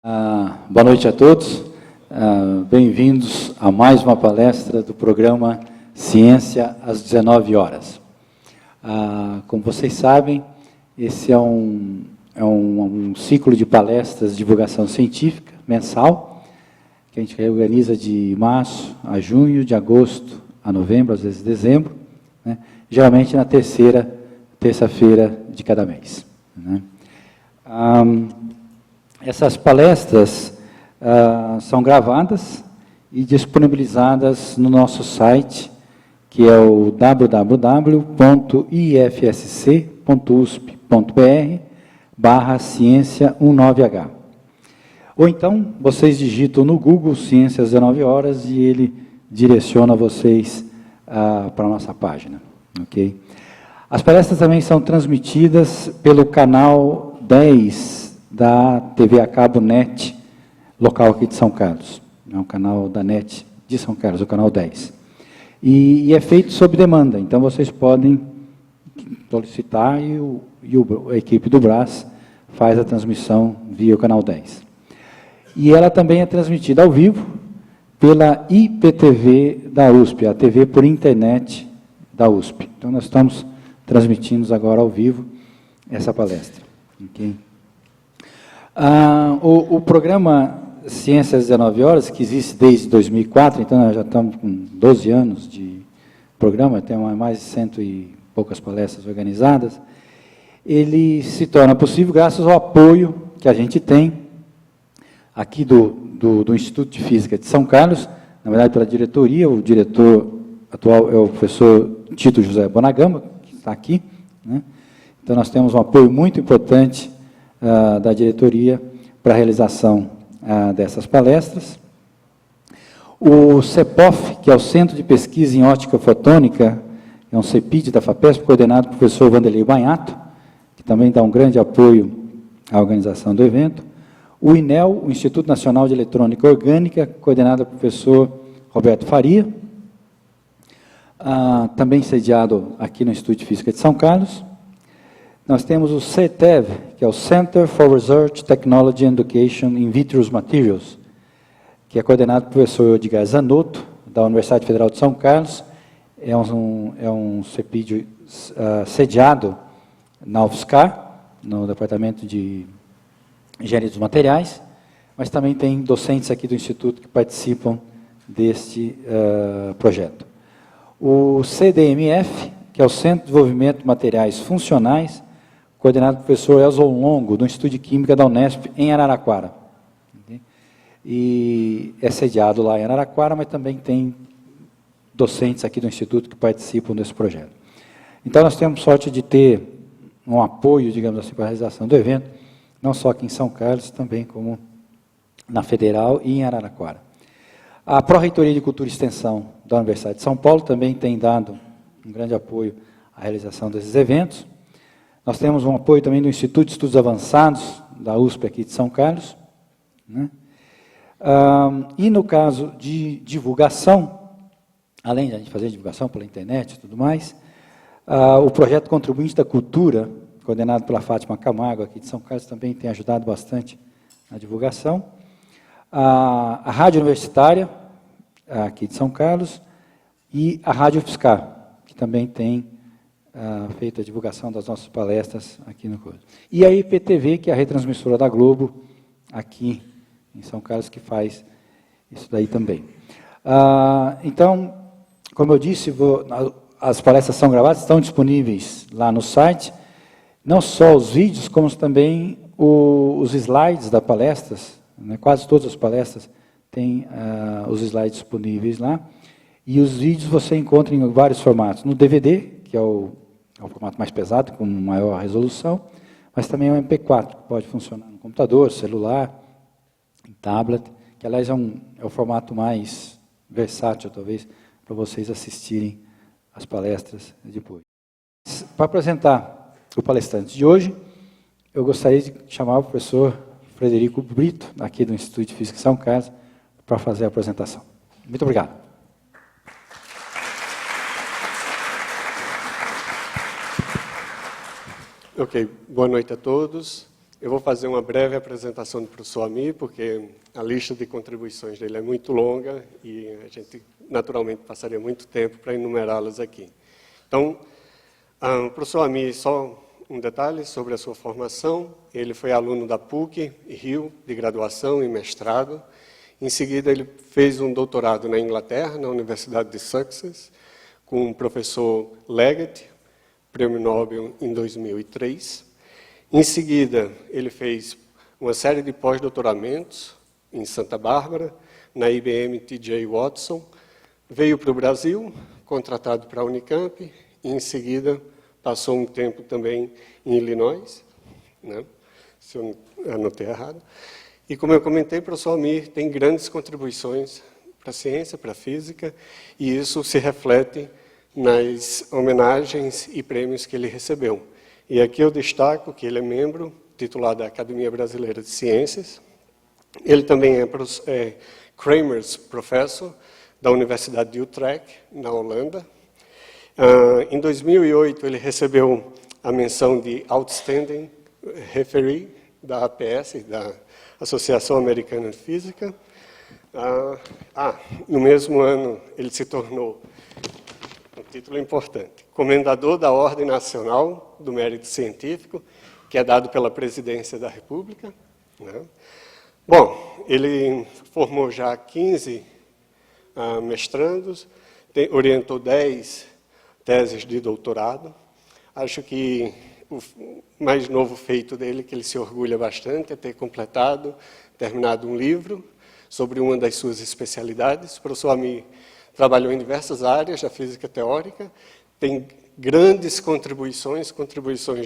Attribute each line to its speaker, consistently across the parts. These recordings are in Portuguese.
Speaker 1: Boa noite a todos. Bem-vindos a mais uma palestra do programa Ciência às 19 horas. Como vocês sabem, esse é um ciclo de palestras de divulgação científica mensal, que a gente reorganiza de março a junho, de agosto a novembro, às vezes dezembro, né? Geralmente na terça-feira de cada mês, né? Essas palestras são gravadas e disponibilizadas no nosso site, que é o www.ifsc.usp.br/ciência19h. Ou então, vocês digitam no Google Ciência às 19 horas e ele direciona vocês para a nossa página. Okay? As palestras também são transmitidas pelo canal 10 da TV a cabo NET, local aqui de São Carlos. É um canal da NET de São Carlos, o canal 10. E é feito sob demanda, então vocês podem solicitar e a equipe do Brás faz a transmissão via o canal 10. E ela também é transmitida ao vivo pela IPTV da USP, a TV por internet da USP. Então nós estamos transmitindo agora ao vivo essa palestra. Okay? O programa Ciências às 19 horas, que existe desde 2004, então nós já estamos com 12 anos de programa, temos mais de 100 e poucas palestras organizadas, ele se torna possível graças ao apoio que a gente tem aqui do Instituto de Física de São Carlos, na verdade pela diretoria, o diretor atual é o professor Tito José Bonagamba, que está aqui, né? Então nós temos um apoio muito importante da diretoria para a realização dessas palestras. O CEPOF, que é o Centro de Pesquisa em Ótica Fotônica, é um CEPID da FAPESP, coordenado pelo professor Vanderlei Banhato, que também dá um grande apoio à organização do evento. O INEL, o Instituto Nacional de Eletrônica Orgânica, coordenado pelo professor Roberto Faria, também sediado aqui no Instituto de Física de São Carlos. Nós temos o CETEV, que é o Center for Research, Technology and Education in Vitreous Materials, que é coordenado pelo professor Edgar Zanotto, da Universidade Federal de São Carlos. É um CEPID sediado na UFSCar, no Departamento de Engenharia dos Materiais, mas também tem docentes aqui do Instituto que participam deste projeto. O CDMF, que é o Centro de Desenvolvimento de Materiais Funcionais, coordenado pelo professor Elson Longo, do Instituto de Química da Unesp, em Araraquara. E é sediado lá em Araraquara, mas também tem docentes aqui do Instituto que participam desse projeto. Então, nós temos sorte de ter um apoio, digamos assim, para a realização do evento, não só aqui em São Carlos, também como na Federal e em Araraquara. A Pró-Reitoria de Cultura e Extensão da Universidade de São Paulo também tem dado um grande apoio à realização desses eventos. Nós temos um apoio também do Instituto de Estudos Avançados, da USP aqui de São Carlos, né? E no caso de divulgação, além de a gente fazer divulgação pela internet e tudo mais, o projeto Contribuinte da Cultura, coordenado pela Fátima Camargo aqui de São Carlos, também tem ajudado bastante na divulgação. A Rádio Universitária, aqui de São Carlos, e a Rádio UFSCar, que também tem feito a divulgação das nossas palestras aqui no curso. E a IPTV, que é a retransmissora da Globo, aqui em São Carlos, que faz isso daí também. Então, como eu disse, as palestras são gravadas, estão disponíveis lá no site, não só os vídeos, como também os slides das palestras, né? Quase todas as palestras têm os slides disponíveis lá, e os vídeos você encontra em vários formatos, no DVD, que é o formato mais pesado, com maior resolução, mas também o MP4, que pode funcionar no computador, celular, em tablet, que, aliás, é o formato mais versátil, talvez, para vocês assistirem as palestras depois. Para apresentar o palestrante de hoje, eu gostaria de chamar o professor Frederico Brito, aqui do Instituto de Física de São Carlos, para fazer a apresentação. Muito obrigado.
Speaker 2: Ok, boa noite a todos. Eu vou fazer uma breve apresentação do professor Amir, porque a lista de contribuições dele é muito longa e a gente, naturalmente, passaria muito tempo para enumerá-las aqui. Então, o professor Amir, só um detalhe sobre a sua formação. Ele foi aluno da PUC, Rio, de graduação e mestrado. Em seguida, ele fez um doutorado na Inglaterra, na Universidade de Sussex, com o professor Leggett, prêmio Nobel em 2003. Em seguida, ele fez uma série de pós-doutoramentos em Santa Bárbara, na IBM T.J. Watson. Veio para o Brasil, contratado para a Unicamp, e em seguida passou um tempo também em Illinois, né? Se eu anotei errado. E como eu comentei, o professor Amir tem grandes contribuições para a ciência, para a física, e isso se reflete nas homenagens e prêmios que ele recebeu. E aqui eu destaco que ele é membro titular da Academia Brasileira de Ciências. Ele também é Kramers Professor da Universidade de Utrecht, na Holanda. Em 2008, ele recebeu a menção de Outstanding Referee da APS, da Associação Americana de Física. No mesmo ano, ele se tornou, um título importante, Comendador da Ordem Nacional do Mérito Científico, que é dado pela Presidência da República, né? Bom, ele formou já 15 mestrandos, orientou 10 teses de doutorado. Acho que o mais novo feito dele, que ele se orgulha bastante, é ter terminado um livro sobre uma das suas especialidades. O professor Amir trabalhou em diversas áreas da física teórica, tem grandes contribuições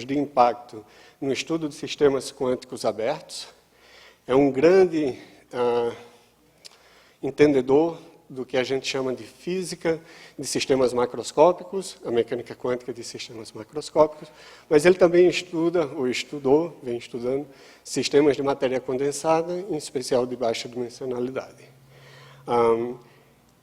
Speaker 2: de impacto no estudo de sistemas quânticos abertos. É um grande entendedor do que a gente chama de física de sistemas macroscópicos, a mecânica quântica de sistemas macroscópicos, mas ele também vem estudando sistemas de matéria condensada, em especial de baixa dimensionalidade.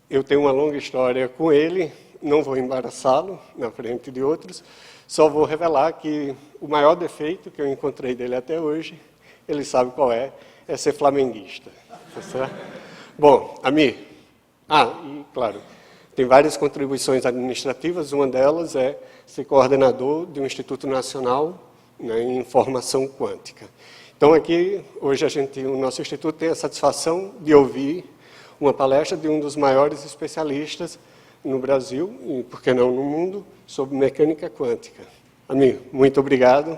Speaker 2: Eu tenho uma longa história com ele, não vou embaraçá-lo na frente de outros, só vou revelar que o maior defeito que eu encontrei dele até hoje, ele sabe qual é ser flamenguista. Tá certo? Bom, Amir, e, claro, tem várias contribuições administrativas, uma delas é ser coordenador de um Instituto Nacional, né, em Informação Quântica. Então, aqui, hoje, o nosso Instituto tem a satisfação de ouvir uma palestra de um dos maiores especialistas no Brasil, e, por que não, no mundo, sobre mecânica quântica. Amir, muito obrigado.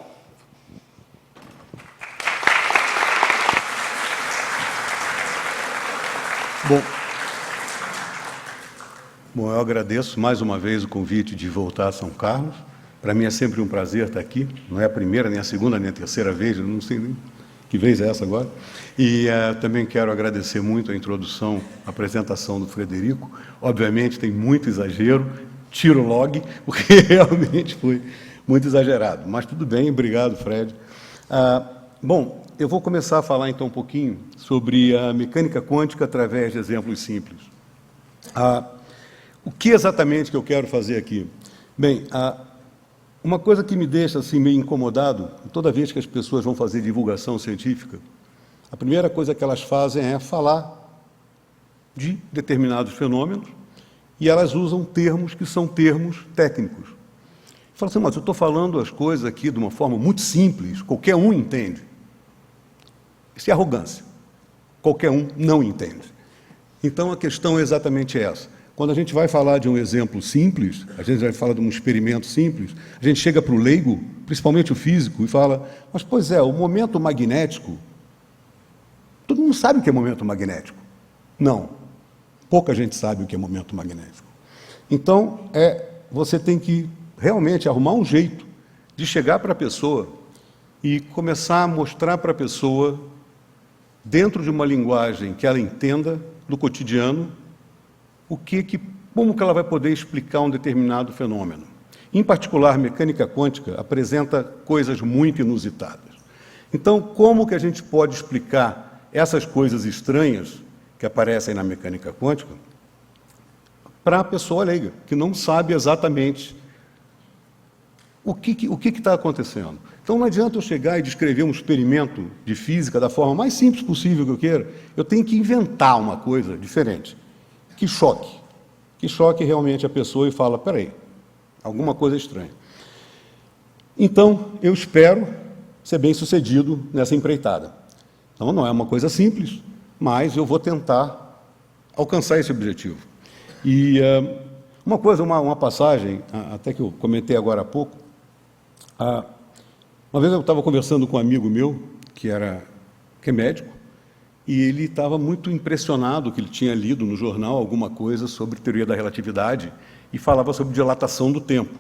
Speaker 3: Bom, eu agradeço mais uma vez o convite de voltar a São Carlos. Para mim é sempre um prazer estar aqui. Não é a primeira, nem a segunda, nem a terceira vez, eu não sei nem que vez é essa agora. E também quero agradecer muito a introdução, a apresentação do Frederico. Obviamente tem muito exagero, tiro log, porque realmente foi muito exagerado. Mas tudo bem, obrigado, Fred. Bom, eu vou começar a falar então um pouquinho sobre a mecânica quântica através de exemplos simples. O que exatamente que eu quero fazer aqui? Bem, uma coisa que me deixa assim meio incomodado, toda vez que as pessoas vão fazer divulgação científica, a primeira coisa que elas fazem é falar de determinados fenômenos e elas usam termos que são termos técnicos. Falam assim, mas eu estou falando as coisas aqui de uma forma muito simples, qualquer um entende. Isso é arrogância. Qualquer um não entende. Então, a questão é exatamente essa. Quando a gente vai falar de um exemplo simples, a gente vai falar de um experimento simples, a gente chega para o leigo, principalmente o físico, e fala, mas, pois é, o momento magnético, todo mundo sabe o que é momento magnético. Não, pouca gente sabe o que é momento magnético. Então, você tem que realmente arrumar um jeito de chegar para a pessoa e começar a mostrar para a pessoa, dentro de uma linguagem que ela entenda do cotidiano, como que ela vai poder explicar um determinado fenômeno. Em particular, mecânica quântica apresenta coisas muito inusitadas. Então, como que a gente pode explicar essas coisas estranhas que aparecem na mecânica quântica para a pessoa leiga, que não sabe exatamente o que está acontecendo? Então não adianta eu chegar e descrever um experimento de física da forma mais simples possível que eu queira, eu tenho que inventar uma coisa diferente, que choque realmente a pessoa e fala, peraí, alguma coisa estranha. Então, eu espero ser bem-sucedido nessa empreitada. Então, não é uma coisa simples, mas eu vou tentar alcançar esse objetivo. E uma coisa, uma passagem, até que eu comentei agora há pouco, uma vez eu estava conversando com um amigo meu, que é médico, e ele estava muito impressionado que ele tinha lido no jornal alguma coisa sobre teoria da relatividade e falava sobre dilatação do tempo.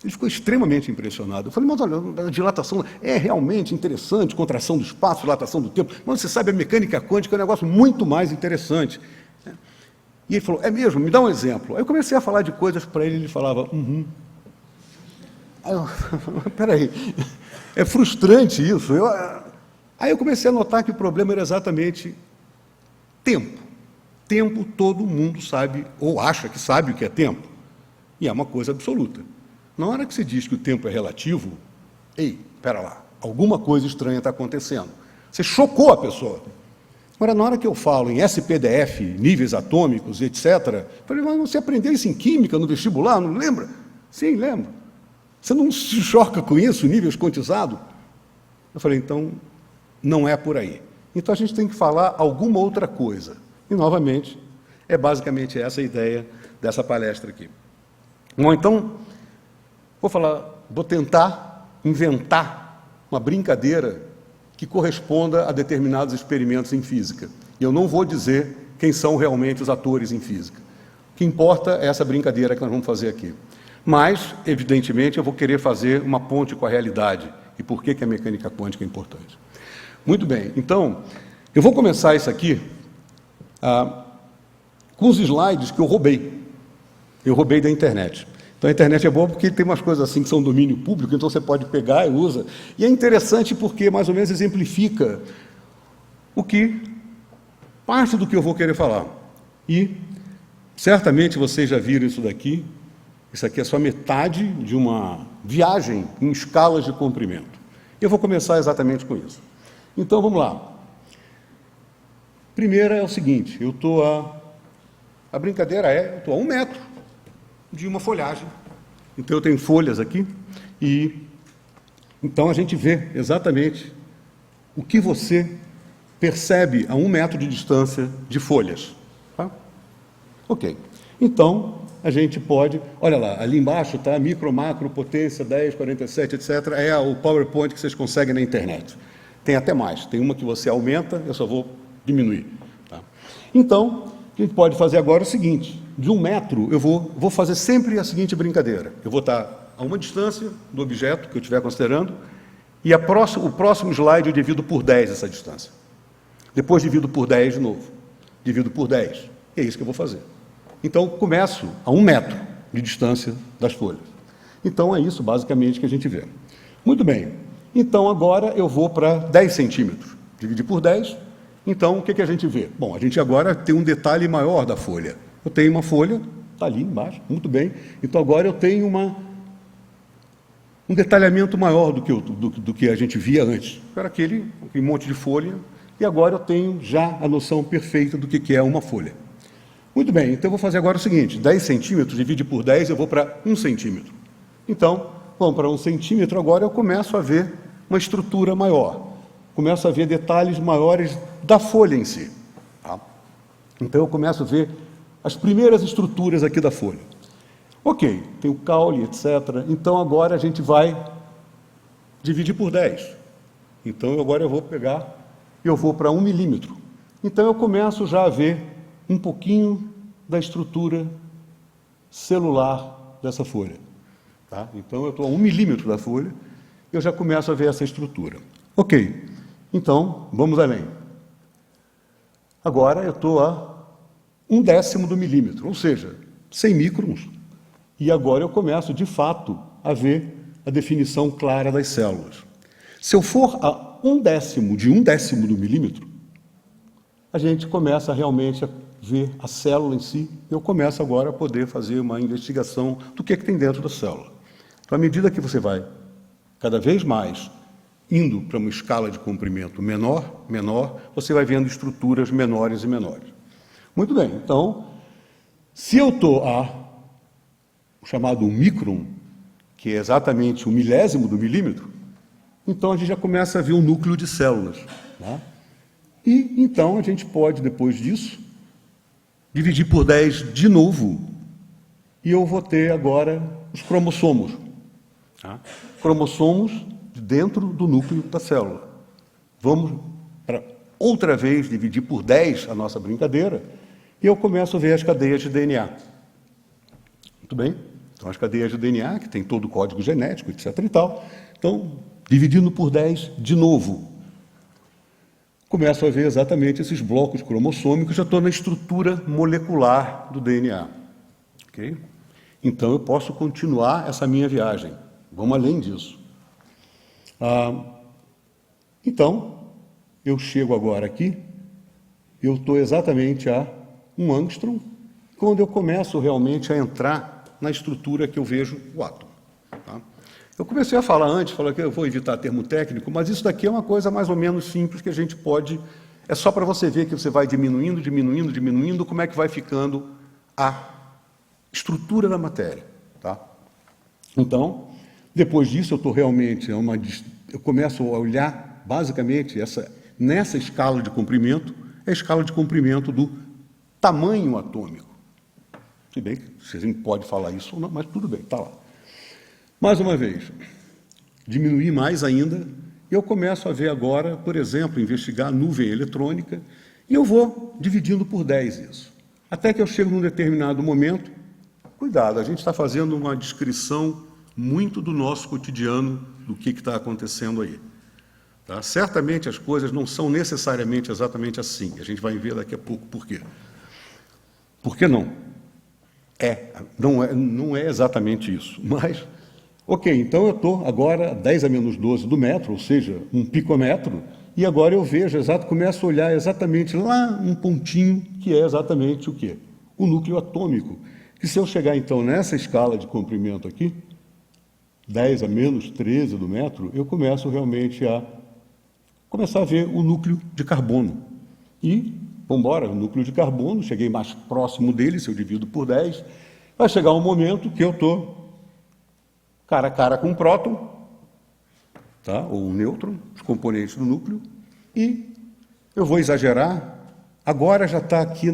Speaker 3: Ele ficou extremamente impressionado. Eu falei, mas olha, a dilatação é realmente interessante, contração do espaço, dilatação do tempo, mas você sabe, a mecânica quântica é um negócio muito mais interessante. E ele falou, é mesmo? Me dá um exemplo. Aí eu comecei a falar de coisas para ele, e ele falava, Aí eu, peraí, é frustrante isso. Aí eu comecei a notar que o problema era exatamente tempo. Tempo todo mundo sabe, ou acha que sabe o que é tempo. E é uma coisa absoluta. Na hora que se diz que o tempo é relativo, ei, espera lá, alguma coisa estranha está acontecendo. Você chocou a pessoa. Agora, na hora que eu falo em SPDF, níveis atômicos, etc., eu falei, mas você aprendeu isso em química, no vestibular, não lembra? Sim, lembro. Você não se choca com isso, níveis quantizados? Eu falei, então, não é por aí. Então, a gente tem que falar alguma outra coisa. E, novamente, é basicamente essa a ideia dessa palestra aqui. Bom, então, vou tentar inventar uma brincadeira que corresponda a determinados experimentos em física. E eu não vou dizer quem são realmente os atores em física. O que importa é essa brincadeira que nós vamos fazer aqui. Mas, evidentemente, eu vou querer fazer uma ponte com a realidade. E por que a mecânica quântica é importante? Muito bem, então, eu vou começar isso aqui com os slides que eu roubei. Eu roubei da internet. Então, a internet é boa porque tem umas coisas assim que são domínio público, então você pode pegar e usa. E é interessante porque, mais ou menos, exemplifica parte do que eu vou querer falar. E, certamente, vocês já viram isso daqui. Isso aqui é só metade de uma viagem em escalas de comprimento. Eu vou começar exatamente com isso. Então, vamos lá. Primeira é o seguinte, a brincadeira eu estou a 1 metro de uma folhagem. Então, eu tenho folhas aqui e então a gente vê exatamente o que você percebe a 1 metro de distância de folhas. Tá? Ok. Então, a gente pode... Olha lá, ali embaixo está micro, macro, potência, 10, 47, etc. É o PowerPoint que vocês conseguem na internet. Tem até mais. Tem uma que você aumenta, eu só vou diminuir. Tá? Então, o que a gente pode fazer agora é o seguinte. De 1 metro, eu vou fazer sempre a seguinte brincadeira. Eu vou estar a uma distância do objeto que eu estiver considerando e o próximo slide eu divido por 10 essa distância. Depois divido por 10 de novo. Divido por 10. E é isso que eu vou fazer. Então, começo a 1 metro de distância das folhas. Então, é isso, basicamente, que a gente vê. Muito bem. Então, agora eu vou para 10 centímetros. Dividir por 10. Então, o que a gente vê? Bom, a gente agora tem um detalhe maior da folha. Eu tenho uma folha, está ali embaixo, muito bem. Então, agora eu tenho um detalhamento maior do que a gente via antes. Era aquele monte de folha. E agora eu tenho já a noção perfeita do que é uma folha. Muito bem, então eu vou fazer agora o seguinte, 10 centímetros, divide por 10, eu vou para 1 centímetro. Então, vamos para 1 centímetro, agora eu começo a ver uma estrutura maior. Começo a ver detalhes maiores da folha em si. Tá? Então eu começo a ver as primeiras estruturas aqui da folha. Ok, tem o caule, etc. Então agora a gente vai dividir por 10. Então agora eu vou para 1 milímetro. Então eu começo já a ver um pouquinho da estrutura celular dessa folha. Tá? Então, eu estou a 1 milímetro da folha, eu já começo a ver essa estrutura. Ok, então, vamos além. Agora, eu estou a 1/10 do milímetro, ou seja, 100 microns. E agora eu começo, de fato, a ver a definição clara das células. Se eu for a 1/10 de 1/10 do milímetro, a gente começa realmente a ver a célula em si, eu começo agora a poder fazer uma investigação do que tem dentro da célula. Então, à medida que você vai cada vez mais indo para uma escala de comprimento menor, você vai vendo estruturas menores e menores. Muito bem, então, se eu estou o chamado micron, que é exatamente o milésimo do milímetro, então a gente já começa a ver um núcleo de células. Tá? E então a gente pode, depois disso, dividir por 10 de novo, e eu vou ter agora os cromossomos. Tá? Cromossomos dentro do núcleo da célula. Vamos para outra vez dividir por 10 a nossa brincadeira, e eu começo a ver as cadeias de DNA. Muito bem? Então, as cadeias de DNA, que tem todo o código genético, etc. e tal. Então, dividindo por 10 de novo. Começo a ver exatamente esses blocos cromossômicos, já estou na estrutura molecular do DNA. Okay? Então, eu posso continuar essa minha viagem. Vamos além disso. Então, eu chego agora aqui, eu estou exatamente a 1 angstrom, quando eu começo realmente a entrar na estrutura que eu vejo o átomo. Tá? Eu comecei a falar antes, falei que eu vou evitar termo técnico, mas isso daqui é uma coisa mais ou menos simples que a gente pode... É só para você ver que você vai diminuindo, como é que vai ficando a estrutura da matéria. Tá? Então, depois disso, eu estou realmente... Eu começo a olhar, basicamente, nessa escala de comprimento, é a escala de comprimento do tamanho atômico. Se bem que a gente pode falar isso ou não, mas tudo bem, está lá. Mais uma vez, diminuir mais ainda, e eu começo a ver agora, por exemplo, investigar a nuvem eletrônica, e eu vou dividindo por 10 isso. Até que eu chego num determinado momento, cuidado, a gente está fazendo uma descrição muito do nosso cotidiano, do que está acontecendo aí. Tá? Certamente as coisas não são necessariamente exatamente assim, a gente vai ver daqui a pouco por quê. Por que não? Não é exatamente isso, mas, ok, então eu estou agora a 10 a menos 12 do metro, ou seja, um picômetro, e agora eu vejo, começo a olhar exatamente lá um pontinho, que é exatamente o quê? O núcleo atômico, que se eu chegar então nessa escala de comprimento aqui, 10 a menos 13 do metro, eu começo realmente a começar a ver o núcleo de carbono. E vamos embora, o núcleo de carbono, cheguei mais próximo dele, se eu divido por 10, vai chegar um momento que eu estou cara a cara com o próton, tá? Ou o nêutron, os componentes do núcleo, e eu vou exagerar, agora já está aqui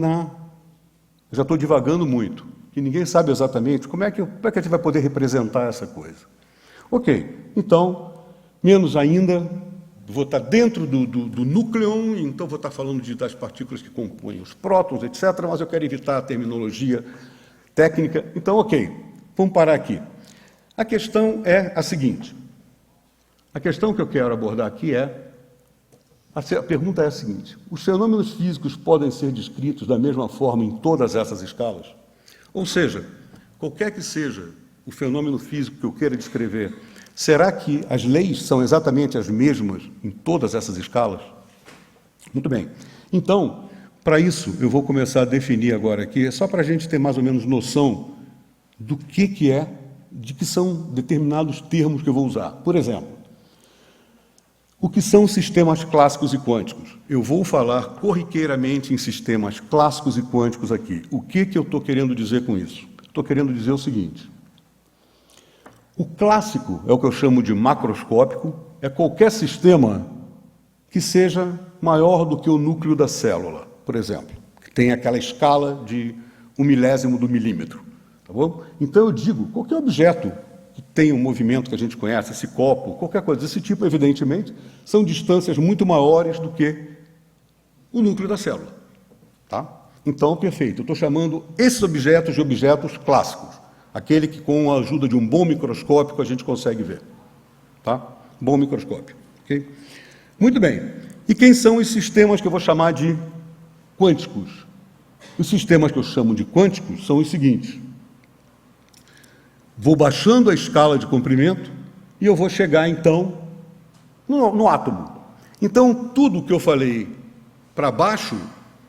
Speaker 3: já estou divagando muito, que ninguém sabe exatamente como é que a gente vai poder representar essa coisa. Ok, então, menos ainda, vou estar dentro do núcleo, então vou estar falando das partículas que compõem os prótons, etc., mas eu quero evitar a terminologia técnica. Então, ok, vamos parar aqui. A questão é a seguinte. A questão que eu quero abordar aqui a pergunta é a seguinte: os fenômenos físicos podem ser descritos da mesma forma em todas essas escalas? Ou seja, qualquer que seja o fenômeno físico que eu queira descrever, será que as leis são exatamente as mesmas em todas essas escalas? Muito bem. Então, para isso, eu vou começar a definir agora aqui, só para a gente ter mais ou menos noção do que de que são determinados termos que eu vou usar. Por exemplo, o que são sistemas clássicos e quânticos? Eu vou falar corriqueiramente em sistemas clássicos e quânticos aqui. O que eu estou querendo dizer com isso? Estou querendo dizer o seguinte: o clássico é o que eu chamo de macroscópico, é qualquer sistema que seja maior do que o núcleo da célula, por exemplo, que tem aquela escala de 1/1000 do milímetro. Tá bom? Então eu digo, qualquer objeto que tenha um movimento que a gente conhece, esse copo, qualquer coisa desse tipo, evidentemente, são distâncias muito maiores do que o núcleo da célula. Tá? Então, perfeito, eu estou chamando esses objetos de objetos clássicos. Aquele que, com a ajuda de um bom microscópio, a gente consegue ver. Tá? Bom microscópio. Okay? Muito bem. E quem são os sistemas que eu vou chamar de quânticos? Os sistemas que eu chamo de quânticos são os seguintes. Vou baixando a escala de comprimento e eu vou chegar, então, no átomo. Então, tudo que eu falei para baixo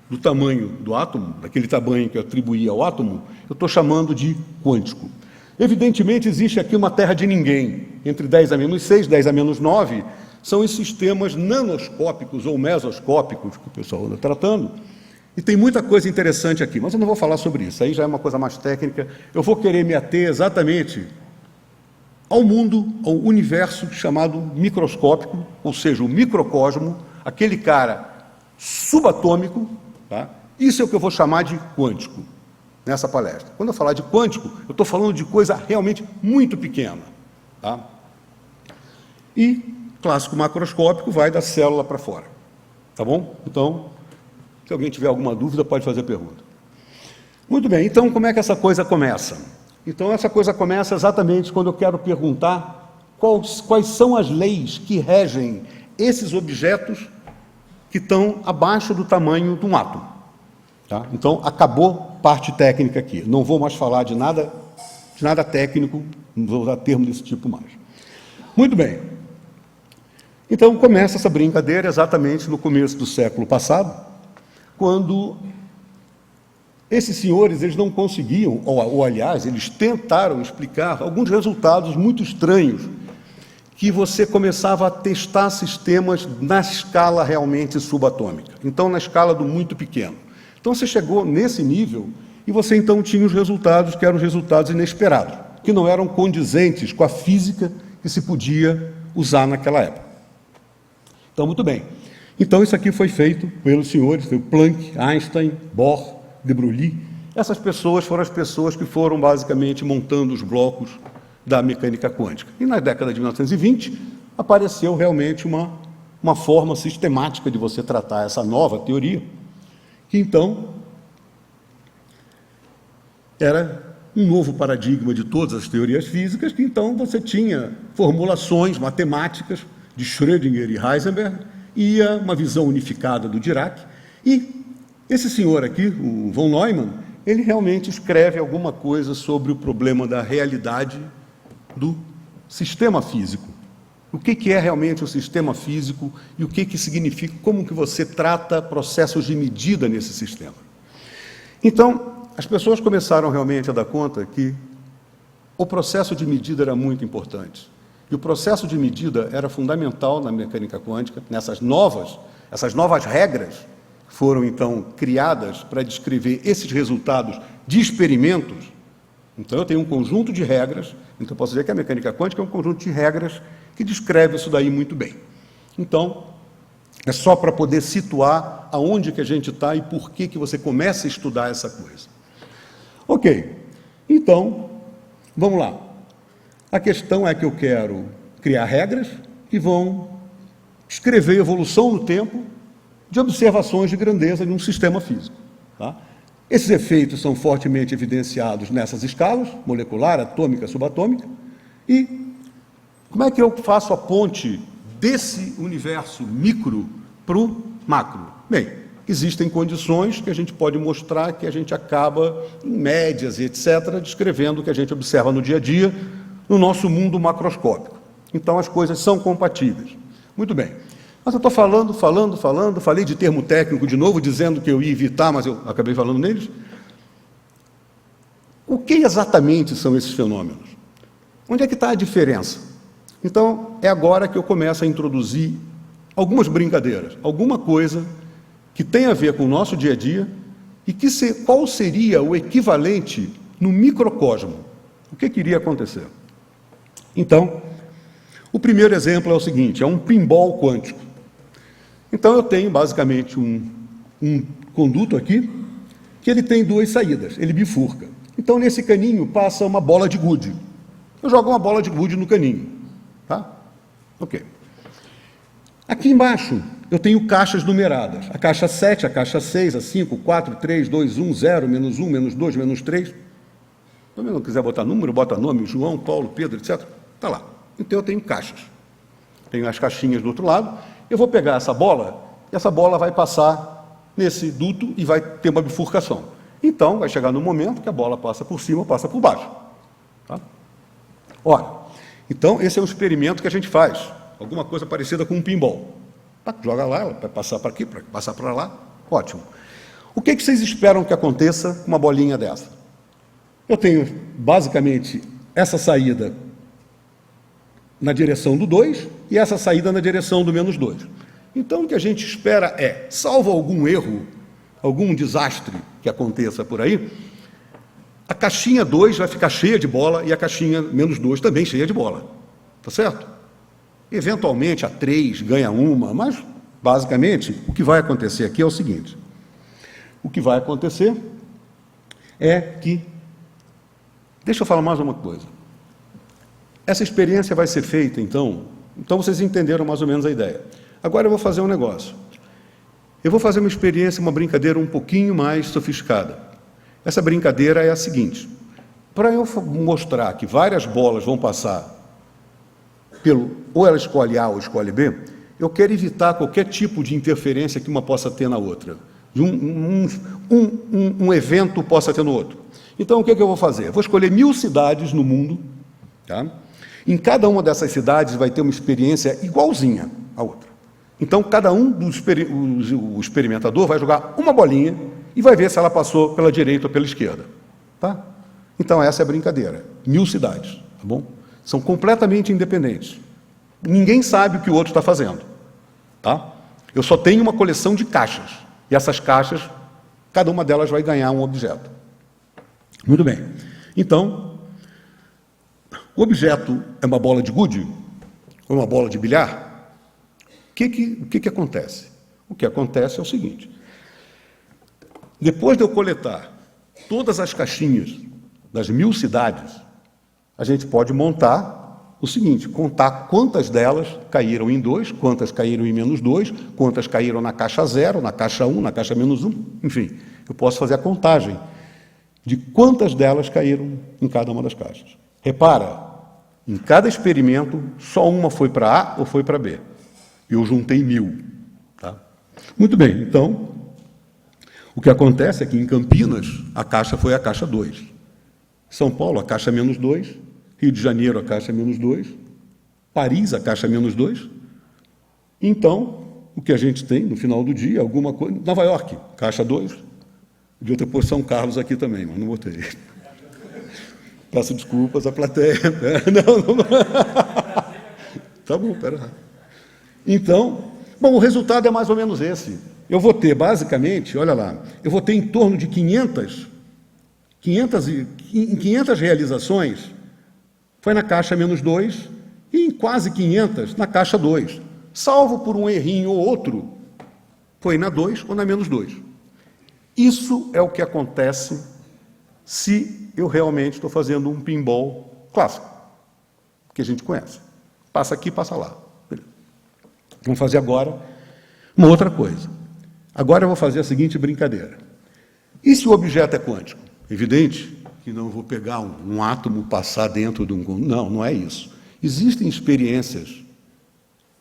Speaker 3: do tamanho do átomo, daquele tamanho que eu atribuí ao átomo, eu estou chamando de quântico. Evidentemente, existe aqui uma terra de ninguém. Entre 10 a menos 6, 10 a menos 9, são esses sistemas nanoscópicos ou mesoscópicos que o pessoal anda tratando. E tem muita coisa interessante aqui, mas eu não vou falar sobre isso, aí já é uma coisa mais técnica. Eu vou querer me ater exatamente ao mundo, ao universo chamado microscópico, ou seja, o microcosmo, aquele cara subatômico, tá? Isso é o que eu vou chamar de quântico, nessa palestra. Quando eu falar de quântico, eu estou falando de coisa realmente muito pequena. Tá? E clássico macroscópico vai da célula para fora. Tá bom? Então, se alguém tiver alguma dúvida, pode fazer pergunta. Muito bem, então como é que essa coisa começa? Então essa coisa começa exatamente quando eu quero perguntar quais são as leis que regem esses objetos que estão abaixo do tamanho de um átomo. Tá? Então, acabou parte técnica aqui. Não vou mais falar de nada técnico, não vou usar termo desse tipo mais. Muito bem. Então, começa essa brincadeira exatamente no começo do século passado, quando esses senhores eles não conseguiam, ou aliás, eles tentaram explicar alguns resultados muito estranhos, que você começava a testar sistemas na escala realmente subatômica. Então, na escala do muito pequeno. Então, você chegou nesse nível e você, então, tinha os resultados que eram resultados inesperados, que não eram condizentes com a física que se podia usar naquela época. Então, muito bem. Então, isso aqui foi feito pelos senhores, foi Planck, Einstein, Bohr, de Broglie. Essas pessoas foram as pessoas que foram, basicamente, montando os blocos da mecânica quântica. E na década de 1920 apareceu realmente uma forma sistemática de você tratar essa nova teoria, que então era um novo paradigma de todas as teorias físicas, que então você tinha formulações matemáticas de Schrödinger e Heisenberg, e uma visão unificada do Dirac, e esse senhor aqui, o von Neumann, ele realmente escreve alguma coisa sobre o problema da realidade do sistema físico. O que é realmente o sistema físico e o que significa, como que você trata processos de medida nesse sistema. Então, as pessoas começaram realmente a dar conta que o processo de medida era muito importante. E o processo de medida era fundamental na mecânica quântica, essas novas regras foram, então, criadas para descrever esses resultados de experimentos. Então, eu tenho um conjunto de regras, então eu posso dizer que a mecânica quântica é um conjunto de regras que descreve isso daí muito bem. Então, é só para poder situar aonde que a gente está e por que você começa a estudar essa coisa. Ok, então, vamos lá. A questão é que eu quero criar regras que vão descrever a evolução no tempo de observações de grandeza de um sistema físico. Tá? Esses efeitos são fortemente evidenciados nessas escalas, molecular, atômica, subatômica, e como é que eu faço a ponte desse universo micro para o macro? Bem, existem condições que a gente pode mostrar que a gente acaba, em médias e etc., descrevendo o que a gente observa no dia a dia, no nosso mundo macroscópico. Então, as coisas são compatíveis. Muito bem. Mas eu estou falando, falei de termo técnico de novo, dizendo que eu ia evitar, mas eu acabei falando neles. O que exatamente são esses fenômenos? Onde é que está a diferença? Então, é agora que eu começo a introduzir algumas brincadeiras, alguma coisa que tem a ver com o nosso dia a dia e qual seria o equivalente no microcosmo. O que iria acontecer? Então, o primeiro exemplo é o seguinte, é um pinball quântico. Então, eu tenho, basicamente, um conduto aqui, que ele tem duas saídas, ele bifurca. Então, nesse caninho passa uma bola de gude. Eu jogo uma bola de gude no caninho. Tá? Ok. Aqui embaixo, eu tenho caixas numeradas. A caixa 7, a caixa 6, a 5, 4, 3, 2, 1, 0, menos 1, menos 2, menos 3. Se não quiser botar número, bota nome, João, Paulo, Pedro, etc. Está lá. Então, eu tenho caixas. Tenho as caixinhas do outro lado. Eu vou pegar essa bola, e essa bola vai passar nesse duto e vai ter uma bifurcação. Então, vai chegar no momento que a bola passa por cima ou passa por baixo. Tá? Ora, então, esse é um experimento que a gente faz. Alguma coisa parecida com um pinball. Tá? Joga lá, ela vai passar para aqui, vai passar para lá. Ótimo. O que vocês esperam que aconteça com uma bolinha dessa? Eu tenho, basicamente, essa saída na direção do 2 e essa saída na direção do menos 2. Então, o que a gente espera é, salvo algum erro, algum desastre que aconteça por aí, a caixinha 2 vai ficar cheia de bola e a caixinha menos 2 também cheia de bola. Tá certo? Eventualmente, a 3 ganha uma, mas, basicamente, o que vai acontecer aqui é o seguinte. O que vai acontecer é que... Deixa eu falar mais uma coisa. Essa experiência vai ser feita, então vocês entenderam mais ou menos a ideia. Agora eu vou fazer um negócio. Eu vou fazer uma experiência, uma brincadeira um pouquinho mais sofisticada. Essa brincadeira é a seguinte. Para eu mostrar que várias bolas vão passar ou ela escolhe A ou escolhe B, eu quero evitar qualquer tipo de interferência que uma possa ter na outra. Um evento possa ter no outro. Então, o que eu vou fazer? Eu vou escolher 1000 cidades no mundo, tá? Em cada uma dessas cidades vai ter uma experiência igualzinha à outra. Então, cada o experimentador vai jogar uma bolinha e vai ver se ela passou pela direita ou pela esquerda. Tá? Então, essa é a brincadeira. 1000 cidades, tá bom? São completamente independentes. Ninguém sabe o que o outro está fazendo. Tá? Eu só tenho uma coleção de caixas. E essas caixas, cada uma delas vai ganhar um objeto. Muito bem. Então, o objeto é uma bola de gude? Ou uma bola de bilhar? O que acontece? O que acontece é o seguinte. Depois de eu coletar todas as caixinhas das 1000 cidades, a gente pode montar o seguinte, contar quantas delas caíram em 2, quantas caíram em menos 2, quantas caíram na caixa 0, na caixa 1, na caixa menos 1, enfim, eu posso fazer a contagem de quantas delas caíram em cada uma das caixas. Repara, em cada experimento, só uma foi para A ou foi para B. Eu juntei 1000. Tá? Muito bem, então, o que acontece é que em Campinas, a caixa foi a caixa 2. São Paulo, a caixa menos 2. Rio de Janeiro, a caixa menos 2. Paris, a caixa menos 2. Então, o que a gente tem no final do dia, alguma coisa... Nova York, caixa 2. Devia ter posto São Carlos aqui também, mas não botei. Peço desculpas à plateia. Não. Tá bom, pera. Então, bom, o resultado é mais ou menos esse. Eu vou ter, basicamente, olha lá, eu vou ter em torno de 500 realizações, foi na caixa menos 2, e em quase 500 na caixa 2. Salvo por um errinho ou outro, foi na 2 ou na menos 2. Isso é o que acontece se eu realmente estou fazendo um pinball clássico, que a gente conhece. Passa aqui, passa lá. Beleza. Vamos fazer agora uma outra coisa. Agora eu vou fazer a seguinte brincadeira. E se o objeto é quântico? Evidente que não vou pegar um átomo, passar dentro de um... Não, não é isso. Existem experiências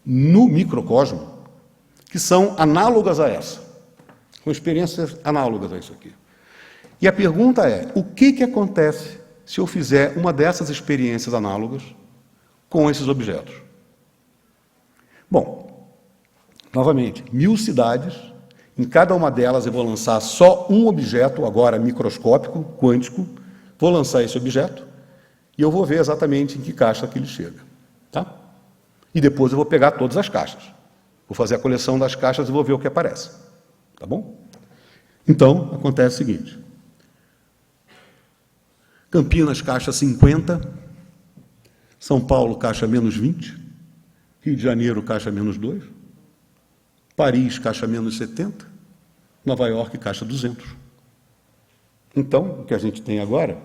Speaker 3: no microcosmo que são análogas a essa. Com experiências análogas a isso aqui. E a pergunta é, o que acontece se eu fizer uma dessas experiências análogas com esses objetos? Bom, novamente, 1000 cidades, em cada uma delas eu vou lançar só um objeto, agora microscópico, quântico, vou lançar esse objeto e eu vou ver exatamente em que caixa que ele chega. Tá? E depois eu vou pegar todas as caixas. Vou fazer a coleção das caixas e vou ver o que aparece. Tá bom? Então, acontece o seguinte. Campinas, caixa 50. São Paulo, caixa menos 20. Rio de Janeiro, caixa menos 2. Paris, caixa menos 70. Nova York, caixa 200. Então, o que a gente tem agora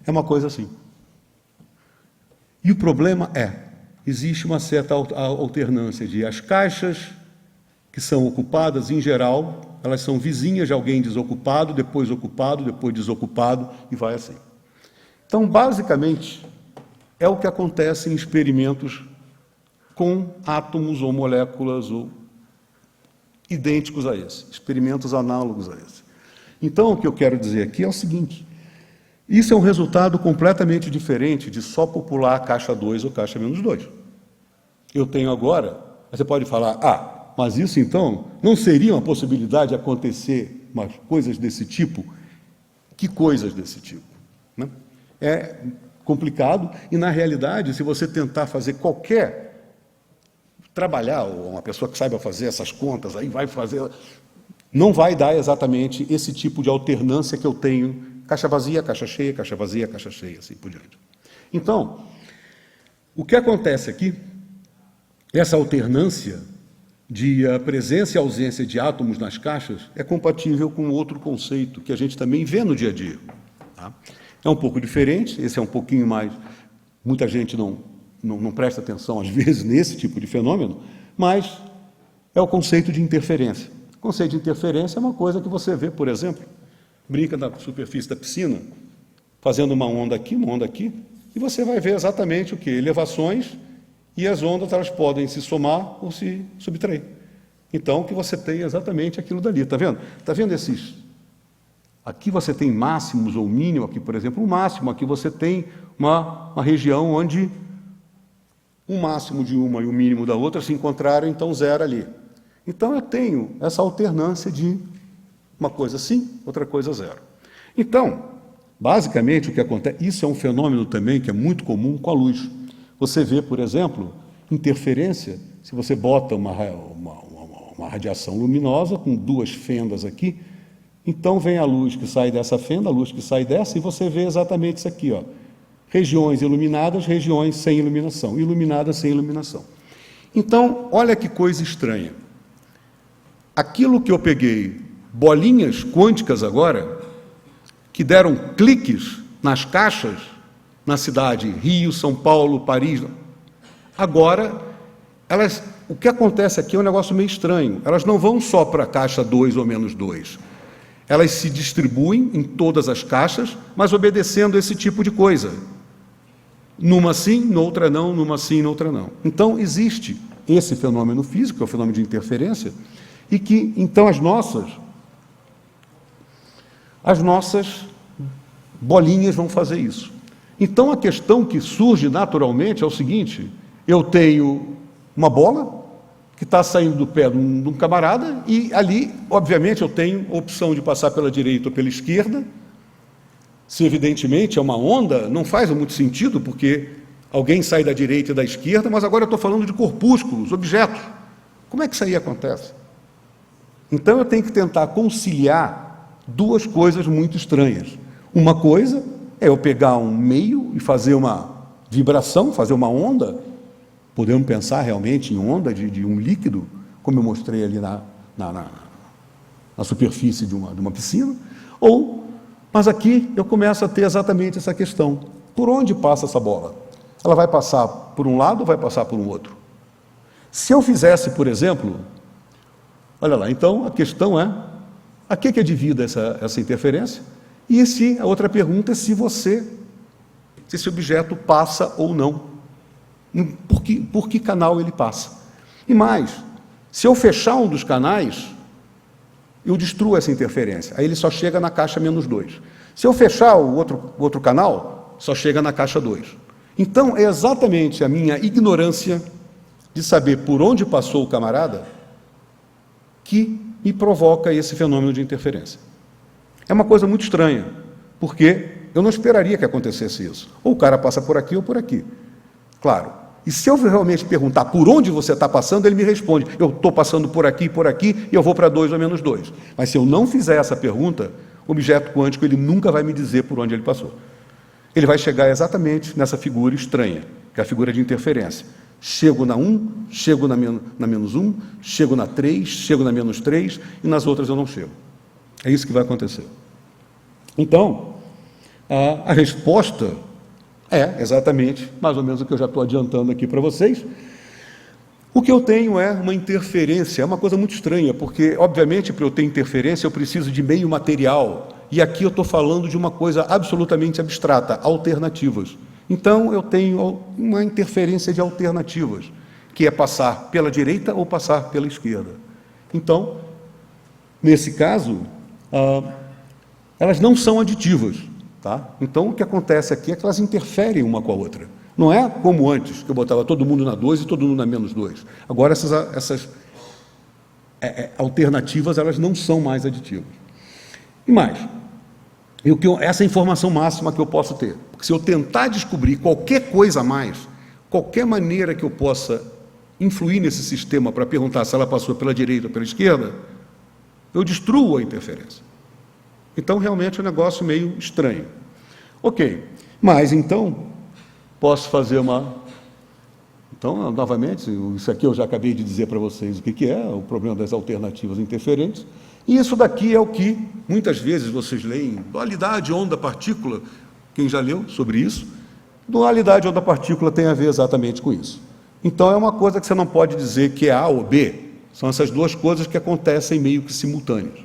Speaker 3: é uma coisa assim. E o problema existe uma certa alternância de as caixas que são ocupadas, em geral, elas são vizinhas de alguém desocupado, depois desocupado, e vai assim. Então, basicamente, é o que acontece em experimentos com átomos ou moléculas ou idênticos a esse, experimentos análogos a esse. Então, o que eu quero dizer aqui é o seguinte, isso é um resultado completamente diferente de só popular a caixa 2 ou caixa menos 2. Eu tenho agora, você pode falar, mas isso, então, não seria uma possibilidade de acontecer coisas desse tipo? Que coisas desse tipo? Né? complicado, e na realidade, se você tentar fazer trabalhar, ou uma pessoa que saiba fazer essas contas, aí vai fazer, não vai dar exatamente esse tipo de alternância que eu tenho, caixa vazia, caixa cheia, caixa vazia, caixa cheia, assim por diante. Então, o que acontece aqui, essa alternância de presença e ausência de átomos nas caixas é compatível com outro conceito que a gente também vê no dia a dia. Tá? É um pouco diferente, esse é um pouquinho mais... Muita gente não presta atenção, às vezes, nesse tipo de fenômeno, mas é o conceito de interferência. O conceito de interferência é uma coisa que você vê, por exemplo, brinca na superfície da piscina, fazendo uma onda aqui, e você vai ver exatamente o quê? Elevações, e as ondas elas podem se somar ou se subtrair. Então, o que você tem é exatamente aquilo dali. Está vendo? Está vendo esses... Aqui você tem máximos ou mínimo, aqui, por exemplo, o máximo. Aqui você tem uma região onde o máximo de uma e o mínimo da outra se encontraram, então zero ali. Então, eu tenho essa alternância de uma coisa sim, outra coisa zero. Então, basicamente, o que acontece... Isso é um fenômeno também que é muito comum com a luz. Você vê, por exemplo, interferência, se você bota uma radiação luminosa com duas fendas aqui, então vem a luz que sai dessa fenda, a luz que sai dessa, e você vê exatamente isso aqui, ó. Regiões iluminadas, regiões sem iluminação, iluminadas sem iluminação. Então, olha que coisa estranha. Aquilo que eu peguei, bolinhas quânticas agora, que deram cliques nas caixas, na cidade, Rio, São Paulo, Paris. Agora, o que acontece aqui é um negócio meio estranho. Elas não vão só para a caixa 2 ou menos 2. Elas se distribuem em todas as caixas, mas obedecendo esse tipo de coisa. Numa sim, noutra não, numa sim, noutra não. Então, existe esse fenômeno físico, que é o fenômeno de interferência, e que, então, as nossas bolinhas vão fazer isso. Então, a questão que surge naturalmente é o seguinte: eu tenho uma bola que está saindo do pé de um camarada e ali, obviamente, eu tenho a opção de passar pela direita ou pela esquerda. Se, evidentemente, é uma onda, não faz muito sentido, porque alguém sai da direita e da esquerda, mas agora eu estou falando de corpúsculos, objetos. Como é que isso aí acontece? Então, eu tenho que tentar conciliar duas coisas muito estranhas. Uma coisa é eu pegar um meio e fazer uma vibração, fazer uma onda. Podemos pensar realmente em onda de um líquido, como eu mostrei ali na superfície de uma piscina. Mas aqui eu começo a ter exatamente essa questão. Por onde passa essa bola? Ela vai passar por um lado ou vai passar por um outro? Se eu fizesse, por exemplo, olha lá, então a questão é, a que é devida essa interferência? E a outra pergunta é se esse objeto passa ou não. Por que canal ele passa? E mais, se eu fechar um dos canais, eu destruo essa interferência. Aí ele só chega na caixa menos 2. Se eu fechar o outro canal, só chega na caixa 2. Então, é exatamente a minha ignorância de saber por onde passou o camarada que me provoca esse fenômeno de interferência. É uma coisa muito estranha, porque eu não esperaria que acontecesse isso. Ou o cara passa por aqui ou por aqui. Claro. E se eu realmente perguntar por onde você está passando, ele me responde, eu estou passando por aqui e eu vou para 2 ou menos 2. Mas se eu não fizer essa pergunta, o objeto quântico ele nunca vai me dizer por onde ele passou. Ele vai chegar exatamente nessa figura estranha, que é a figura de interferência. Chego na 1, chego na menos 1, chego na 3, chego na menos 3, e nas outras eu não chego. É isso que vai acontecer. Então, a resposta é exatamente, mais ou menos o que eu já estou adiantando aqui para vocês. O que eu tenho é uma interferência, é uma coisa muito estranha, porque, obviamente, para eu ter interferência, eu preciso de meio material, e aqui eu estou falando de uma coisa absolutamente abstrata, alternativas. Então, eu tenho uma interferência de alternativas, que é passar pela direita ou passar pela esquerda. Então, nesse caso, elas não são aditivas. Tá? Então, o que acontece aqui é que elas interferem uma com a outra. Não é como antes, que eu botava todo mundo na 2 e todo mundo na menos 2. Agora, essas alternativas elas não são mais aditivas. E mais, Essa é a informação máxima que eu posso ter. Porque se eu tentar descobrir qualquer coisa a mais, qualquer maneira que eu possa influir nesse sistema para perguntar se ela passou pela direita ou pela esquerda, eu destruo a interferência. Então, realmente, é um negócio meio estranho. Ok, mas então, posso fazer uma... Então, novamente, isso aqui eu já acabei de dizer para vocês o que é o problema das alternativas interferentes. E isso daqui é o que, muitas vezes, vocês leem, dualidade onda-partícula, quem já leu sobre isso, dualidade onda-partícula tem a ver exatamente com isso. Então, é uma coisa que você não pode dizer que é A ou B, são essas duas coisas que acontecem meio que simultâneas.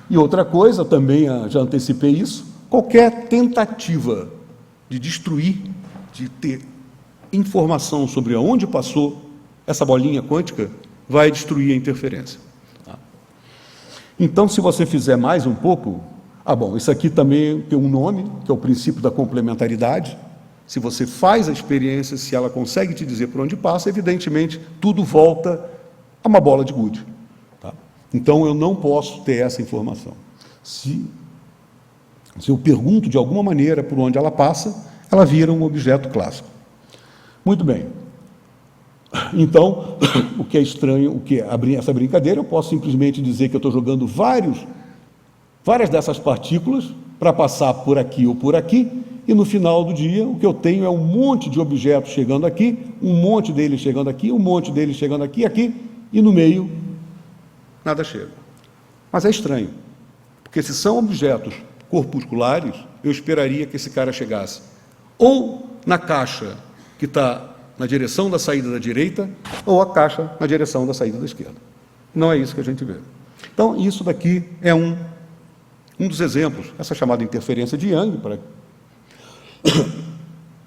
Speaker 3: E outra coisa, também já antecipei isso, qualquer tentativa de destruir, de ter informação sobre aonde passou essa bolinha quântica, vai destruir a interferência. Então, se você fizer mais um pouco... bom, isso aqui também tem um nome, que é o princípio da complementaridade. Se você faz a experiência, se ela consegue te dizer por onde passa, evidentemente, tudo volta a uma bola de gude. Tá? Então, eu não posso ter essa informação. Se eu pergunto de alguma maneira por onde ela passa, ela vira um objeto clássico. Muito bem. Então, o que é estranho, essa brincadeira, eu posso simplesmente dizer que eu estou jogando várias dessas partículas para passar por aqui ou por aqui, e no final do dia o que eu tenho é um monte de objetos chegando aqui, um monte deles chegando aqui, um monte deles chegando aqui, e no meio nada chega. Mas é estranho, porque se são objetos corpusculares, eu esperaria que esse cara chegasse ou na caixa que está na direção da saída da direita, ou a caixa na direção da saída da esquerda. Não é isso que a gente vê. Então, isso daqui é um dos exemplos, essa chamada interferência de Young, para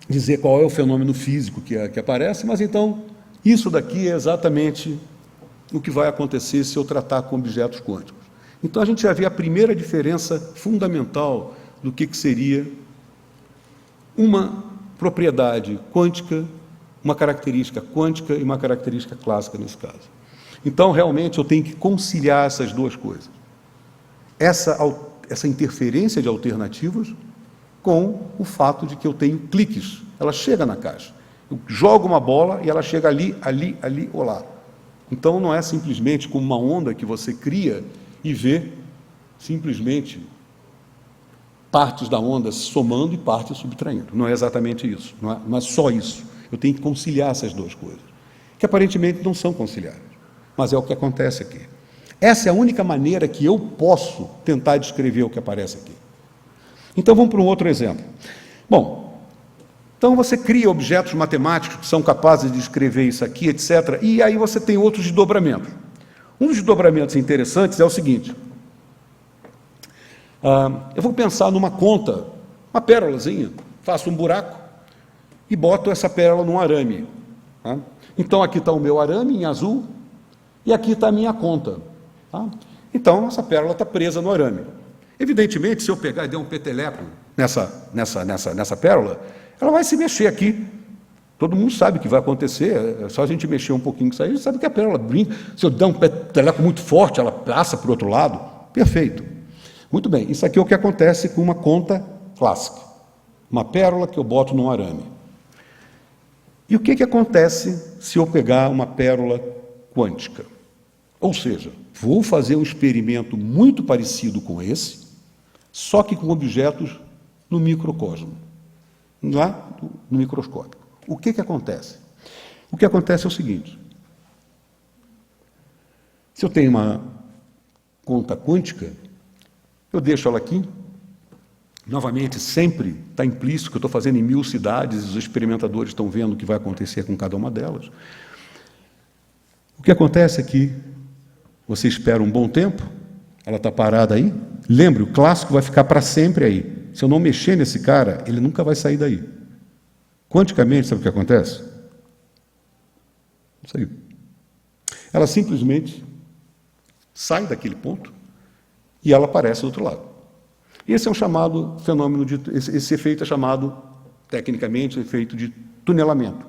Speaker 3: dizer qual é o fenômeno físico que aparece, mas então, isso daqui é exatamente o que vai acontecer se eu tratar com objetos quânticos. Então, a gente já vê a primeira diferença fundamental do que seria uma propriedade quântica, uma característica quântica e uma característica clássica nesse caso. Então, realmente, eu tenho que conciliar essas duas coisas. Essa interferência de alternativas com o fato de que eu tenho cliques. Ela chega na caixa. Eu jogo uma bola e ela chega ali ou lá. Então, não é simplesmente como uma onda que você cria e vê simplesmente partes da onda se somando e partes subtraindo. Não é exatamente isso. Não é só isso. Eu tenho que conciliar essas duas coisas, que aparentemente não são conciliáveis, mas é o que acontece aqui. Essa é a única maneira que eu posso tentar descrever o que aparece aqui. Então, vamos para um outro exemplo. Bom, então você cria objetos matemáticos que são capazes de descrever isso aqui, etc., e aí você tem outros desdobramentos. Um dos desdobramentos interessantes é o seguinte. Eu vou pensar numa conta, uma pérolazinha, faço um buraco, e boto essa pérola num arame. Tá? Então, aqui está o meu arame em azul, e aqui está a minha conta. Tá? Então, essa pérola está presa no arame. Evidentemente, se eu pegar e der um peteleco nessa pérola, ela vai se mexer aqui. Todo mundo sabe o que vai acontecer, é só a gente mexer um pouquinho com isso aí, a gente sabe que a pérola brinca. Se eu der um peteleco muito forte, ela passa para o outro lado. Perfeito. Muito bem, isso aqui é o que acontece com uma conta clássica. Uma pérola que eu boto num arame. E o que acontece se eu pegar uma pérola quântica? Ou seja, vou fazer um experimento muito parecido com esse, só que com objetos no microcosmo, lá no microscópio. O que acontece? O que acontece é o seguinte. Se eu tenho uma conta quântica, eu deixo ela aqui. Novamente, sempre está implícito que eu estou fazendo em 1000 cidades, e os experimentadores estão vendo o que vai acontecer com cada uma delas. O que acontece é que você espera um bom tempo, ela está parada aí. Lembre, o clássico vai ficar para sempre aí. Se eu não mexer nesse cara, ele nunca vai sair daí. Quanticamente, sabe o que acontece? Não saiu. Ela simplesmente sai daquele ponto e ela aparece do outro lado. Esse é um chamado fenômeno esse efeito é chamado, tecnicamente, efeito de tunelamento.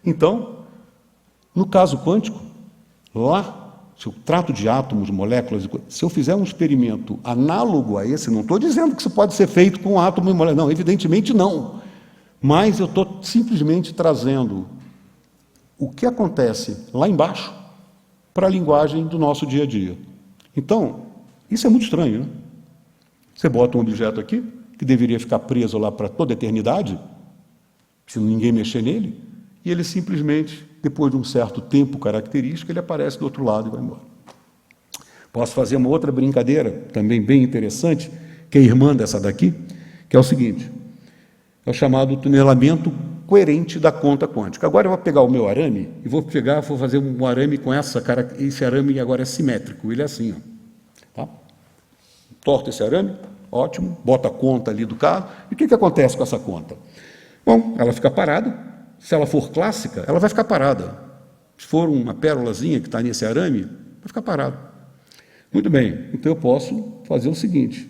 Speaker 3: Então, no caso quântico, lá se eu trato de átomos, moléculas, se eu fizer um experimento análogo a esse, não estou dizendo que isso pode ser feito com átomo e molécula, não, evidentemente não. Mas eu estou simplesmente trazendo o que acontece lá embaixo para a linguagem do nosso dia a dia. Então, isso é muito estranho, né? Você bota um objeto aqui, que deveria ficar preso lá para toda a eternidade, se ninguém mexer nele, e ele simplesmente, depois de um certo tempo característico, ele aparece do outro lado e vai embora. Posso fazer uma outra brincadeira, também bem interessante, que é irmã dessa daqui, que é o seguinte, é o chamado tunelamento coerente da conta quântica. Agora eu vou pegar o meu arame e vou fazer um arame com essa cara, esse arame agora é simétrico, ele é assim, ó. Tá? Torta esse arame, ótimo, bota a conta ali do carro, e o que acontece com essa conta? Bom, ela fica parada, se ela for clássica, ela vai ficar parada. Se for uma pérolazinha que está nesse arame, vai ficar parado. Muito bem, então eu posso fazer o seguinte,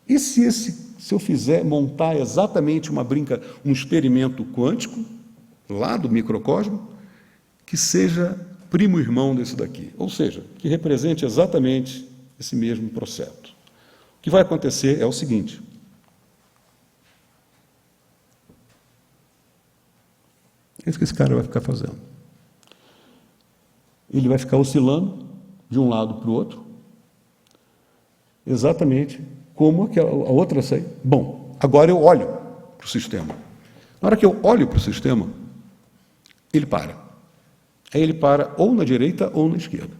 Speaker 3: e se eu fizer montar exatamente um experimento quântico, lá do microcosmo, que seja primo irmão desse daqui, ou seja, que represente exatamente esse mesmo processo. O que vai acontecer é o seguinte, é isso que esse cara vai ficar fazendo. Ele vai ficar oscilando de um lado para o outro, exatamente como a outra sai. Bom, agora eu olho para o sistema. Na hora que eu olho para o sistema, ele para. Aí ele para ou na direita ou na esquerda.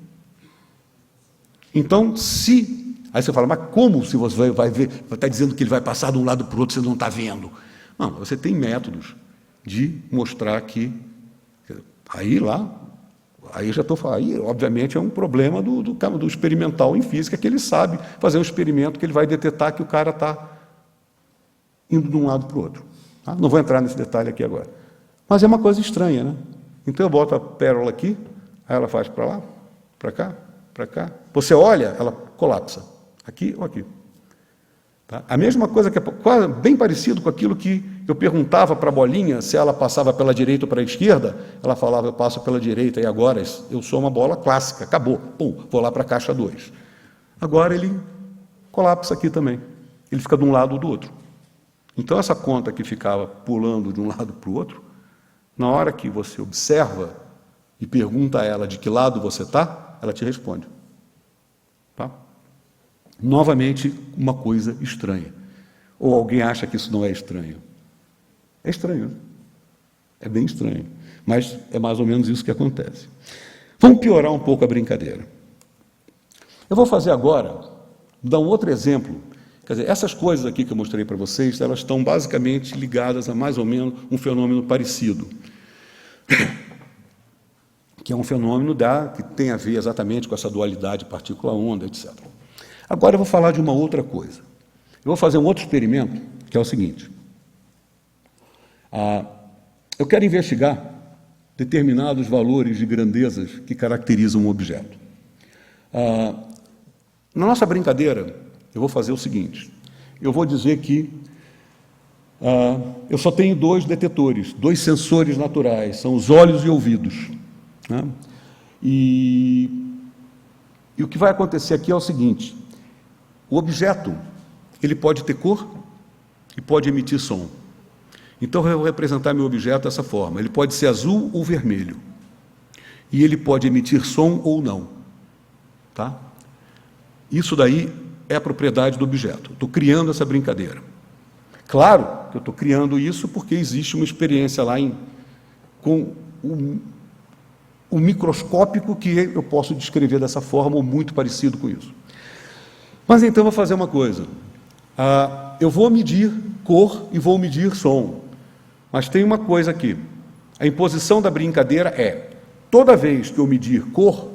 Speaker 3: Então, aí você fala, mas como se você vai ver, vai estar dizendo que ele vai passar de um lado para o outro, você não está vendo? Não, você tem métodos de mostrar que... Aí já estou falando, aí obviamente é um problema do experimental em física, que ele sabe fazer um experimento que ele vai detectar que o cara está indo de um lado para o outro. Tá? Não vou entrar nesse detalhe aqui agora. Mas é uma coisa estranha, né? Então eu boto a pérola aqui, aí ela faz para lá, para cá, para cá. Você olha, ela colapsa, aqui ou aqui. Tá? A mesma coisa que é quase bem parecido com aquilo que eu perguntava para a bolinha se ela passava pela direita ou para a esquerda, ela falava, eu passo pela direita, e agora eu sou uma bola clássica, acabou, pum, vou lá para a caixa 2. Agora ele colapsa aqui também, ele fica de um lado ou do outro. Então essa conta que ficava pulando de um lado para o outro, na hora que você observa e pergunta a ela de que lado você está, ela te responde. Tá? Novamente, uma coisa estranha. Ou alguém acha que isso não é estranho? É estranho. É bem estranho. Mas é mais ou menos isso que acontece. Vamos piorar um pouco a brincadeira. Eu vou fazer agora, dar um outro exemplo. Quer dizer, essas coisas aqui que eu mostrei para vocês, elas estão basicamente ligadas a mais ou menos um fenômeno parecido. Que é um fenômeno que tem a ver exatamente com essa dualidade partícula-onda, etc. Agora eu vou falar de uma outra coisa. Eu vou fazer um outro experimento, que é o seguinte. Eu quero investigar determinados valores de grandezas que caracterizam um objeto. Na nossa brincadeira, eu vou fazer o seguinte. Eu vou dizer que eu só tenho 2 detetores, 2 sensores naturais, são os olhos e ouvidos. Né? E o que vai acontecer aqui é o seguinte. O objeto, ele pode ter cor e pode emitir som. Então, eu vou representar meu objeto dessa forma. Ele pode ser azul ou vermelho. E ele pode emitir som ou não. Tá? Isso daí é a propriedade do objeto. Estou criando essa brincadeira. Claro que eu estou criando isso porque existe uma experiência lá com o microscópico que eu posso descrever dessa forma ou muito parecido com isso. Mas então eu vou fazer uma coisa. Eu vou medir cor e vou medir som. Mas tem uma coisa aqui. A imposição da brincadeira é, toda vez que eu medir cor,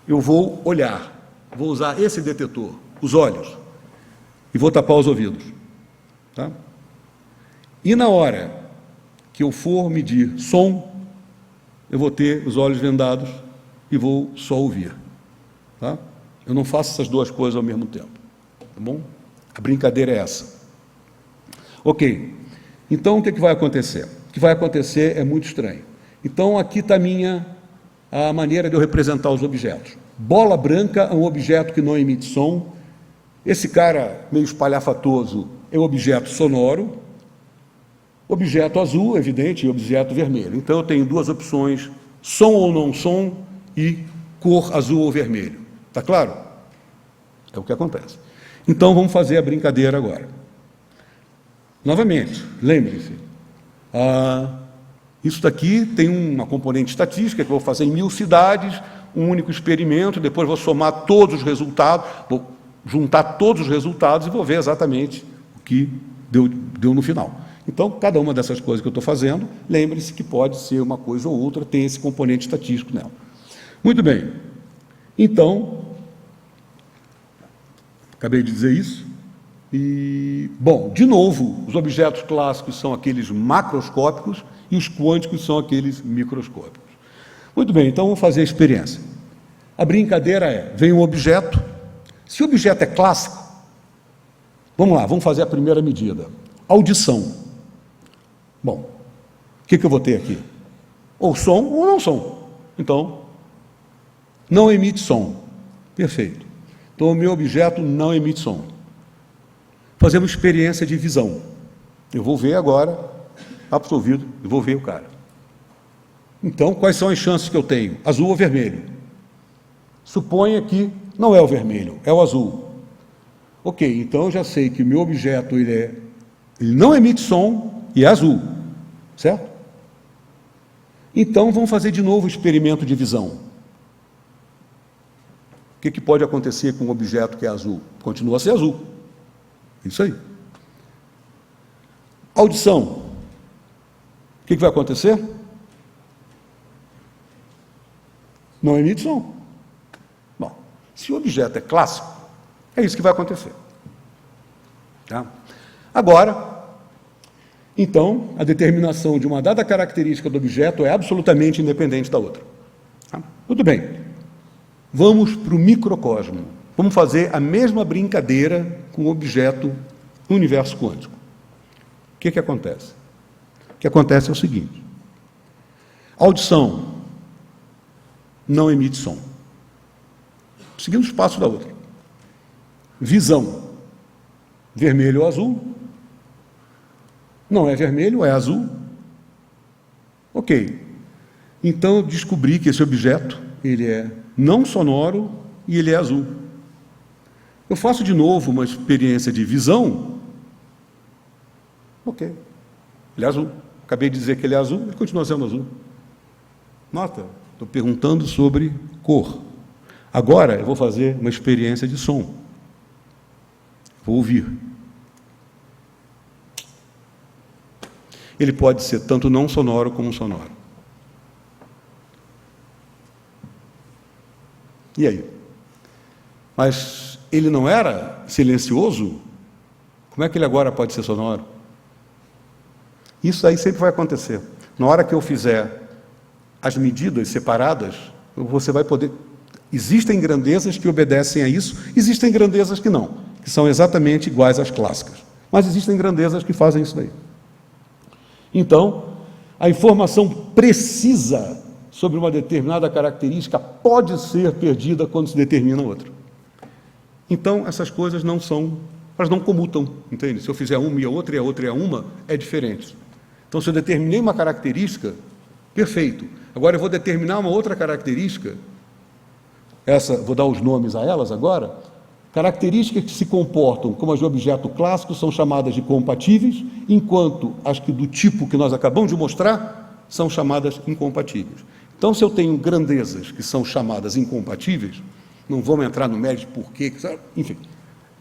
Speaker 3: eu vou olhar. Vou usar esse detetor, os olhos, e vou tapar os ouvidos. Tá? E na hora que eu for medir som, eu vou ter os olhos vendados e vou só ouvir. Tá? Eu não faço essas 2 coisas ao mesmo tempo. Tá bom? A brincadeira é essa. Ok. Então, o que vai acontecer? O que vai acontecer é muito estranho. Então, aqui está a maneira de eu representar os objetos. Bola branca é um objeto que não emite som. Esse cara meio espalhafatoso é um objeto sonoro. Objeto azul, evidente, e objeto vermelho. Então eu tenho duas opções, som ou não som e cor azul ou vermelho. Está claro? É o que acontece. Então vamos fazer a brincadeira agora. Novamente, lembre-se, isso daqui tem uma componente estatística que eu vou fazer em 1000 cidades, um único experimento, depois vou somar todos os resultados, vou juntar todos os resultados e vou ver exatamente o que deu no final. Então, cada uma dessas coisas que eu estou fazendo, lembre-se que pode ser uma coisa ou outra, tem esse componente estatístico nela. Muito bem. Então, acabei de dizer isso. E, bom, de novo, os objetos clássicos são aqueles macroscópicos e os quânticos são aqueles microscópicos. Muito bem, então vamos fazer a experiência. A brincadeira é, vem um objeto, se o objeto é clássico, vamos lá, vamos fazer a primeira medida. Audição. Bom, o que eu vou ter aqui? Ou som ou não som. Então, não emite som. Perfeito. Então, o meu objeto não emite som. Fazemos experiência de visão. Eu vou ver agora, tapa o ouvido, eu vou ver o cara. Então, quais são as chances que eu tenho? Azul ou vermelho? Suponha que não é o vermelho, é o azul. Ok, então eu já sei que o meu objeto ele não emite som e é azul, certo? Então, vamos fazer de novo o experimento de visão. O que pode acontecer com um objeto que é azul? Continua a ser azul. Isso aí. Audição. O que vai acontecer? Não emite som. Bom, se o objeto é clássico, é isso que vai acontecer. Tá? Agora, então, a determinação de uma dada característica do objeto é absolutamente independente da outra. Tá? Tudo bem. Vamos para o microcosmo. Vamos fazer a mesma brincadeira com o objeto no universo quântico. O que acontece? O que acontece é o seguinte. Audição não emite som. Seguindo os passos da outra. Visão. Vermelho ou azul. Não é vermelho, é azul. Ok. Então eu descobri que esse objeto, ele é não sonoro e ele é azul. Eu faço de novo uma experiência de visão. Ok. Ele é azul. Acabei de dizer que ele é azul, ele continua sendo azul. Nota, estou perguntando sobre cor. Agora eu vou fazer uma experiência de som. Vou ouvir. Ele pode ser tanto não sonoro como sonoro. E aí? Mas ele não era silencioso? Como é que ele agora pode ser sonoro? Isso aí sempre vai acontecer. Na hora que eu fizer as medidas separadas, você vai poder... Existem grandezas que obedecem a isso, existem grandezas que não, que são exatamente iguais às clássicas. Mas existem grandezas que fazem isso daí. Então, a informação precisa sobre uma determinada característica pode ser perdida quando se determina outra. Então, essas coisas não são, elas não comutam, entende? Se eu fizer uma e a outra e a uma, é diferente. Então, se eu determinei uma característica, perfeito. Agora eu vou determinar uma outra característica, vou dar os nomes a elas agora, características que se comportam como as de objeto clássico são chamadas de compatíveis, enquanto as que do tipo que nós acabamos de mostrar são chamadas incompatíveis. Então, se eu tenho grandezas que são chamadas incompatíveis, não vamos entrar no mérito de porquê, enfim,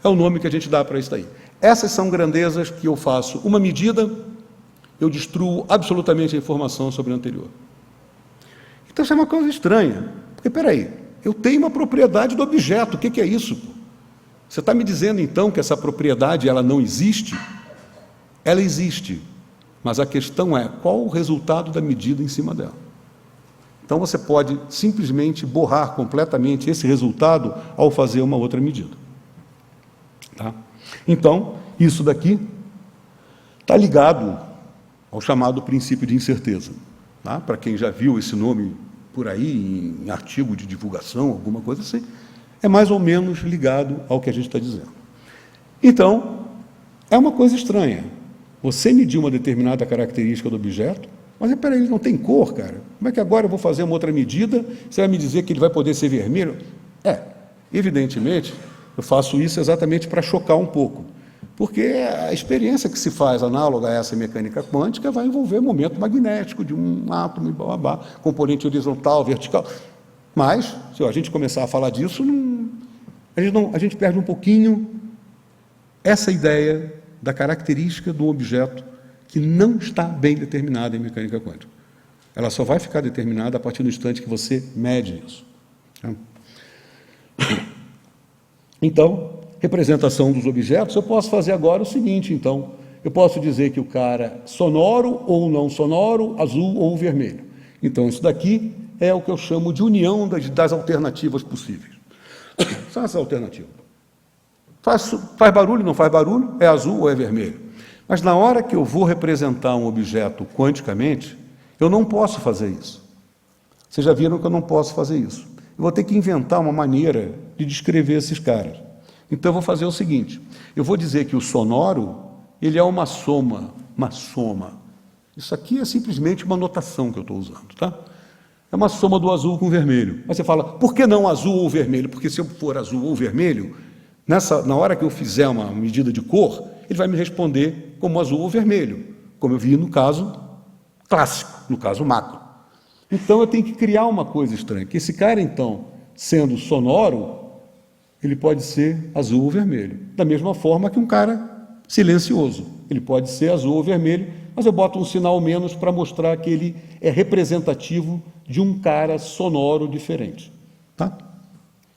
Speaker 3: é o nome que a gente dá para isso daí. Essas são grandezas que eu faço uma medida, eu destruo absolutamente a informação sobre a anterior. Então, isso é uma coisa estranha, porque, peraí, eu tenho uma propriedade do objeto, o que é isso? Você está me dizendo, então, que essa propriedade ela não existe? Ela existe, mas a questão é qual o resultado da medida em cima dela. Então, você pode simplesmente borrar completamente esse resultado ao fazer uma outra medida. Tá? Então, isso daqui está ligado ao chamado princípio de incerteza. Tá? Para quem já viu esse nome por aí, em artigo de divulgação, alguma coisa assim, é mais ou menos ligado ao que a gente está dizendo. Então, é uma coisa estranha. Você medir uma determinada característica do objeto, mas espera aí, ele não tem cor, cara. Como é que agora eu vou fazer uma outra medida? Você vai me dizer que ele vai poder ser vermelho? Evidentemente, eu faço isso exatamente para chocar um pouco, porque a experiência que se faz análoga a essa mecânica quântica vai envolver momento magnético de um átomo, componente horizontal, vertical. Mas, se a gente começar a falar disso, a gente perde um pouquinho essa ideia da característica do objeto que não está bem determinada em mecânica quântica. Ela só vai ficar determinada a partir do instante que você mede isso. Então, representação dos objetos, eu posso fazer agora o seguinte, então, eu posso dizer que o cara é sonoro ou não sonoro, azul ou vermelho. Então, isso daqui é o que eu chamo de união das alternativas possíveis. São essas alternativas. Faz barulho, não faz barulho, é azul ou é vermelho. Mas na hora que eu vou representar um objeto quanticamente, eu não posso fazer isso. Vocês já viram que eu não posso fazer isso. Eu vou ter que inventar uma maneira de descrever esses caras. Então eu vou fazer o seguinte, eu vou dizer que o sonoro, ele é uma soma. Isso aqui é simplesmente uma notação que eu estou usando, tá? É uma soma do azul com o vermelho. Mas você fala, por que não azul ou vermelho? Porque se eu for azul ou vermelho, na hora que eu fizer uma medida de cor, ele vai me responder como azul ou vermelho, como eu vi no caso clássico, no caso macro. Então eu tenho que criar uma coisa estranha, que esse cara, então, sendo sonoro, ele pode ser azul ou vermelho. Da mesma forma que um cara silencioso, ele pode ser azul ou vermelho, mas eu boto um sinal menos para mostrar que ele é representativo de um cara sonoro diferente. Tá?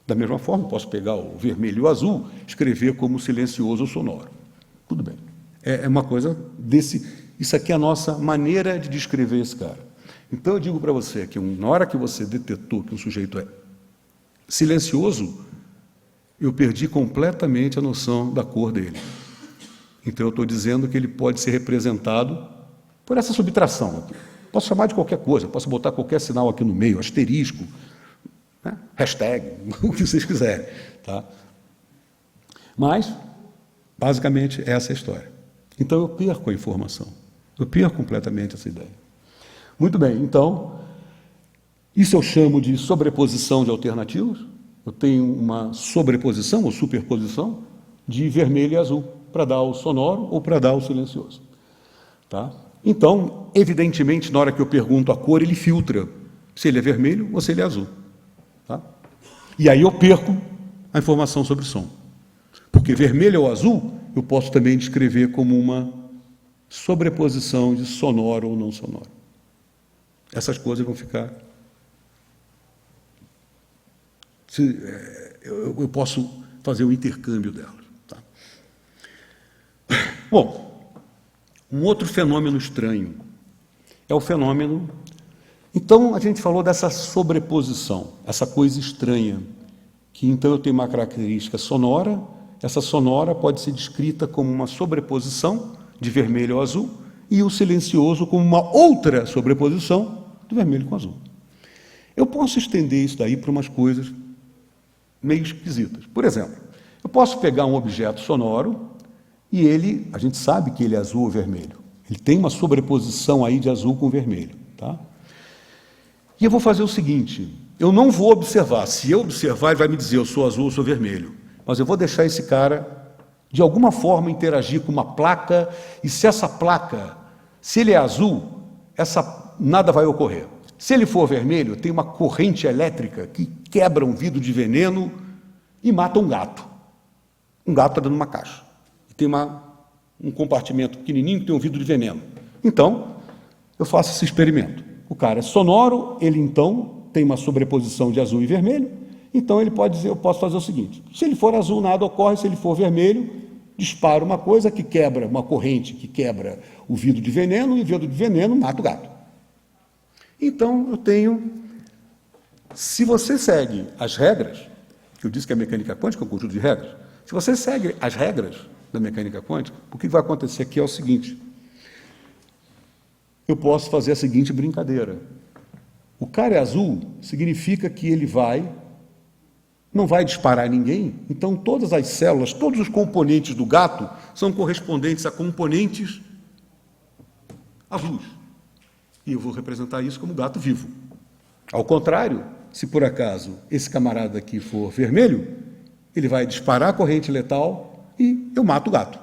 Speaker 3: Da mesma forma, posso pegar o vermelho e o azul, escrever como silencioso ou sonoro. Tudo bem. É uma coisa desse... Isso aqui é a nossa maneira de descrever esse cara. Então, eu digo para você que na hora que você detectou que um sujeito é silencioso, eu perdi completamente a noção da cor dele. Então, eu estou dizendo que ele pode ser representado por essa subtração aqui. Posso chamar de qualquer coisa, posso botar qualquer sinal aqui no meio, asterisco, né? Hashtag, o que vocês quiserem. Tá? Mas, basicamente, essa é a história. Então, eu perco a informação. Eu perco completamente essa ideia. Muito bem, então, isso eu chamo de sobreposição de alternativas. Eu tenho uma sobreposição ou superposição de vermelho e azul, para dar o sonoro ou para dar o silencioso. Tá? Então, evidentemente, na hora que eu pergunto a cor, ele filtra se ele é vermelho ou se ele é azul. Tá? E aí eu perco a informação sobre o som. Porque vermelho ou azul, eu posso também descrever como uma sobreposição de sonoro ou não sonoro. Essas coisas vão ficar... Eu posso fazer o intercâmbio delas. Tá? Bom, um outro fenômeno estranho é o fenômeno... Então, a gente falou dessa sobreposição, essa coisa estranha, que então eu tenho uma característica sonora, essa sonora pode ser descrita como uma sobreposição de vermelho ao azul, e o silencioso como uma outra sobreposição do vermelho com azul. Eu posso estender isso daí para umas coisas meio esquisitas. Por exemplo, eu posso pegar um objeto sonoro e ele, a gente sabe que ele é azul ou vermelho. Ele tem uma sobreposição aí de azul com vermelho. Tá? E eu vou fazer o seguinte, eu não vou observar. Se eu observar, ele vai me dizer eu sou azul ou sou vermelho. Mas eu vou deixar esse cara, de alguma forma, interagir com uma placa, e se essa placa, se ele é azul, nada vai ocorrer. Se ele for vermelho, tem uma corrente elétrica que quebra um vidro de veneno e mata um gato. Um gato está dentro de uma caixa. E tem um compartimento pequenininho que tem um vidro de veneno. Então, eu faço esse experimento. O cara é sonoro, ele então tem uma sobreposição de azul e vermelho, então ele pode dizer, eu posso fazer o seguinte, se ele for azul, nada ocorre, se ele for vermelho, dispara uma coisa que quebra, uma corrente que quebra o vidro de veneno, e o vidro de veneno mata o gato. Então, eu tenho, se você segue as regras, que eu disse que a mecânica quântica é um conjunto de regras, se você segue as regras da mecânica quântica, o que vai acontecer aqui é o seguinte, eu posso fazer a seguinte brincadeira. O cara é azul significa que ele não vai disparar ninguém, então todas as células, todos os componentes do gato são correspondentes a componentes azuis. E eu vou representar isso como gato vivo. Ao contrário, se por acaso esse camarada aqui for vermelho, ele vai disparar a corrente letal e eu mato o gato.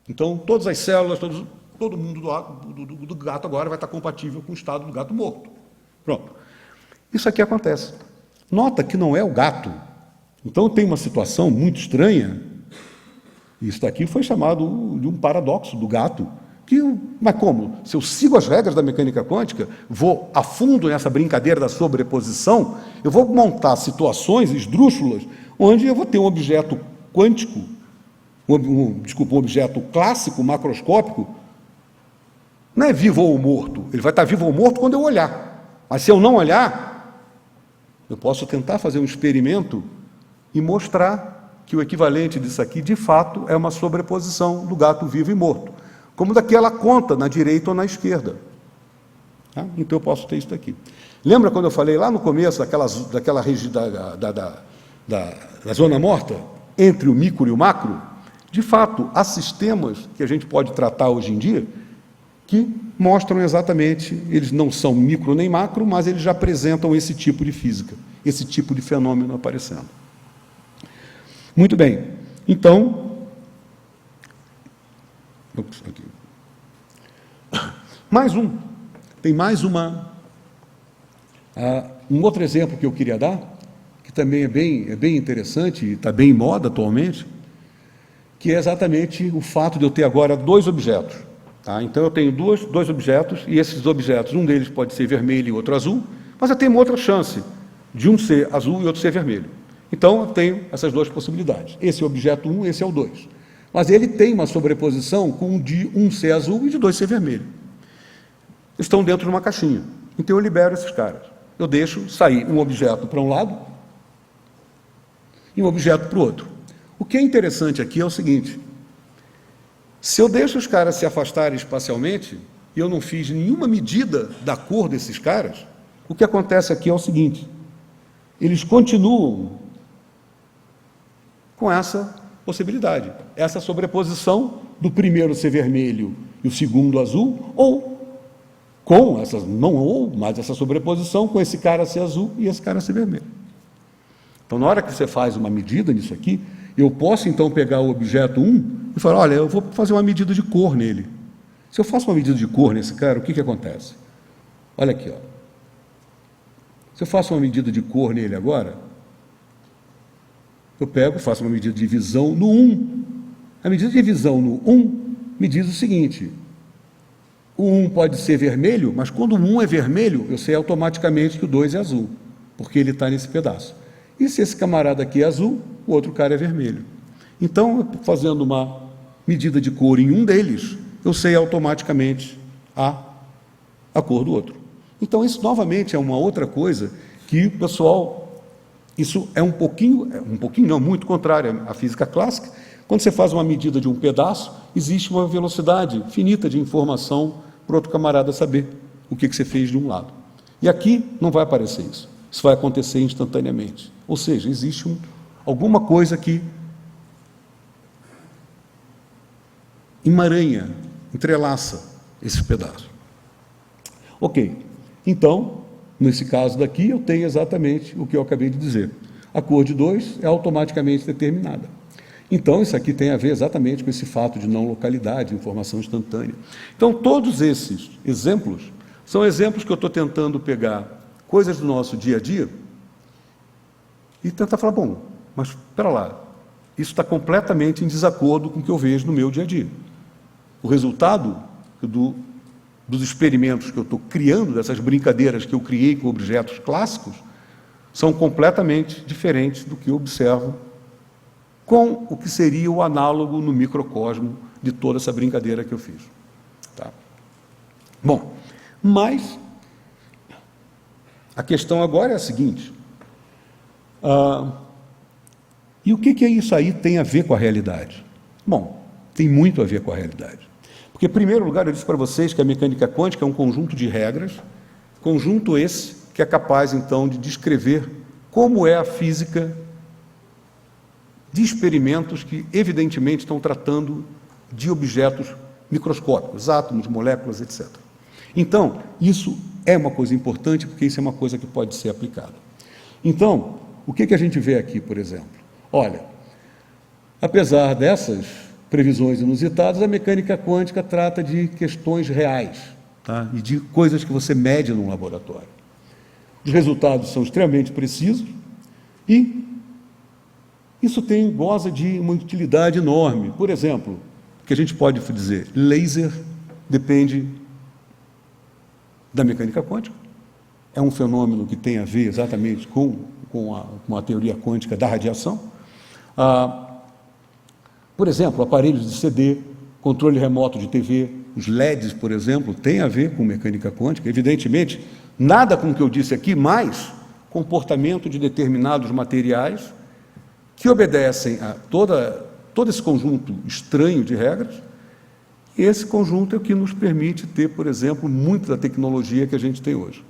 Speaker 3: Então, todas as células, todo mundo do gato agora vai estar compatível com o estado do gato morto. Pronto. Isso aqui acontece. Nota que não é o gato. Então, tem uma situação muito estranha. Isso daqui foi chamado de um paradoxo do gato. Mas como? Se eu sigo as regras da mecânica quântica, vou a fundo nessa brincadeira da sobreposição, eu vou montar situações esdrúxulas onde eu vou ter um objeto quântico, um objeto clássico, macroscópico, não é vivo ou morto. Ele vai estar vivo ou morto quando eu olhar. Mas se eu não olhar, eu posso tentar fazer um experimento e mostrar que o equivalente disso aqui, de fato, é uma sobreposição do gato vivo e morto. Como daquela conta, na direita ou na esquerda. Tá? Então eu posso ter isso aqui. Lembra quando eu falei lá no começo daquela região da zona morta, entre o micro e o macro? De fato, há sistemas que a gente pode tratar hoje em dia que mostram exatamente, eles não são micro nem macro, mas eles já apresentam esse tipo de física, esse tipo de fenômeno aparecendo. Muito bem. Então, aqui. Tem mais um outro exemplo que eu queria dar, que também é bem interessante e está bem em moda atualmente, que é exatamente o fato de eu ter agora dois objetos. Tá? Então eu tenho dois objetos, e esses objetos, um deles pode ser vermelho e outro azul, mas eu tenho uma outra chance de um ser azul e outro ser vermelho. Então eu tenho essas duas possibilidades. Esse é o objeto 1, esse é o 2. Mas ele tem uma sobreposição com de um ser azul e de dois ser vermelho. Estão dentro de uma caixinha. Então eu libero esses caras. Eu deixo sair um objeto para um lado e um objeto para o outro. O que é interessante aqui é o seguinte: se eu deixo os caras se afastarem espacialmente e eu não fiz nenhuma medida da cor desses caras, o que acontece aqui é o seguinte: eles continuam com essa possibilidade, essa sobreposição do primeiro ser vermelho e o segundo azul, mas essa sobreposição com esse cara ser azul e esse cara ser vermelho. Então, na hora que você faz uma medida nisso aqui, eu posso então pegar o objeto 1 e falar, olha, eu vou fazer uma medida de cor nele. Se eu faço uma medida de cor nesse cara, o que acontece? Olha aqui, ó. Se eu faço uma medida de cor nele agora, eu pego, faço uma medida de visão no 1. A medida de visão no 1 me diz o seguinte: o 1 pode ser vermelho, mas quando o 1 é vermelho, eu sei automaticamente que o 2 é azul, porque ele está nesse pedaço. E se esse camarada aqui é azul, o outro cara é vermelho. Então, fazendo uma medida de cor em um deles, eu sei automaticamente a cor do outro. Então, isso novamente é uma outra coisa que o pessoal... Isso é um pouquinho não, muito contrário à física clássica. Quando você faz uma medida de um pedaço, existe uma velocidade finita de informação para outro camarada saber o que você fez de um lado. E aqui não vai aparecer isso. Isso vai acontecer instantaneamente. Ou seja, existe alguma coisa que emaranha, entrelaça esses pedaços. Ok, então... Nesse caso daqui, eu tenho exatamente o que eu acabei de dizer. A cor de 2 é automaticamente determinada. Então, isso aqui tem a ver exatamente com esse fato de não localidade, informação instantânea. Então, todos esses exemplos são exemplos que eu estou tentando pegar coisas do nosso dia a dia e tentar falar, bom, mas espera lá, isso está completamente em desacordo com o que eu vejo no meu dia a dia. O resultado dos experimentos que eu estou criando, dessas brincadeiras que eu criei com objetos clássicos, são completamente diferentes do que eu observo com o que seria o análogo no microcosmo de toda essa brincadeira que eu fiz. Tá? Bom, mas a questão agora é a seguinte, e o que isso aí tem a ver com a realidade? Bom, tem muito a ver com a realidade. Porque, em primeiro lugar, eu disse para vocês que a mecânica quântica é um conjunto de regras, conjunto esse que é capaz, então, de descrever como é a física de experimentos que, evidentemente, estão tratando de objetos microscópicos, átomos, moléculas, etc. Então, isso é uma coisa importante, porque isso é uma coisa que pode ser aplicada. Então, o que a gente vê aqui, por exemplo? Olha, apesar dessas previsões inusitadas, a mecânica quântica trata de questões reais, tá? E de coisas que você mede num laboratório. Os resultados são extremamente precisos e isso goza de uma utilidade enorme. Por exemplo, o que a gente pode dizer, laser depende da mecânica quântica. É um fenômeno que tem a ver exatamente com a teoria quântica da radiação. Por exemplo, aparelhos de CD, controle remoto de TV, os LEDs, por exemplo, têm a ver com mecânica quântica. Evidentemente, nada com o que eu disse aqui, mas comportamento de determinados materiais que obedecem a todo esse conjunto estranho de regras. E esse conjunto é o que nos permite ter, por exemplo, muita da tecnologia que a gente tem hoje.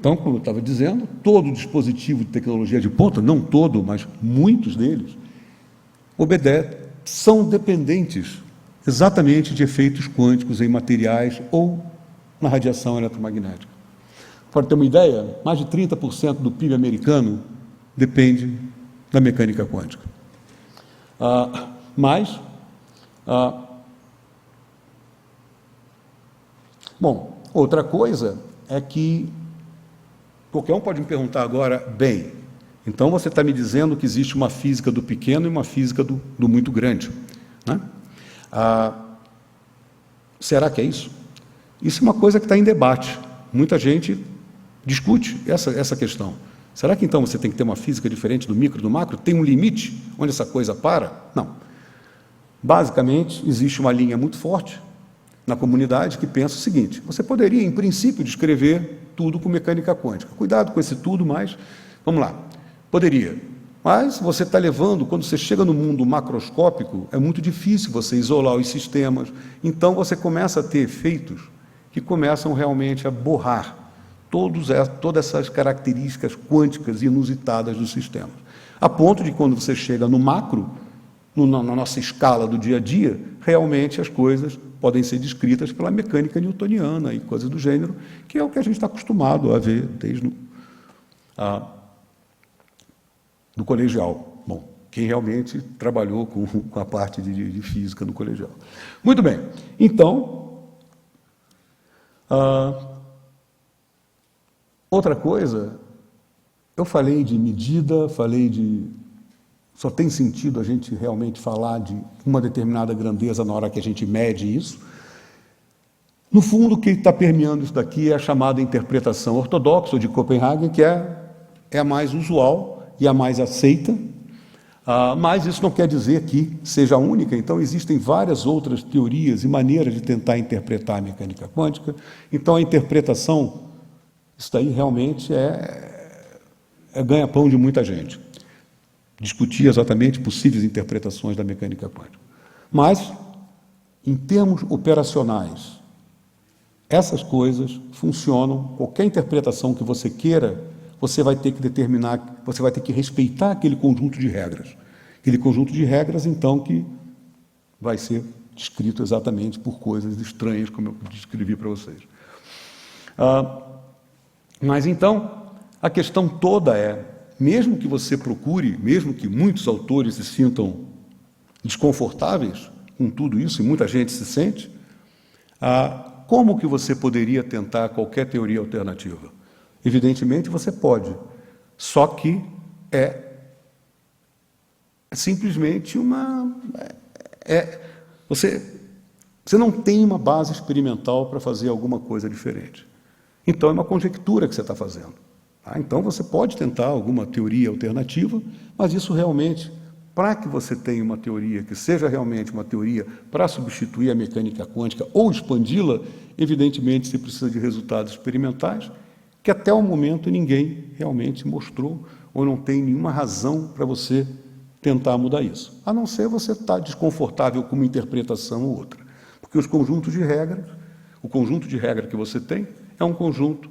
Speaker 3: Então, como eu estava dizendo, todo dispositivo de tecnologia de ponta, não todo, mas muitos deles, são dependentes exatamente de efeitos quânticos em materiais ou na radiação eletromagnética. Para ter uma ideia, mais de 30% do PIB americano depende da mecânica quântica. Bom, outra coisa é que qualquer um pode me perguntar agora, bem, então você está me dizendo que existe uma física do pequeno e uma física do muito grande, né? Será que é isso? Isso é uma coisa que está em debate. Muita gente discute essa questão. Será que então você tem que ter uma física diferente do micro e do macro? Tem um limite onde essa coisa para? Não. Basicamente, existe uma linha muito forte na comunidade que pensa o seguinte: você poderia, em princípio, descrever tudo com mecânica quântica. Cuidado com esse tudo, mas vamos lá. Poderia. Mas você está levando, quando você chega no mundo macroscópico, é muito difícil você isolar os sistemas. Então você começa a ter efeitos que começam realmente a borrar todas essas características quânticas inusitadas dos sistemas. A ponto de, quando você chega no macro, na nossa escala do dia a dia, realmente as coisas podem ser descritas pela mecânica newtoniana e coisas do gênero, que é o que a gente está acostumado a ver desde do colegial. Bom, quem realmente trabalhou com a parte de física no colegial. Muito bem. Então, outra coisa, eu falei de medida, só tem sentido a gente realmente falar de uma determinada grandeza na hora que a gente mede isso. No fundo, o que está permeando isso daqui é a chamada interpretação ortodoxa de Copenhague, que é a mais usual e a mais aceita, mas isso não quer dizer que seja a única. Então, existem várias outras teorias e maneiras de tentar interpretar a mecânica quântica. Então, a interpretação, isso daí realmente é ganha-pão de muita gente. Discutir exatamente possíveis interpretações da mecânica quântica. Mas, em termos operacionais, essas coisas funcionam. Qualquer interpretação que você queira, você vai ter que determinar, você vai ter que respeitar aquele conjunto de regras. Aquele conjunto de regras, então, que vai ser descrito exatamente por coisas estranhas, como eu descrevi para vocês. Mas, então, a questão toda é, mesmo que você procure, mesmo que muitos autores se sintam desconfortáveis com tudo isso, e muita gente se sente, como que você poderia tentar qualquer teoria alternativa? Evidentemente, você pode, só que é simplesmente você não tem uma base experimental para fazer alguma coisa diferente. Então, é uma conjectura que você está fazendo. Então, você pode tentar alguma teoria alternativa, mas isso realmente, para que você tenha uma teoria que seja realmente uma teoria para substituir a mecânica quântica ou expandi-la, evidentemente, você precisa de resultados experimentais, que até o momento ninguém realmente mostrou, ou não tem nenhuma razão para você tentar mudar isso. A não ser você estar desconfortável com uma interpretação ou outra. Porque os conjuntos de regras, O conjunto de regras que você tem é um conjunto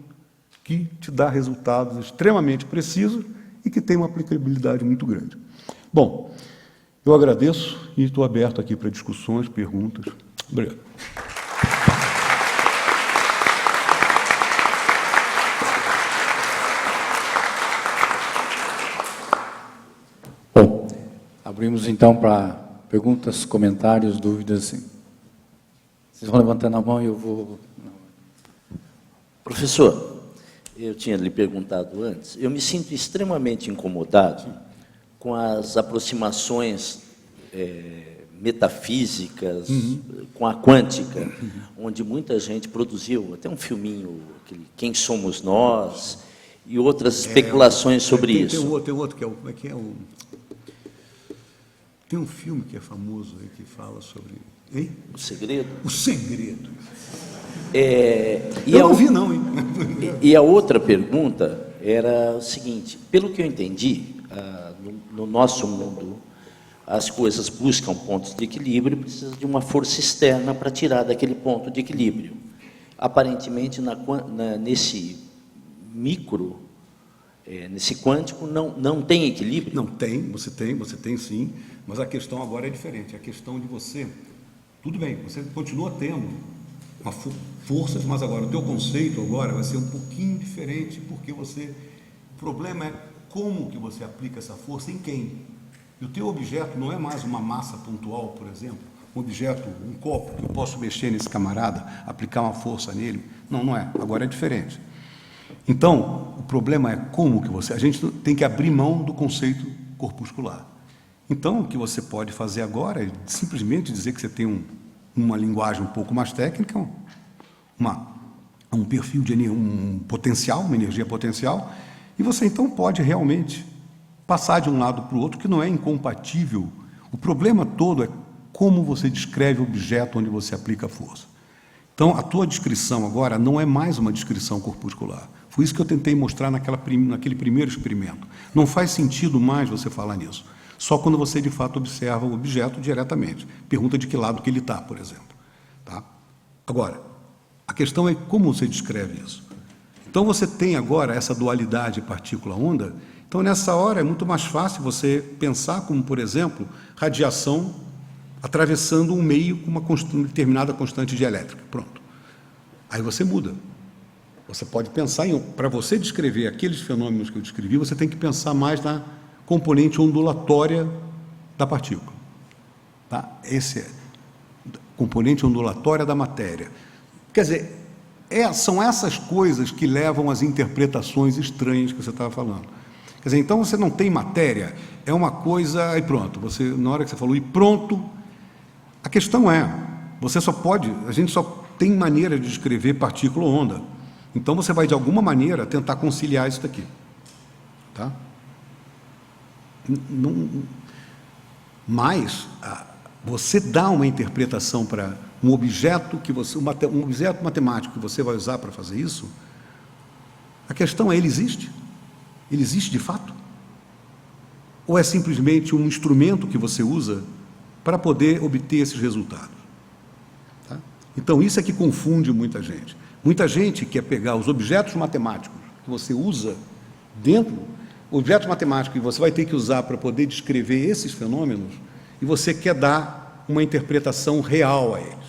Speaker 3: que te dá resultados extremamente precisos e que tem uma aplicabilidade muito grande. Bom, eu agradeço e estou aberto aqui para discussões, perguntas. Obrigado.
Speaker 1: Bom, abrimos então para perguntas, comentários, dúvidas. Vocês vão levantando a mão e eu vou...
Speaker 4: Professor, eu tinha lhe perguntado antes, eu me sinto extremamente incomodado com as aproximações metafísicas, com a quântica, onde muita gente produziu até um filminho, aquele Quem Somos Nós, e outras especulações sobre isso.
Speaker 3: Tem outro que é o... Como é que é o... Tem um filme que é famoso aí que fala sobre... Hein?
Speaker 4: O Segredo?
Speaker 3: O Segredo.
Speaker 4: Eu
Speaker 3: não vi, não, hein?
Speaker 4: E a outra pergunta era o seguinte, pelo que eu entendi, no nosso mundo, as coisas buscam pontos de equilíbrio e precisa de uma força externa para tirar daquele ponto de equilíbrio. Aparentemente, nesse micro, nesse quântico, não tem equilíbrio?
Speaker 3: Não tem, você tem sim, mas a questão agora é diferente. A questão de você, tudo bem, você continua tendo uma forças, mas agora o teu conceito agora vai ser um pouquinho diferente, porque o problema é como que você aplica essa força em quem? E o teu objeto não é mais uma massa pontual, por exemplo, um objeto, um copo, que eu posso mexer nesse camarada, aplicar uma força nele. Não é, agora é diferente. Então, o problema é como que a gente tem que abrir mão do conceito corpuscular. Então, o que você pode fazer agora é simplesmente dizer que você tem uma linguagem um pouco mais técnica, um perfil de um potencial, uma energia potencial, e você então pode realmente passar de um lado para o outro, que não é incompatível. O problema todo é como você descreve o objeto onde você aplica a força. Então, a tua descrição agora não é mais uma descrição corpuscular. Foi isso que eu tentei mostrar naquele primeiro experimento. Não faz sentido mais você falar nisso. Só quando você, de fato, observa o objeto diretamente. Pergunta de que lado que ele está, por exemplo. Tá? Agora, a questão é como você descreve isso. Então, você tem agora essa dualidade partícula-onda. Então, nessa hora, é muito mais fácil você pensar como, por exemplo, radiação atravessando um meio com uma determinada constante de elétrica. Pronto. Aí você muda. Você pode pensar para você descrever aqueles fenômenos que eu descrevi, você tem que pensar mais na componente ondulatória da partícula. Tá? Esse é componente ondulatória da matéria. Quer dizer, são essas coisas que levam às interpretações estranhas que você estava falando. Quer dizer, então você não tem matéria, é uma coisa e pronto. Na hora que você falou e pronto, a questão é, a gente só tem maneira de descrever partícula ou onda. Então você vai de alguma maneira tentar conciliar isso daqui. Tá? Mas você dá uma interpretação para um objeto um objeto matemático que você vai usar para fazer isso. A questão é, ele existe? Ele existe de fato? Ou é simplesmente um instrumento que você usa para poder obter esses resultados? Tá? Então isso é que confunde muita gente. Muita gente quer pegar os objetos matemáticos que você usa dentro, objetos matemáticos que você vai ter que usar para poder descrever esses fenômenos, e você quer dar uma interpretação real a eles.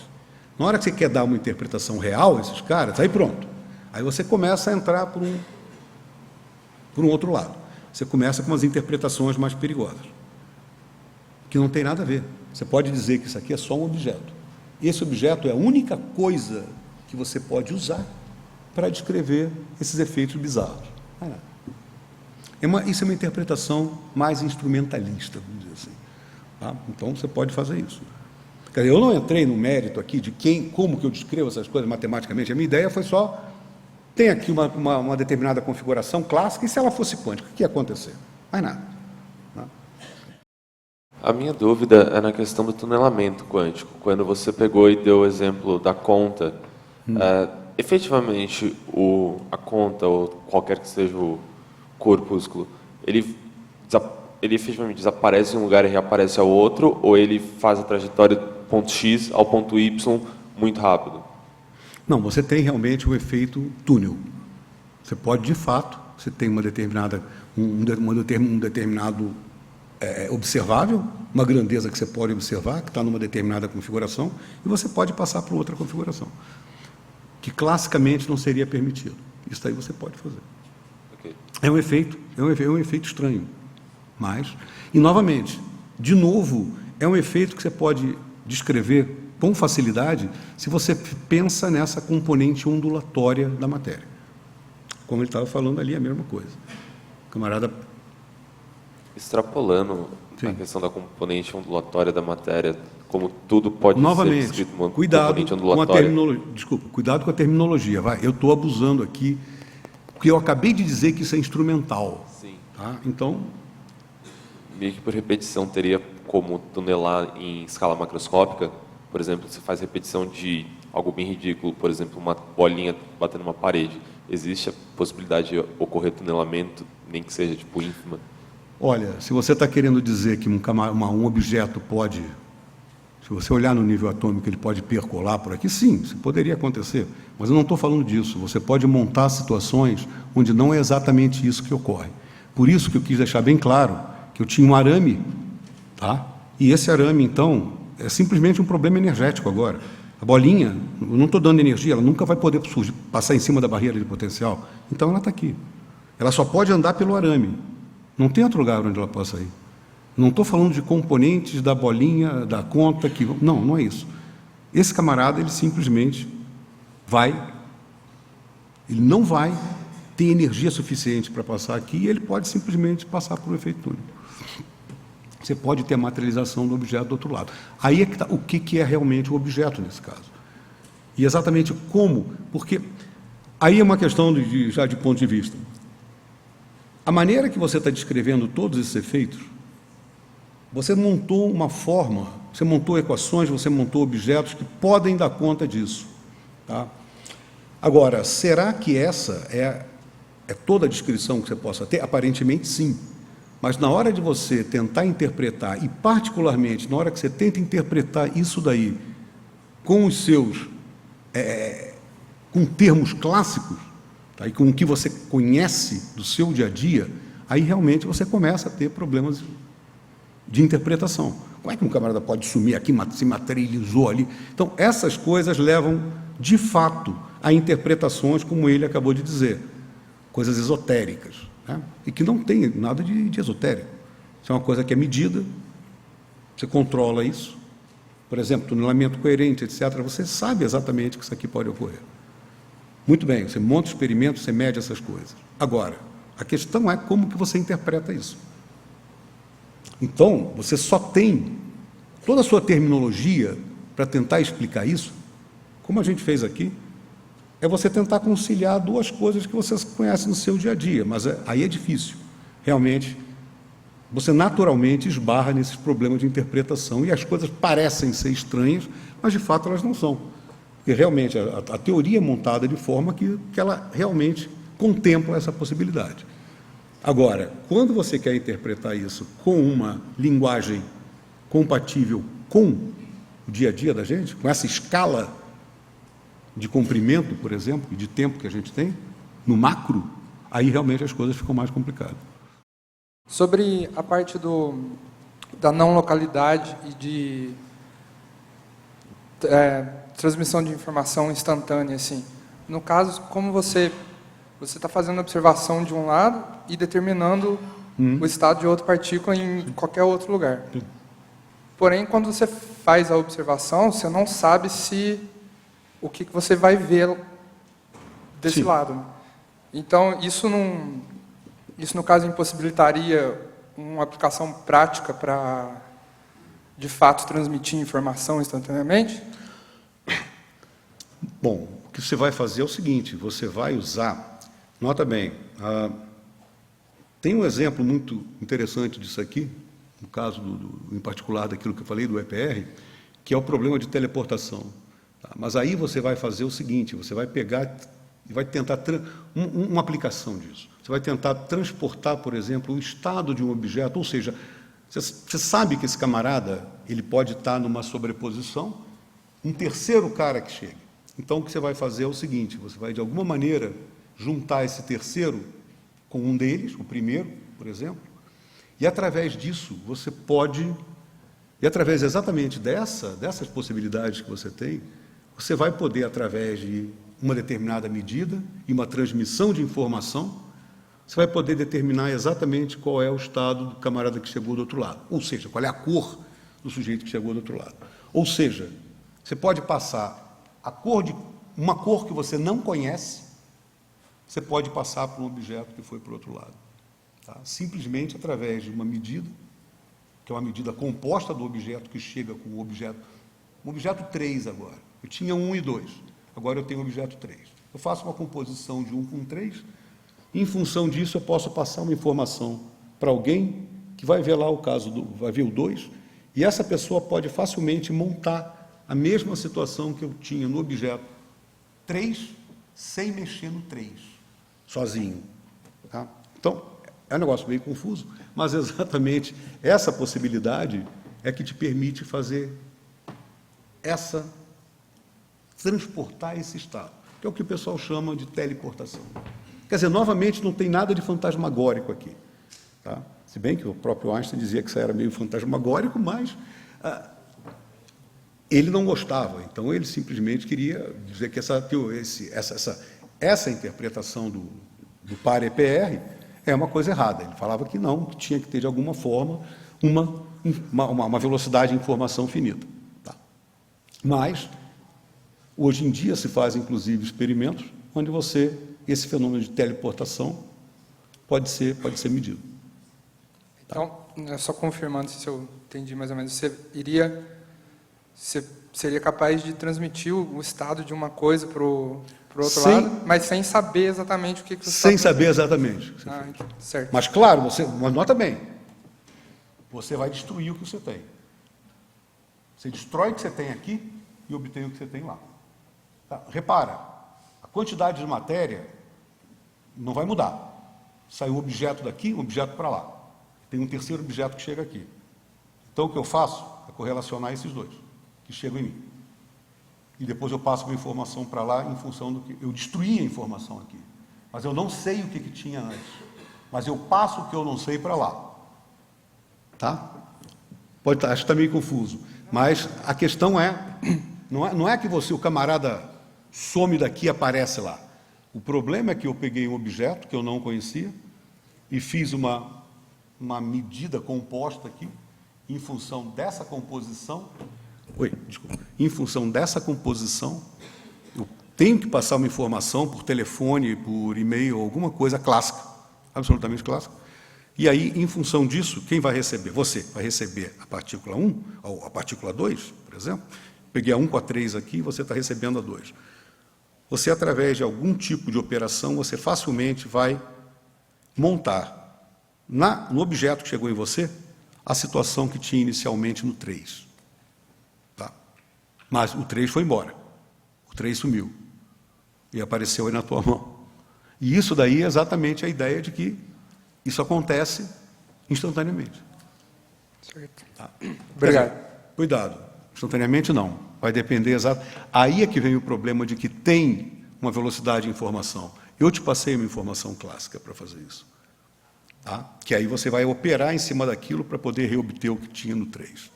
Speaker 3: Na hora que você quer dar uma interpretação real a esses caras, aí pronto. Aí você começa a entrar por um outro lado. Você começa com umas interpretações mais perigosas, que não tem nada a ver. Você pode dizer que isso aqui é só um objeto. Esse objeto é a única coisa que você pode usar para descrever esses efeitos bizarros. Isso é uma interpretação mais instrumentalista, vamos dizer assim. Tá? Então, você pode fazer isso. Quer dizer, eu não entrei no mérito aqui de como que eu descrevo essas coisas matematicamente. A minha ideia foi só, tem aqui uma determinada configuração clássica, e se ela fosse quântica, o que ia acontecer? Mais nada. Tá?
Speaker 5: A minha dúvida é na questão do tunelamento quântico. Quando você pegou e deu o exemplo da conta, efetivamente a conta, ou qualquer que seja o corpúsculo, ele efetivamente desaparece em um lugar e reaparece ao outro, ou ele faz a trajetória do ponto X ao ponto Y muito rápido?
Speaker 3: Não, você tem realmente o efeito túnel. Você pode, de fato, você tem uma determinada, um determinado observável, uma grandeza que você pode observar, que está numa determinada configuração, e você pode passar para outra configuração, que classicamente não seria permitido. Isso aí você pode fazer.
Speaker 5: Ok.
Speaker 3: É um efeito estranho. Mas, e novamente, de novo, é um efeito que você pode descrever com facilidade se você pensa nessa componente ondulatória da matéria. Como ele estava falando ali, é a mesma coisa. O camarada...
Speaker 5: Extrapolando
Speaker 3: Sim.
Speaker 5: a questão da componente ondulatória da matéria, como tudo pode ser
Speaker 3: Novamente,
Speaker 5: descrito uma
Speaker 3: cuidado
Speaker 5: componente
Speaker 3: com a
Speaker 5: ondulatória.
Speaker 3: terminologia. Desculpa, cuidado com a terminologia. Vai, eu estou abusando aqui, porque eu acabei de dizer que isso é instrumental.
Speaker 5: Sim.
Speaker 3: Tá? Então,
Speaker 5: Meio que por repetição teria como tunelar em escala macroscópica. Por exemplo, você faz repetição de algo bem ridículo, por exemplo, uma bolinha batendo uma parede. Existe a possibilidade de ocorrer tunelamento, nem que seja tipo ínfima?
Speaker 3: olha, se você está querendo dizer que um objeto pode, se você olhar no nível atômico, ele pode percolar por aqui, sim, isso poderia acontecer, mas eu não estou falando disso. Você pode montar situações onde não é exatamente isso que ocorre. Por isso que eu quis deixar bem claro que eu tinha um arame, tá? E esse arame, então, é simplesmente um problema energético agora. A bolinha, eu não estou dando energia, ela nunca vai poder passar em cima da barreira de potencial. Então ela está aqui. Ela só pode andar pelo arame. Não tem outro lugar onde ela possa ir. Não estou falando de componentes da bolinha, da conta que... Não, não é isso. Esse camarada, ele simplesmente ele não vai ter energia suficiente para passar aqui e ele pode simplesmente passar por um efeito túnel. Você pode ter a materialização do objeto do outro lado. Aí é que está o que é realmente o objeto nesse caso. E exatamente como, porque aí é uma questão já de ponto de vista. A maneira que você está descrevendo todos esses efeitos, você montou uma forma, você montou equações, você montou objetos que podem dar conta disso. Tá? Agora, será que essa é toda a descrição que você possa ter? Aparentemente, sim. Mas na hora de você tentar interpretar, e particularmente na hora que você tenta interpretar isso daí com os seus, com termos clássicos, tá? E com o que você conhece do seu dia a dia, aí realmente você começa a ter problemas de interpretação. Como é que um camarada pode sumir aqui, se materializou ali? Então, essas coisas levam, de fato, a interpretações, como ele acabou de dizer, coisas esotéricas, né? E que não tem nada de esotérico. Isso é uma coisa que é medida, você controla isso. Por exemplo, tunelamento coerente, etc. Você sabe exatamente que isso aqui pode ocorrer. Muito bem, você monta experimentos, você mede essas coisas. Agora, a questão é como que você interpreta isso. Então, você só tem toda a sua terminologia para tentar explicar isso, como a gente fez aqui, é você tentar conciliar duas coisas que vocês conhecem no seu dia a dia, mas aí é difícil. Realmente, você naturalmente esbarra nesses problemas de interpretação e as coisas parecem ser estranhas, mas de fato elas não são. Porque realmente a teoria é montada de forma que ela realmente contempla essa possibilidade. Agora, quando você quer interpretar isso com uma linguagem compatível com o dia a dia da gente, com essa escala de comprimento, por exemplo, e de tempo que a gente tem, no macro, aí realmente as coisas ficam mais complicadas.
Speaker 6: Sobre a parte da não localidade e de transmissão de informação instantânea, assim. No caso, como você está fazendo observação de um lado e determinando o estado de outra partícula em qualquer outro lugar. Porém, quando você faz a observação, você não sabe o que você vai ver desse lado. Né? Então, isso no caso impossibilitaria uma aplicação prática para, de fato, transmitir informação instantaneamente?
Speaker 3: Bom, o que você vai fazer é o seguinte, você vai usar, nota bem, tem um exemplo muito interessante disso aqui, no caso, em particular, daquilo que eu falei do EPR, que é o problema de teleportação. Tá? Mas aí você vai fazer o seguinte, você vai pegar e vai tentar uma aplicação disso. Você vai tentar transportar, por exemplo, o estado de um objeto, ou seja, você sabe que esse camarada ele pode estar numa sobreposição, um terceiro cara que chega. Então, o que você vai fazer é o seguinte, você vai, de alguma maneira, juntar esse terceiro com um deles, o primeiro, por exemplo, e, através disso, você pode, e através exatamente dessas possibilidades que você tem, você vai poder, através de uma determinada medida e uma transmissão de informação, você vai poder determinar exatamente qual é o estado do camarada que chegou do outro lado, ou seja, qual é a cor do sujeito que chegou do outro lado. Ou seja, você pode passar uma cor que você não conhece, você pode passar para um objeto que foi para o outro lado. Tá? Simplesmente através de uma medida, que é uma medida composta do objeto que chega com o objeto 3 agora. Eu tinha 1 e 2, agora eu tenho o objeto 3. Eu faço uma composição de 1 com 3, e, em função disso, eu posso passar uma informação para alguém que vai ver lá o caso, vai ver o 2, e essa pessoa pode facilmente montar a mesma situação que eu tinha no objeto 3, sem mexer no 3, sozinho. Tá? Então, é um negócio meio confuso, mas exatamente essa possibilidade é que te permite fazer transportar esse estado, que é o que o pessoal chama de teleportação. Quer dizer, novamente, não tem nada de fantasmagórico aqui. Tá? Se bem que o próprio Einstein dizia que isso era meio fantasmagórico, mas ele não gostava. Então, ele simplesmente queria dizer que essa interpretação do par EPR é uma coisa errada. Ele falava que não, que tinha que ter, de alguma forma, uma velocidade de informação finita. Tá? Mas, hoje em dia, se fazem, inclusive, experimentos onde esse fenômeno de teleportação pode ser medido.
Speaker 6: Então, só confirmando se eu entendi mais ou menos, você seria capaz de transmitir o estado de uma coisa para o outro lado, mas sem saber exatamente o que você
Speaker 3: Sem saber exatamente o que você fez.
Speaker 6: Certo.
Speaker 3: Mas, claro, mas nota bem, você vai destruir o que você tem. Você destrói o que você tem aqui e obtém o que você tem lá. Tá? Repara, a quantidade de matéria não vai mudar. Sai um objeto daqui, um objeto para lá. Tem um terceiro objeto que chega aqui. Então, o que eu faço é correlacionar esses dois, que chegam em mim. E depois eu passo uma informação para lá em função do que... Eu destruí a informação aqui, mas eu não sei o que tinha antes. Mas eu passo o que eu não sei para lá. Tá? Pode estar, acho que está meio confuso. Mas a questão não é que o camarada some daqui e aparece lá. O problema é que eu peguei um objeto que eu não conhecia e fiz uma medida composta aqui, em função dessa composição. Em função dessa composição, eu tenho que passar uma informação por telefone, por e-mail, alguma coisa clássica, absolutamente clássica. E aí, em função disso, quem vai receber? Você vai receber a partícula 1, ou a partícula 2, por exemplo. Peguei a 1 com a 3 aqui, você está recebendo a 2. Você, através de algum tipo de operação, você facilmente vai montar no objeto que chegou em você a situação que tinha inicialmente no 3. Tá? Mas o 3 foi embora. O 3 sumiu. E apareceu aí na tua mão. E isso daí é exatamente a ideia de que isso acontece instantaneamente.
Speaker 6: Certo.
Speaker 3: Tá?
Speaker 6: Obrigado.
Speaker 3: Cuidado. Instantaneamente não. Vai depender exato. Aí é que vem o problema de que tem uma velocidade de informação. Eu te passei uma informação clássica para fazer isso. Tá? Que aí você vai operar em cima daquilo para poder reobter o que tinha no 3.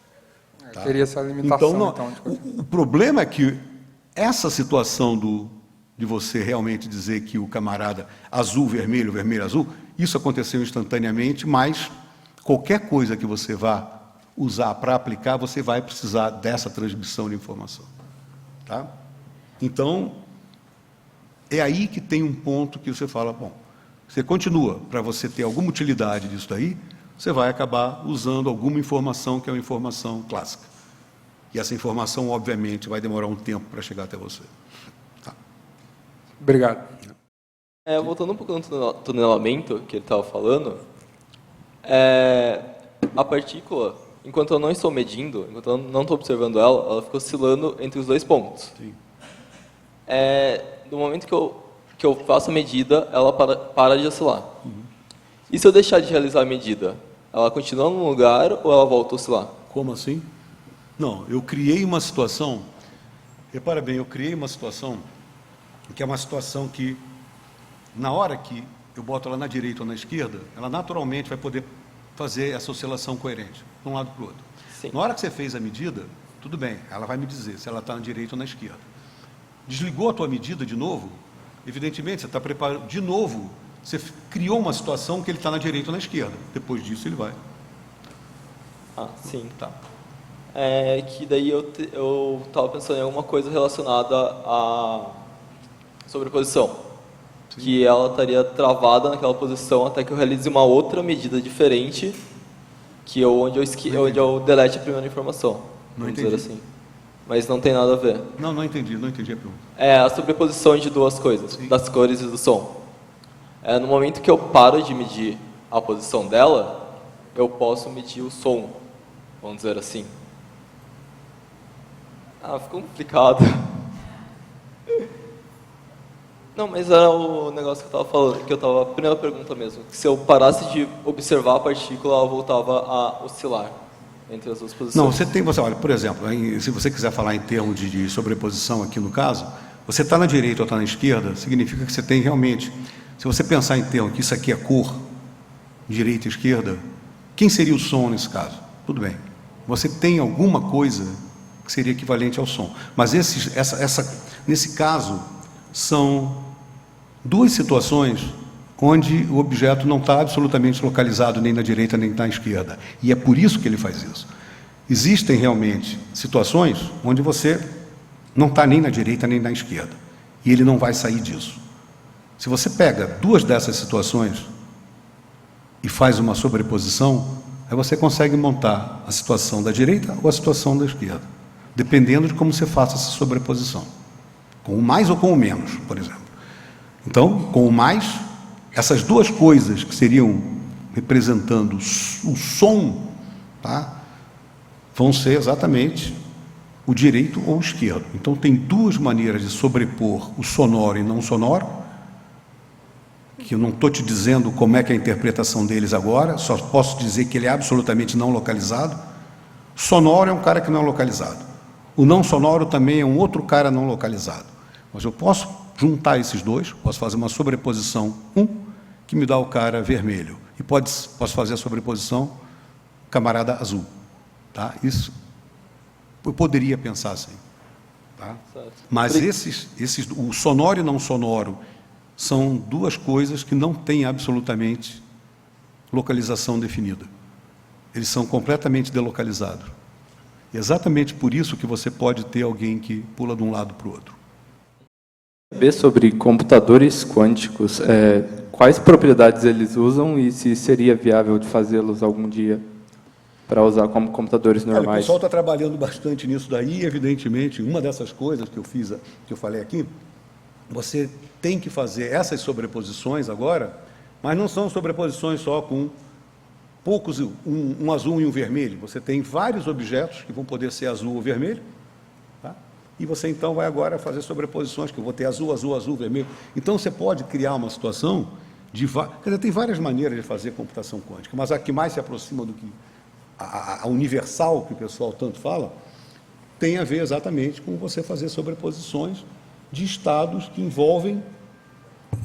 Speaker 3: Tá?
Speaker 6: Teria essa limitação, então.
Speaker 3: O problema é que essa situação de você realmente dizer que o camarada azul, vermelho, vermelho, azul, isso aconteceu instantaneamente, mas qualquer coisa que você vá usar para aplicar, você vai precisar dessa transmissão de informação. Tá? Então, é aí que tem um ponto que você fala, bom, você continua, para você ter alguma utilidade disso daí, você vai acabar usando alguma informação que é uma informação clássica. E essa informação, obviamente, vai demorar um tempo para chegar até você. Tá?
Speaker 6: Obrigado.
Speaker 7: Voltando um pouco no tunelamento que ele estava falando, a partícula, enquanto eu não estou medindo, enquanto eu não estou observando ela fica oscilando entre os dois pontos.
Speaker 3: Sim.
Speaker 7: No momento que eu faço a medida, ela para de oscilar. E se eu deixar de realizar a medida, ela continua no lugar ou ela volta a oscilar?
Speaker 3: Como assim? Não, eu criei uma situação... Repara bem, eu criei uma situação que é uma situação que, na hora que eu boto ela na direita ou na esquerda, ela naturalmente vai poder fazer essa oscilação coerente, de um lado para o outro.
Speaker 7: Sim.
Speaker 3: Na hora que você fez a medida, tudo bem, ela vai me dizer se ela está na direita ou na esquerda. Desligou a tua medida de novo, evidentemente, você está preparando, de novo, você criou uma situação que ele está na direita ou na esquerda. Depois disso, ele vai.
Speaker 7: Ah, sim.
Speaker 3: Tá.
Speaker 7: Que daí eu estava pensando em alguma coisa relacionada à sobreposição.
Speaker 3: Sim.
Speaker 7: Que ela estaria travada naquela posição até que eu realize uma outra medida diferente, que é onde eu delete a primeira informação.
Speaker 3: Não
Speaker 7: vamos
Speaker 3: entendi.
Speaker 7: dizer assim. Mas não tem nada a ver.
Speaker 3: Não entendi a pergunta.
Speaker 7: É a sobreposição de duas coisas,
Speaker 3: Sim.
Speaker 7: das cores e do som. No momento que eu paro de medir a posição dela, eu posso medir o som, vamos dizer assim. Ficou complicado. Não, mas era o negócio que eu estava falando, a primeira pergunta mesmo, que se eu parasse de observar a partícula, ela voltava a oscilar entre as duas posições.
Speaker 3: Não, olha, por exemplo, se você quiser falar em termos de sobreposição aqui no caso, você está na direita ou está na esquerda, significa que você tem realmente, se você pensar em termos que isso aqui é cor, direita e esquerda, quem seria o som nesse caso? Tudo bem, você tem alguma coisa que seria equivalente ao som, mas nesse caso, são duas situações onde o objeto não está absolutamente localizado nem na direita nem na esquerda. E é por isso que ele faz isso. Existem realmente situações onde você não está nem na direita nem na esquerda. E ele não vai sair disso. Se você pega duas dessas situações e faz uma sobreposição, aí você consegue montar a situação da direita ou a situação da esquerda, dependendo de como você faça essa sobreposição. Com o mais ou com o menos, por exemplo. Então, com o mais, essas duas coisas que seriam representando o som, tá, vão ser exatamente o direito ou o esquerdo. Então, tem duas maneiras de sobrepor o sonoro e não sonoro, que eu não estou te dizendo como é que é a interpretação deles agora, só posso dizer que ele é absolutamente não localizado. Sonoro é um cara que não é localizado. O não sonoro também é um outro cara não localizado. Mas eu posso juntar esses dois, posso fazer uma sobreposição, que me dá o cara vermelho. E posso fazer a sobreposição camarada azul. Tá? Isso eu poderia pensar assim. Tá? Mas o sonoro e não sonoro são duas coisas que não têm absolutamente localização definida. Eles são completamente delocalizados. Exatamente por isso que você pode ter alguém que pula de um lado para o outro.
Speaker 8: Sobre computadores quânticos, quais propriedades eles usam e se seria viável de fazê-los algum dia para usar como computadores normais?
Speaker 3: Olha, o pessoal está trabalhando bastante nisso daí, e, evidentemente, uma dessas coisas que eu falei aqui, você tem que fazer essas sobreposições agora, mas não são sobreposições só com poucos, um azul e um vermelho. Você tem vários objetos que vão poder ser azul ou vermelho, tá? E você então vai agora fazer sobreposições, que eu vou ter azul, azul, azul, vermelho. Então você pode criar uma situação de... Quer dizer, tem várias maneiras de fazer computação quântica, mas a que mais se aproxima do que a universal, que o pessoal tanto fala, tem a ver exatamente com você fazer sobreposições de estados que envolvem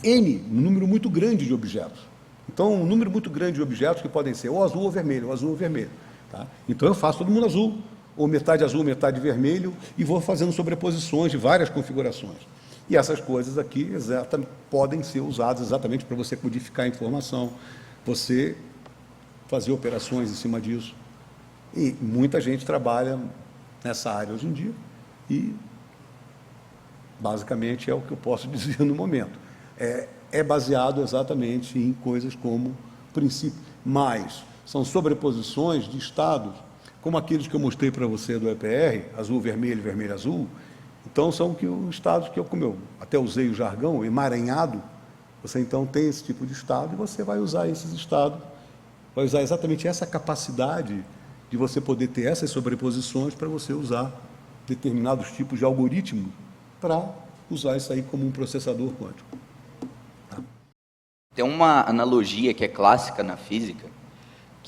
Speaker 3: um número muito grande de objetos. Então, um número muito grande de objetos que podem ser ou azul ou vermelho, ou azul ou vermelho. Tá? Então, eu faço todo mundo azul, ou metade azul, metade vermelho, e vou fazendo sobreposições de várias configurações. E essas coisas aqui podem ser usadas exatamente para você codificar a informação, você fazer operações em cima disso. E muita gente trabalha nessa área hoje em dia, e basicamente é o que eu posso dizer no momento. É baseado exatamente em coisas como princípio, mas são sobreposições de estados, como aqueles que eu mostrei para você do EPR, azul, vermelho, vermelho, azul. Então, são os estados que como eu até usei o jargão, emaranhado, você então tem esse tipo de estado e você vai usar esses estados, vai usar exatamente essa capacidade de você poder ter essas sobreposições para você usar determinados tipos de algoritmos para usar isso aí como um processador quântico.
Speaker 9: Tem uma analogia que é clássica na física,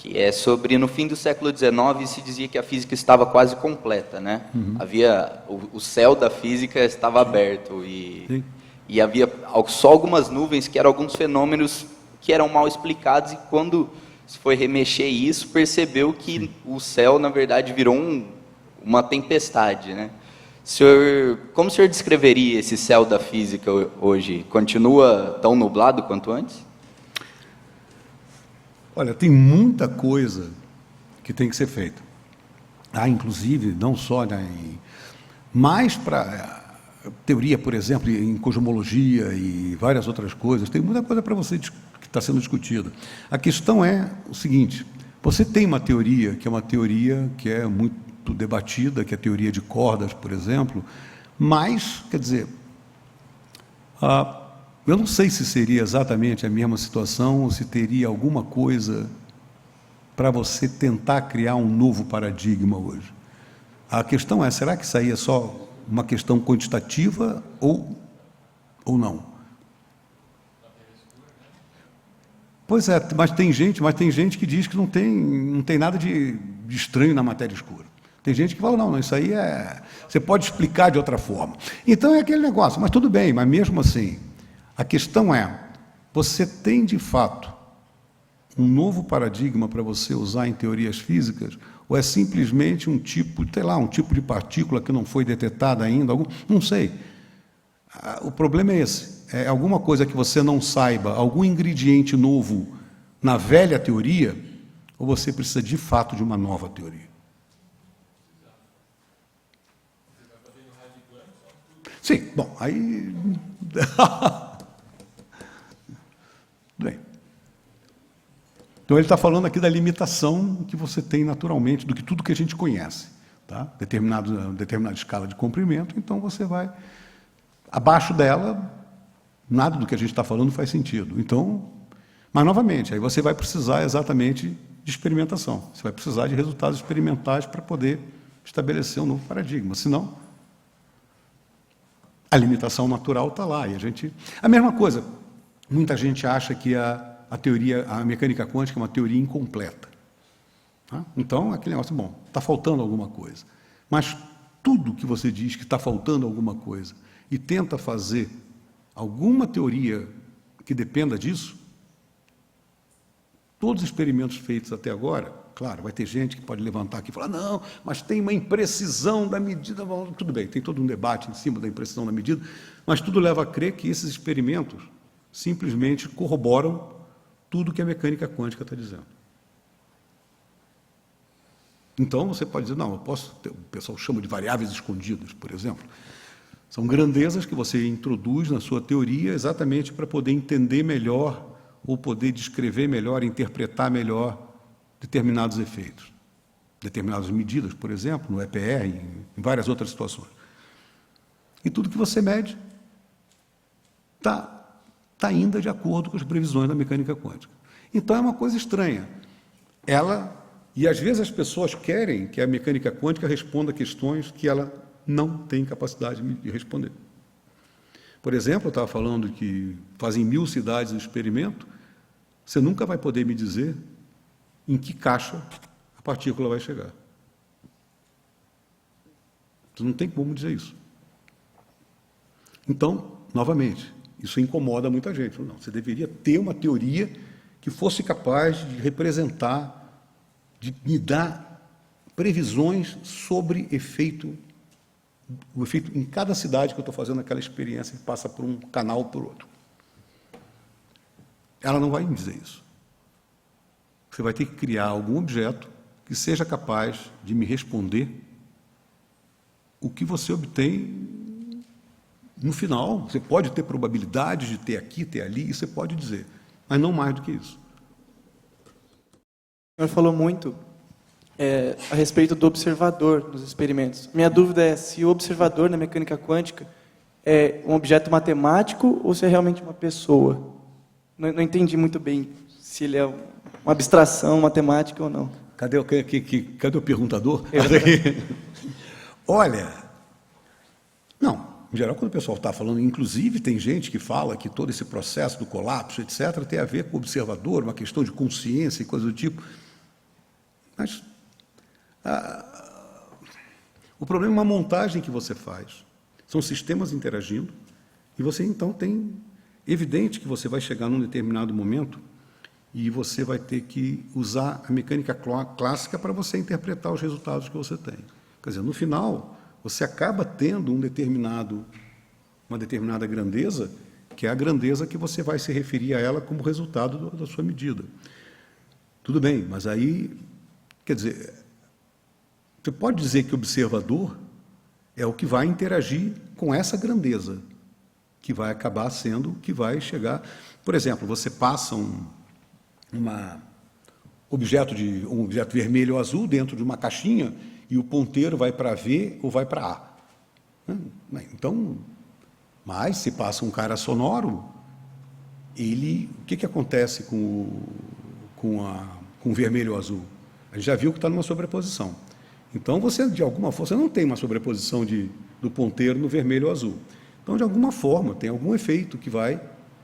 Speaker 9: que é sobre, no fim do século XIX, se dizia que a física estava quase completa, né? Havia, o céu da física estava aberto e havia só algumas nuvens que eram alguns fenômenos que eram mal explicados, e quando se foi remexer isso, percebeu que o céu, na verdade, virou uma tempestade, né? Como o senhor descreveria esse céu da física hoje? Continua tão nublado quanto antes?
Speaker 3: Olha, tem muita coisa que tem que ser feita. Inclusive, não só mais para teoria, por exemplo, em cosmologia e várias outras coisas, tem muita coisa para você que está sendo discutida. A questão é o seguinte: você tem uma teoria que é muito debatida, que é a teoria de cordas, por exemplo, mas, quer dizer, eu não sei se seria exatamente a mesma situação, ou se teria alguma coisa para você tentar criar um novo paradigma hoje. A questão é, será que isso aí é só uma questão quantitativa ou não? Pois é, mas tem gente que diz que não tem nada de estranho na matéria escura. Tem gente que fala, não, isso aí você pode explicar de outra forma. Então é aquele negócio, mas tudo bem, mas mesmo assim, a questão é, você tem de fato um novo paradigma para você usar em teorias físicas, ou é simplesmente um tipo de partícula que não foi detetada ainda, não sei. O problema é esse, é alguma coisa que você não saiba, algum ingrediente novo na velha teoria, ou você precisa de fato de uma nova teoria. Sim, bom, aí... Bem. Então ele está falando aqui da limitação que você tem naturalmente do que tudo que a gente conhece, tá? Determinada escala de comprimento, então você vai abaixo dela, nada do que a gente está falando faz sentido. Então, mas novamente, aí você vai precisar exatamente de experimentação. Você vai precisar de resultados experimentais para poder estabelecer um novo paradigma. Senão, a limitação natural está lá. E a mesma coisa. Muita gente acha que a mecânica quântica é uma teoria incompleta. Tá? Então, aquele negócio, bom, está faltando alguma coisa. Mas tudo que você diz que está faltando alguma coisa e tenta fazer alguma teoria que dependa disso, todos os experimentos feitos até agora, claro, vai ter gente que pode levantar aqui e falar, não, mas tem uma imprecisão da medida. Tudo bem, tem todo um debate em cima da imprecisão da medida, mas tudo leva a crer que esses experimentos simplesmente corroboram tudo que a mecânica quântica está dizendo. Então, você pode dizer, não, o pessoal chama de variáveis escondidas, por exemplo. São grandezas que você introduz na sua teoria exatamente para poder entender melhor, ou poder descrever melhor, interpretar melhor determinados efeitos. Determinadas medidas, por exemplo, no EPR, em várias outras situações. E tudo que você mede está ainda de acordo com as previsões da mecânica quântica. Então é uma coisa estranha. E às vezes as pessoas querem que a mecânica quântica responda questões que ela não tem capacidade de responder. Por exemplo, eu estava falando que fazem 1000 cidades o experimento, você nunca vai poder me dizer em que caixa a partícula vai chegar. Você não tem como dizer isso. Então, novamente, isso incomoda muita gente. Não, você deveria ter uma teoria que fosse capaz de representar, de me dar previsões sobre o efeito em cada cidade que eu estou fazendo aquela experiência que passa por um canal ou por outro. Ela não vai me dizer isso. Você vai ter que criar algum objeto que seja capaz de me responder o que você obtém no final. Você pode ter probabilidades de ter aqui, ter ali, isso você pode dizer, mas não mais do que isso.
Speaker 10: O senhor falou muito a respeito do observador nos experimentos. Minha dúvida é se o observador na mecânica quântica é um objeto matemático ou se é realmente uma pessoa. Não entendi muito bem se ele é uma abstração matemática ou não.
Speaker 3: Cadê o perguntador? Olha, não, em geral, quando o pessoal está falando, inclusive tem gente que fala que todo esse processo do colapso, etc., tem a ver com o observador, uma questão de consciência e coisa do tipo. Mas o problema é uma montagem que você faz. São sistemas interagindo e você, então, tem... Evidente que você vai chegar num determinado momento e você vai ter que usar a mecânica clássica para você interpretar os resultados que você tem. Quer dizer, no final, você acaba tendo uma determinada grandeza, que é a grandeza que você vai se referir a ela como resultado da sua medida. Tudo bem, mas aí, quer dizer, você pode dizer que o observador é o que vai interagir com essa grandeza, que vai acabar sendo, que vai chegar... Por exemplo, você passa um objeto vermelho ou azul dentro de uma caixinha e o ponteiro vai para V ou vai para A. Então, mas se passa um cara sonoro, o que acontece com o vermelho ou azul? A gente já viu que está numa sobreposição. Então, você, de alguma forma, você não tem uma sobreposição do ponteiro no vermelho ou azul. Então, de alguma forma, tem algum efeito que vai...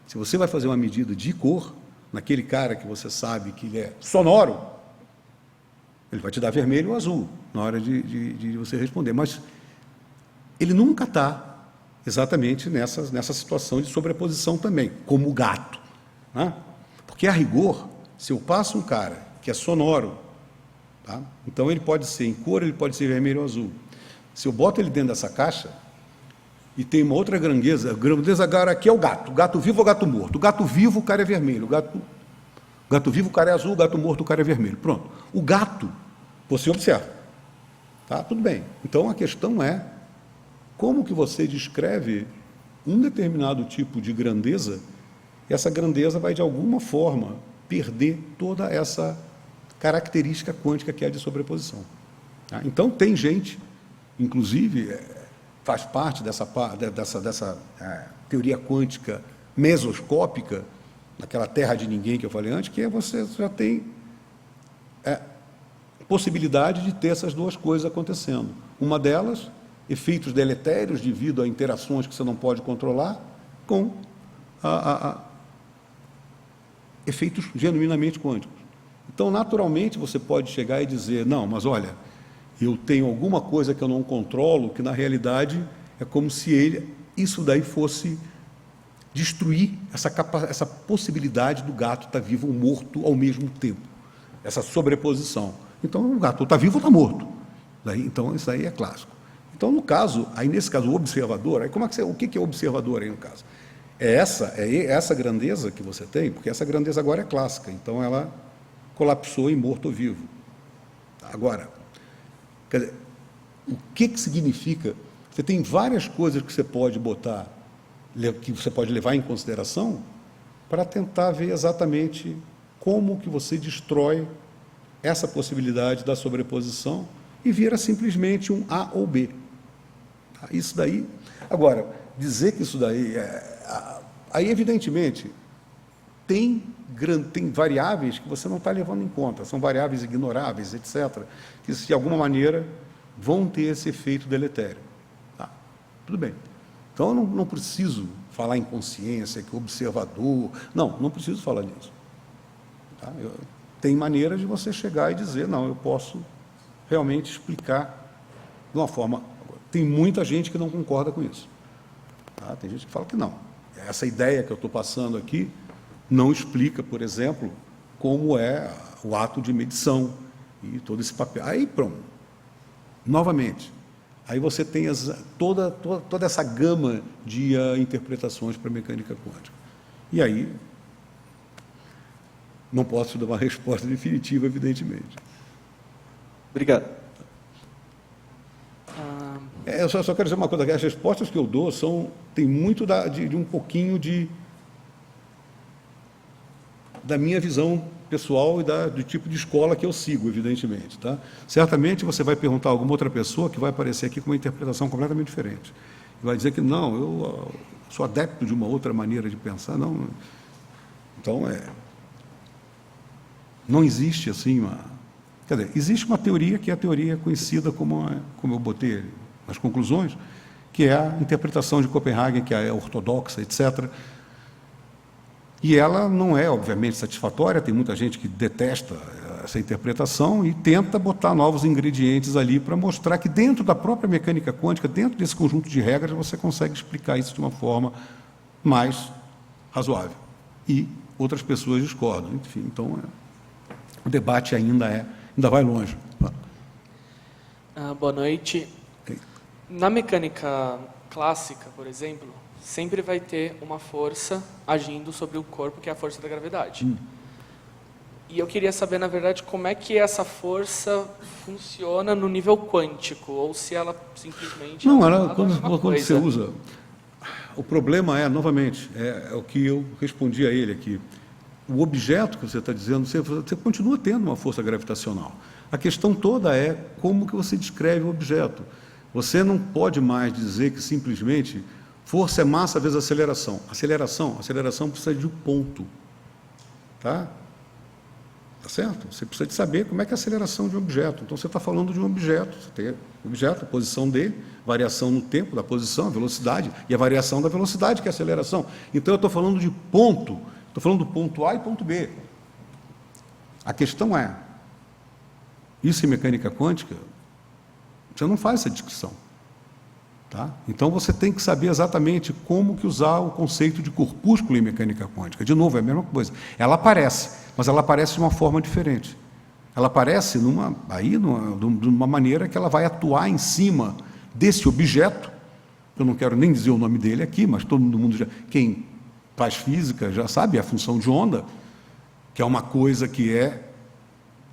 Speaker 3: Se você vai fazer uma medida de cor, naquele cara que você sabe que ele é sonoro, ele vai te dar vermelho ou azul na hora de você responder. Mas ele nunca está exatamente nessa situação de sobreposição também, como o gato. Né? Porque, a rigor, se eu passo um cara que é sonoro, tá? Então ele pode ser em cor, ele pode ser vermelho ou azul. Se eu boto ele dentro dessa caixa, e tem uma outra grandeza agora aqui é o gato vivo ou gato morto. O gato vivo, o cara é vermelho. O gato vivo, o cara é azul. O gato morto, o cara é vermelho. Pronto. O gato, você observa. Tá? Tudo bem. Então, a questão é como que você descreve um determinado tipo de grandeza, e essa grandeza vai, de alguma forma, perder toda essa característica quântica que é de sobreposição. Tá? Então, tem gente, inclusive... faz parte dessa teoria quântica mesoscópica, naquela terra de ninguém que eu falei antes, que você já tem possibilidade de ter essas duas coisas acontecendo. Uma delas, efeitos deletérios devido a interações que você não pode controlar, com efeitos genuinamente quânticos. Então, naturalmente, você pode chegar e dizer, não, mas olha, eu tenho alguma coisa que eu não controlo, que na realidade é como se isso daí fosse destruir essa possibilidade do gato estar vivo ou morto ao mesmo tempo, essa sobreposição. Então, o gato está vivo ou está morto. Então, isso aí é clássico. Então, nesse caso, o observador, o que é observador aí no caso? É essa grandeza que você tem, porque essa grandeza agora é clássica, então ela colapsou em morto ou vivo. Agora, quer dizer, o que significa? Você tem várias coisas que você pode botar, que você pode levar em consideração para tentar ver exatamente como que você destrói essa possibilidade da sobreposição e vira simplesmente um A ou B. Isso daí... Agora, dizer que isso daí... Aí, evidentemente, tem variáveis que você não está levando em conta, são variáveis ignoráveis, etc., que, de alguma maneira, vão ter esse efeito deletério. Tá? Tudo bem. Então, eu não preciso falar em consciência, que o observador... Não preciso falar nisso. Tá? Tem maneira de você chegar e dizer, não, eu posso realmente explicar de uma forma... Tem muita gente que não concorda com isso. Tá? Tem gente que fala que não. Essa ideia que eu estou passando aqui não explica, por exemplo, como é o ato de medição e todo esse papel. Aí, pronto. Novamente, aí você tem toda essa gama de interpretações para a mecânica quântica. E aí, não posso dar uma resposta definitiva, evidentemente.
Speaker 10: Obrigado.
Speaker 3: Eu só quero dizer uma coisa, as respostas que eu dou tem muito de um pouquinho da minha visão pessoal e do tipo de escola que eu sigo, evidentemente. Tá? Certamente você vai perguntar a alguma outra pessoa que vai aparecer aqui com uma interpretação completamente diferente. E vai dizer que não, eu sou adepto de uma outra maneira de pensar. Não. Então, não existe assim Quer dizer, existe uma teoria que é a teoria conhecida como eu botei nas conclusões, que é a interpretação de Copenhague, que é ortodoxa, etc., e ela não é, obviamente, satisfatória, tem muita gente que detesta essa interpretação e tenta botar novos ingredientes ali para mostrar que dentro da própria mecânica quântica, dentro desse conjunto de regras, você consegue explicar isso de uma forma mais razoável. E outras pessoas discordam. Enfim, então, o debate ainda vai longe.
Speaker 11: Boa noite. Na mecânica clássica, por exemplo, sempre vai ter uma força agindo sobre o corpo, que é a força da gravidade. E eu queria saber, na verdade, como é que essa força funciona no nível quântico, ou se ela simplesmente...
Speaker 3: Não, quando você usa... O problema novamente, é o que eu respondi a ele aqui. O objeto que você está dizendo, você continua tendo uma força gravitacional. A questão toda é como que você descreve o objeto. Você não pode mais dizer que simplesmente força é massa vezes aceleração. Aceleração precisa de um ponto. Tá certo? Você precisa de saber como é que é a aceleração de um objeto. Então, você está falando de um objeto. Você tem o objeto, a posição dele, variação no tempo da posição, a velocidade, e a variação da velocidade, que é a aceleração. Então, eu estou falando de ponto. Estou falando do ponto A e ponto B. A questão é, isso em mecânica quântica, você não faz essa discussão. Tá? Então, você tem que saber exatamente como que usar o conceito de corpúsculo em mecânica quântica. De novo, é a mesma coisa. Ela aparece, mas ela aparece de uma forma diferente. Ela aparece de uma maneira que ela vai atuar em cima desse objeto. Eu não quero nem dizer o nome dele aqui, mas todo mundo quem faz física já sabe a função de onda, que é uma coisa que é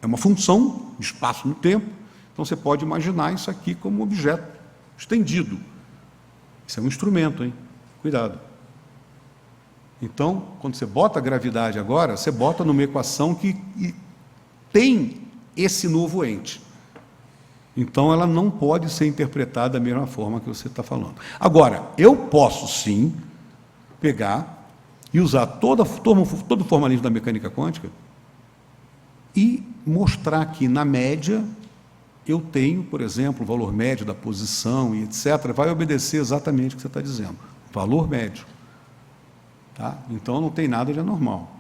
Speaker 3: uma função de espaço no tempo. Então, você pode imaginar isso aqui como um objeto estendido. Isso é um instrumento, hein? Cuidado. Então, quando você bota a gravidade agora, você bota numa equação que tem esse novo ente. Então, ela não pode ser interpretada da mesma forma que você está falando. Agora, eu posso sim pegar e usar todo o formalismo da mecânica quântica e mostrar que, na média, eu tenho, por exemplo, o valor médio da posição e etc., vai obedecer exatamente o que você está dizendo. Valor médio. Tá? Então, não tem nada de anormal.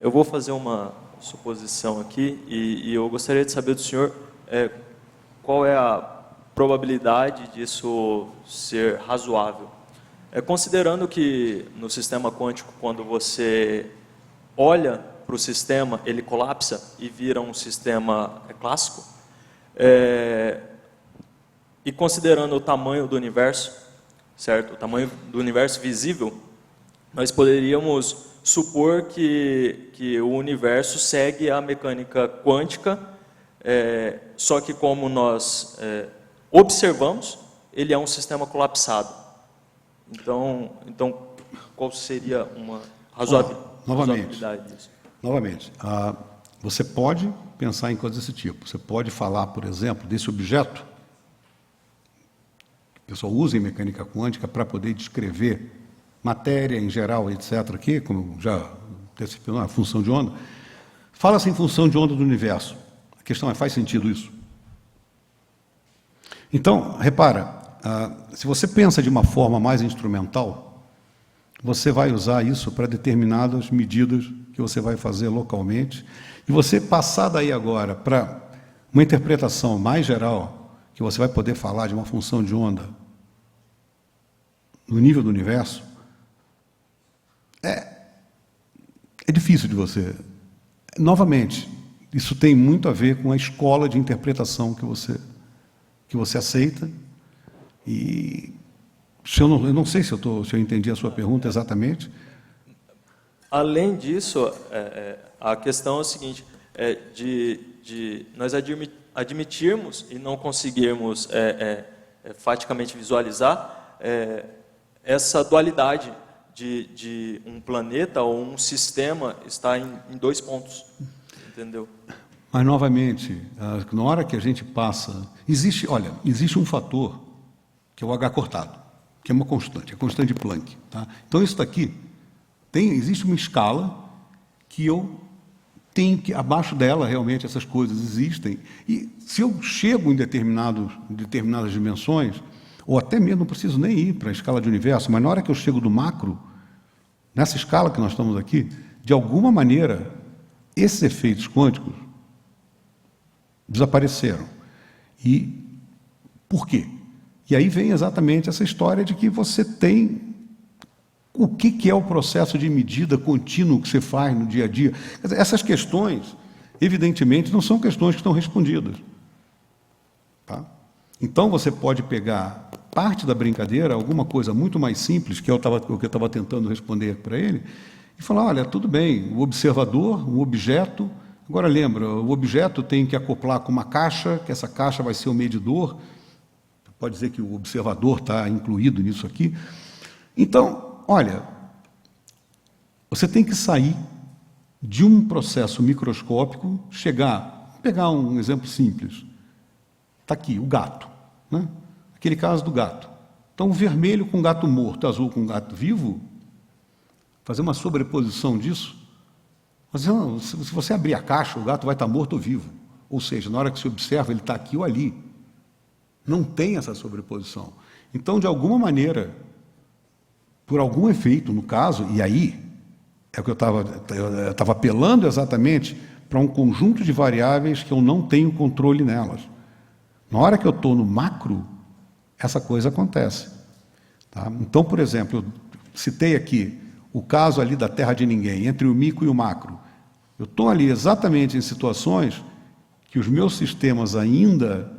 Speaker 12: Eu vou fazer uma suposição aqui e eu gostaria de saber do senhor qual é a probabilidade disso ser razoável. Considerando que no sistema quântico, quando você olha para o sistema, ele colapsa e vira um sistema clássico, e considerando o tamanho do universo, certo? O tamanho do universo visível, nós poderíamos supor que o universo segue a mecânica quântica, só que como nós observamos, ele é um sistema colapsado. Então qual seria uma razoabilidade disso?
Speaker 3: Novamente, você pode pensar em coisas desse tipo. Você pode falar, por exemplo, desse objeto que o pessoal usa em mecânica quântica para poder descrever matéria em geral, etc., aqui, como já antecipou a função de onda. Fala-se em função de onda do universo. A questão é, faz sentido isso? Então, repara, se você pensa de uma forma mais instrumental, você vai usar isso para determinadas medidas que você vai fazer localmente, e você passar daí agora para uma interpretação mais geral, que você vai poder falar de uma função de onda no nível do universo, é difícil de você. Novamente, isso tem muito a ver com a escola de interpretação que você aceita, e eu não sei se eu entendi a sua pergunta exatamente.
Speaker 12: Além disso, a questão é o seguinte, de nós admitirmos e não conseguirmos faticamente visualizar essa dualidade de um planeta ou um sistema estar em dois pontos, entendeu?
Speaker 3: Mas, novamente, na hora que a gente passa... Existe um fator, que é o H cortado, que é uma constante, a constante de Planck. Tá? Então, isso daqui, existe uma escala que eu tenho que... Abaixo dela, realmente, essas coisas existem. E se eu chego em determinadas dimensões, ou até mesmo não preciso nem ir para a escala de universo, mas na hora que eu chego do macro, nessa escala que nós estamos aqui, de alguma maneira, esses efeitos quânticos desapareceram. E por quê? E aí vem exatamente essa história de que você tem o que é o processo de medida contínuo que você faz no dia a dia. Quer dizer, essas questões, evidentemente, não são questões que estão respondidas. Tá? Então, você pode pegar parte da brincadeira, alguma coisa muito mais simples, que é o que eu estava tentando responder para ele, e falar, olha, tudo bem, o observador, o objeto, agora lembra, o objeto tem que acoplar com uma caixa, que essa caixa vai ser o medidor, pode dizer que o observador está incluído nisso aqui. Então, olha, você tem que sair de um processo microscópico, pegar um exemplo simples. Está aqui, o gato. Né? Aquele caso do gato. Então, vermelho com gato morto, azul com gato vivo, fazer uma sobreposição disso. Mas, se você abrir a caixa, o gato vai estar morto ou vivo. Ou seja, na hora que se observa, ele está aqui ou ali. Não tem essa sobreposição. Então, de alguma maneira, por algum efeito, no caso, e aí é o que eu estava apelando exatamente para um conjunto de variáveis que eu não tenho controle nelas. Na hora que eu estou no macro, essa coisa acontece. Tá? Então, por exemplo, eu citei aqui o caso ali da terra de ninguém, entre o micro e o macro. Eu estou ali exatamente em situações que os meus sistemas ainda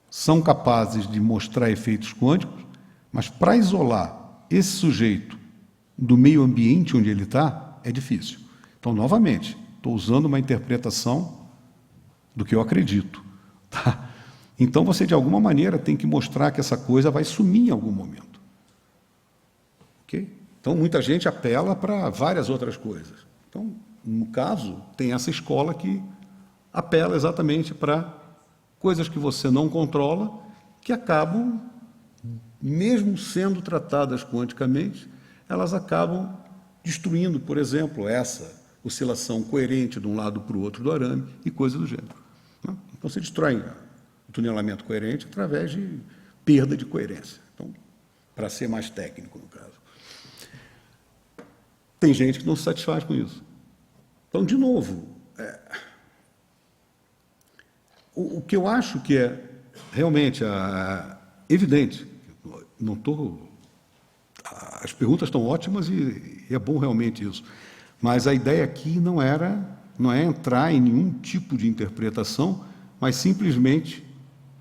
Speaker 3: são capazes de mostrar efeitos quânticos, mas para isolar esse sujeito do meio ambiente onde ele está, é difícil. Então, novamente, estou usando uma interpretação do que eu acredito. Tá? Então, você, de alguma maneira, tem que mostrar que essa coisa vai sumir em algum momento. Ok? Então, muita gente apela para várias outras coisas. Então, no caso, tem essa escola que apela exatamente para coisas que você não controla, que acabam, mesmo sendo tratadas quanticamente, elas acabam destruindo, por exemplo, essa oscilação coerente de um lado para o outro do arame e coisas do gênero. Então, você destrói o tunelamento coerente através de perda de coerência. Então, para ser mais técnico, no caso. Tem gente que não se satisfaz com isso. Então, de novo, o que eu acho que é realmente evidente, não estou... As perguntas estão ótimas e é bom realmente isso. Mas a ideia aqui não é entrar em nenhum tipo de interpretação, mas simplesmente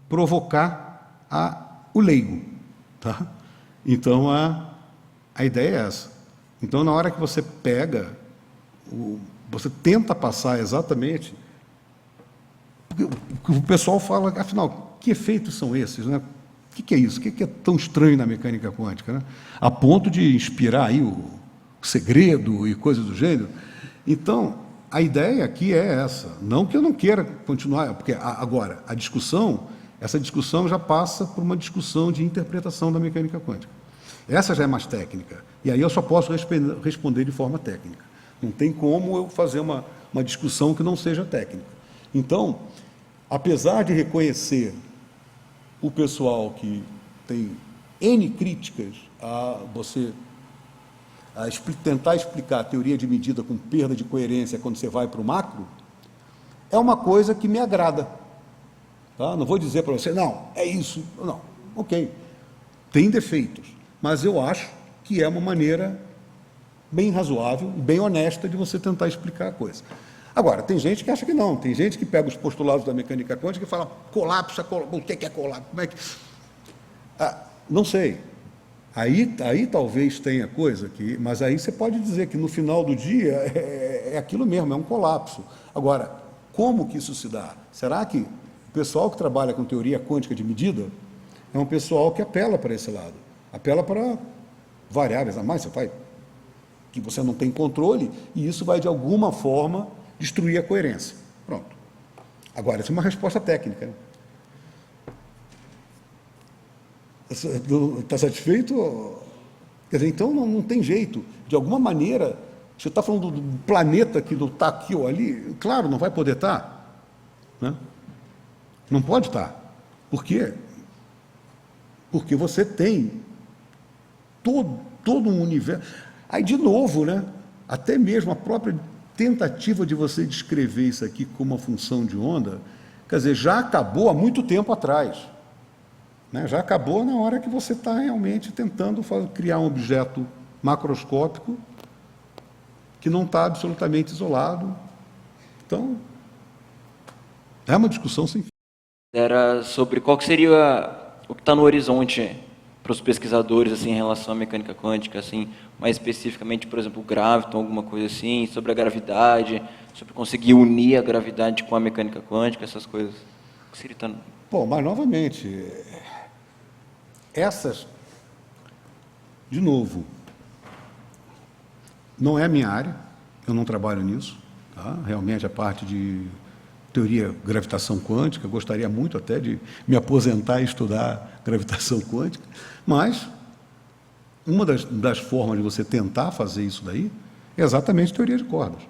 Speaker 3: provocar o leigo. Tá? Então, a ideia é essa. Então, na hora que você pega, você tenta passar exatamente... O pessoal fala, afinal, que efeitos são esses? Né? O que é isso? O que é tão estranho na mecânica quântica? Né? A ponto de inspirar aí o segredo e coisas do gênero. Então, a ideia aqui é essa. Não que eu não queira continuar, porque agora, essa discussão já passa por uma discussão de interpretação da mecânica quântica. Essa já é mais técnica. E aí eu só posso responder de forma técnica. Não tem como eu fazer uma discussão que não seja técnica. Então, apesar de reconhecer o pessoal que tem N críticas a você tentar explicar a teoria de medida com perda de coerência quando você vai para o macro, é uma coisa que me agrada. Tá? Não vou dizer para você, não, é isso. Não, ok, tem defeitos, mas eu acho que é uma maneira bem razoável, bem honesta de você tentar explicar a coisa. Agora, tem gente que acha que não, tem gente que pega os postulados da mecânica quântica e fala, colapso, o que é colapso? Como é que... não sei. Aí talvez tenha coisa que... Mas aí você pode dizer que no final do dia é aquilo mesmo, é um colapso. Agora, como que isso se dá? Será que o pessoal que trabalha com teoria quântica de medida é um pessoal que apela para esse lado? Apela para variáveis a mais, que você não tem controle, e isso vai, de alguma forma, destruir a coerência. Pronto. Agora, isso é uma resposta técnica. Né? Está satisfeito? Quer dizer, então não tem jeito. De alguma maneira, você está falando do planeta que não está aqui ou ali, claro, não vai poder estar. Né? Não pode estar. Por quê? Porque você tem todo um universo. Aí, de novo, né? Até mesmo a própria tentativa de você descrever isso aqui como uma função de onda, quer dizer, já acabou há muito tempo atrás. Né? Já acabou na hora que você está realmente tentando criar um objeto macroscópico que não está absolutamente isolado. Então, é uma discussão sem fim.
Speaker 13: Era sobre qual que seria o que está no horizonte para os pesquisadores assim, em relação à mecânica quântica, assim, mais especificamente, por exemplo, o graviton, alguma coisa assim, sobre a gravidade, sobre conseguir unir a gravidade com a mecânica quântica, essas coisas. O que seria tão...
Speaker 3: Bom, mas novamente, essas, de novo, não é a minha área, eu não trabalho nisso, tá? Realmente a parte de teoria gravitação quântica, gostaria muito até de me aposentar e estudar gravitação quântica, mas uma das formas de você tentar fazer isso daí é exatamente teoria de cordas.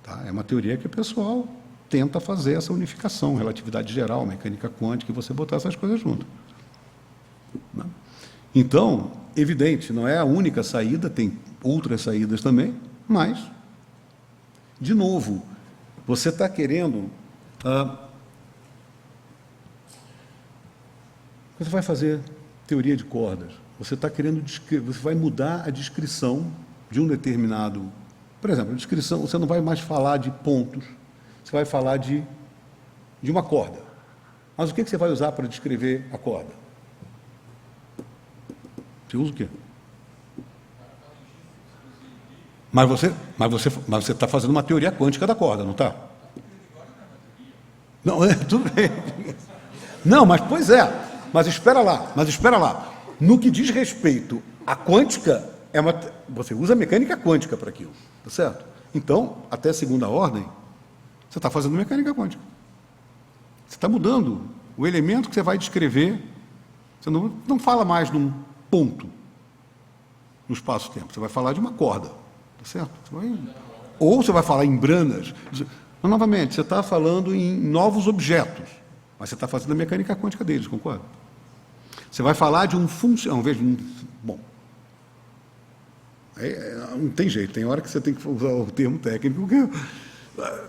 Speaker 3: Tá? É uma teoria que o pessoal tenta fazer essa unificação, relatividade geral, mecânica quântica, e você botar essas coisas juntas. Né? Então, evidente, não é a única saída, tem outras saídas também, mas, de novo, você está querendo... você vai fazer teoria de cordas, você está querendo... você vai mudar a descrição de um determinado... Por exemplo, a descrição, você não vai mais falar de pontos, você vai falar de uma corda. Mas o que você vai usar para descrever a corda? Você usa o quê? Mas você está fazendo uma teoria quântica da corda, não está? Não, tudo bem. Não, mas pois é. Mas espera lá. No que diz respeito à quântica, você usa mecânica quântica para aquilo, tá certo? Então, até segunda ordem, você está fazendo mecânica quântica. Você está mudando o elemento que você vai descrever. Você não fala mais de um ponto no espaço-tempo. Você vai falar de uma corda. Tá certo? Ou você vai falar em branas. Mas, novamente, você está falando em novos objetos, mas você está fazendo a mecânica quântica deles, concorda? Você vai falar de um funcional. Bom, não tem jeito, tem hora que você tem que usar o termo técnico.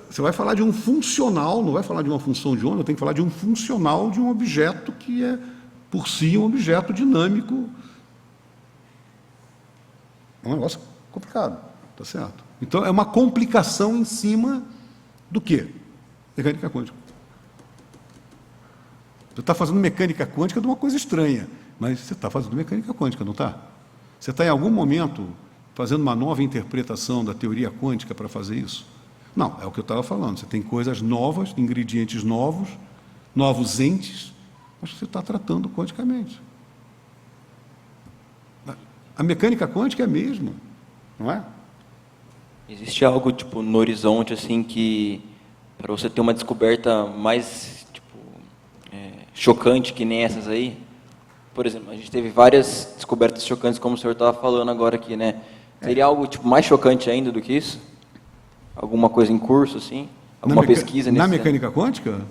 Speaker 3: Você vai falar de um funcional, não vai falar de uma função de onda, tem que falar de um funcional de um objeto que é, por si, um objeto dinâmico. É um negócio complicado. Tá certo? Então, é uma complicação em cima do quê? Mecânica quântica. Você está fazendo mecânica quântica de uma coisa estranha, mas você está fazendo mecânica quântica, não está? Você está, em algum momento, fazendo uma nova interpretação da teoria quântica para fazer isso? Não, é o que eu estava falando. Você tem coisas novas, ingredientes novos, novos entes, mas você está tratando quanticamente. A mecânica quântica é a mesma, não é?
Speaker 13: Existe algo, tipo, no horizonte, assim, que para você ter uma descoberta mais, tipo, chocante que nem essas aí? Por exemplo, a gente teve várias descobertas chocantes, como o senhor estava falando agora aqui, né? Teria algo, tipo, mais chocante ainda do que isso? Alguma coisa em curso, assim? Alguma pesquisa nesse...
Speaker 3: Na mecânica quântica?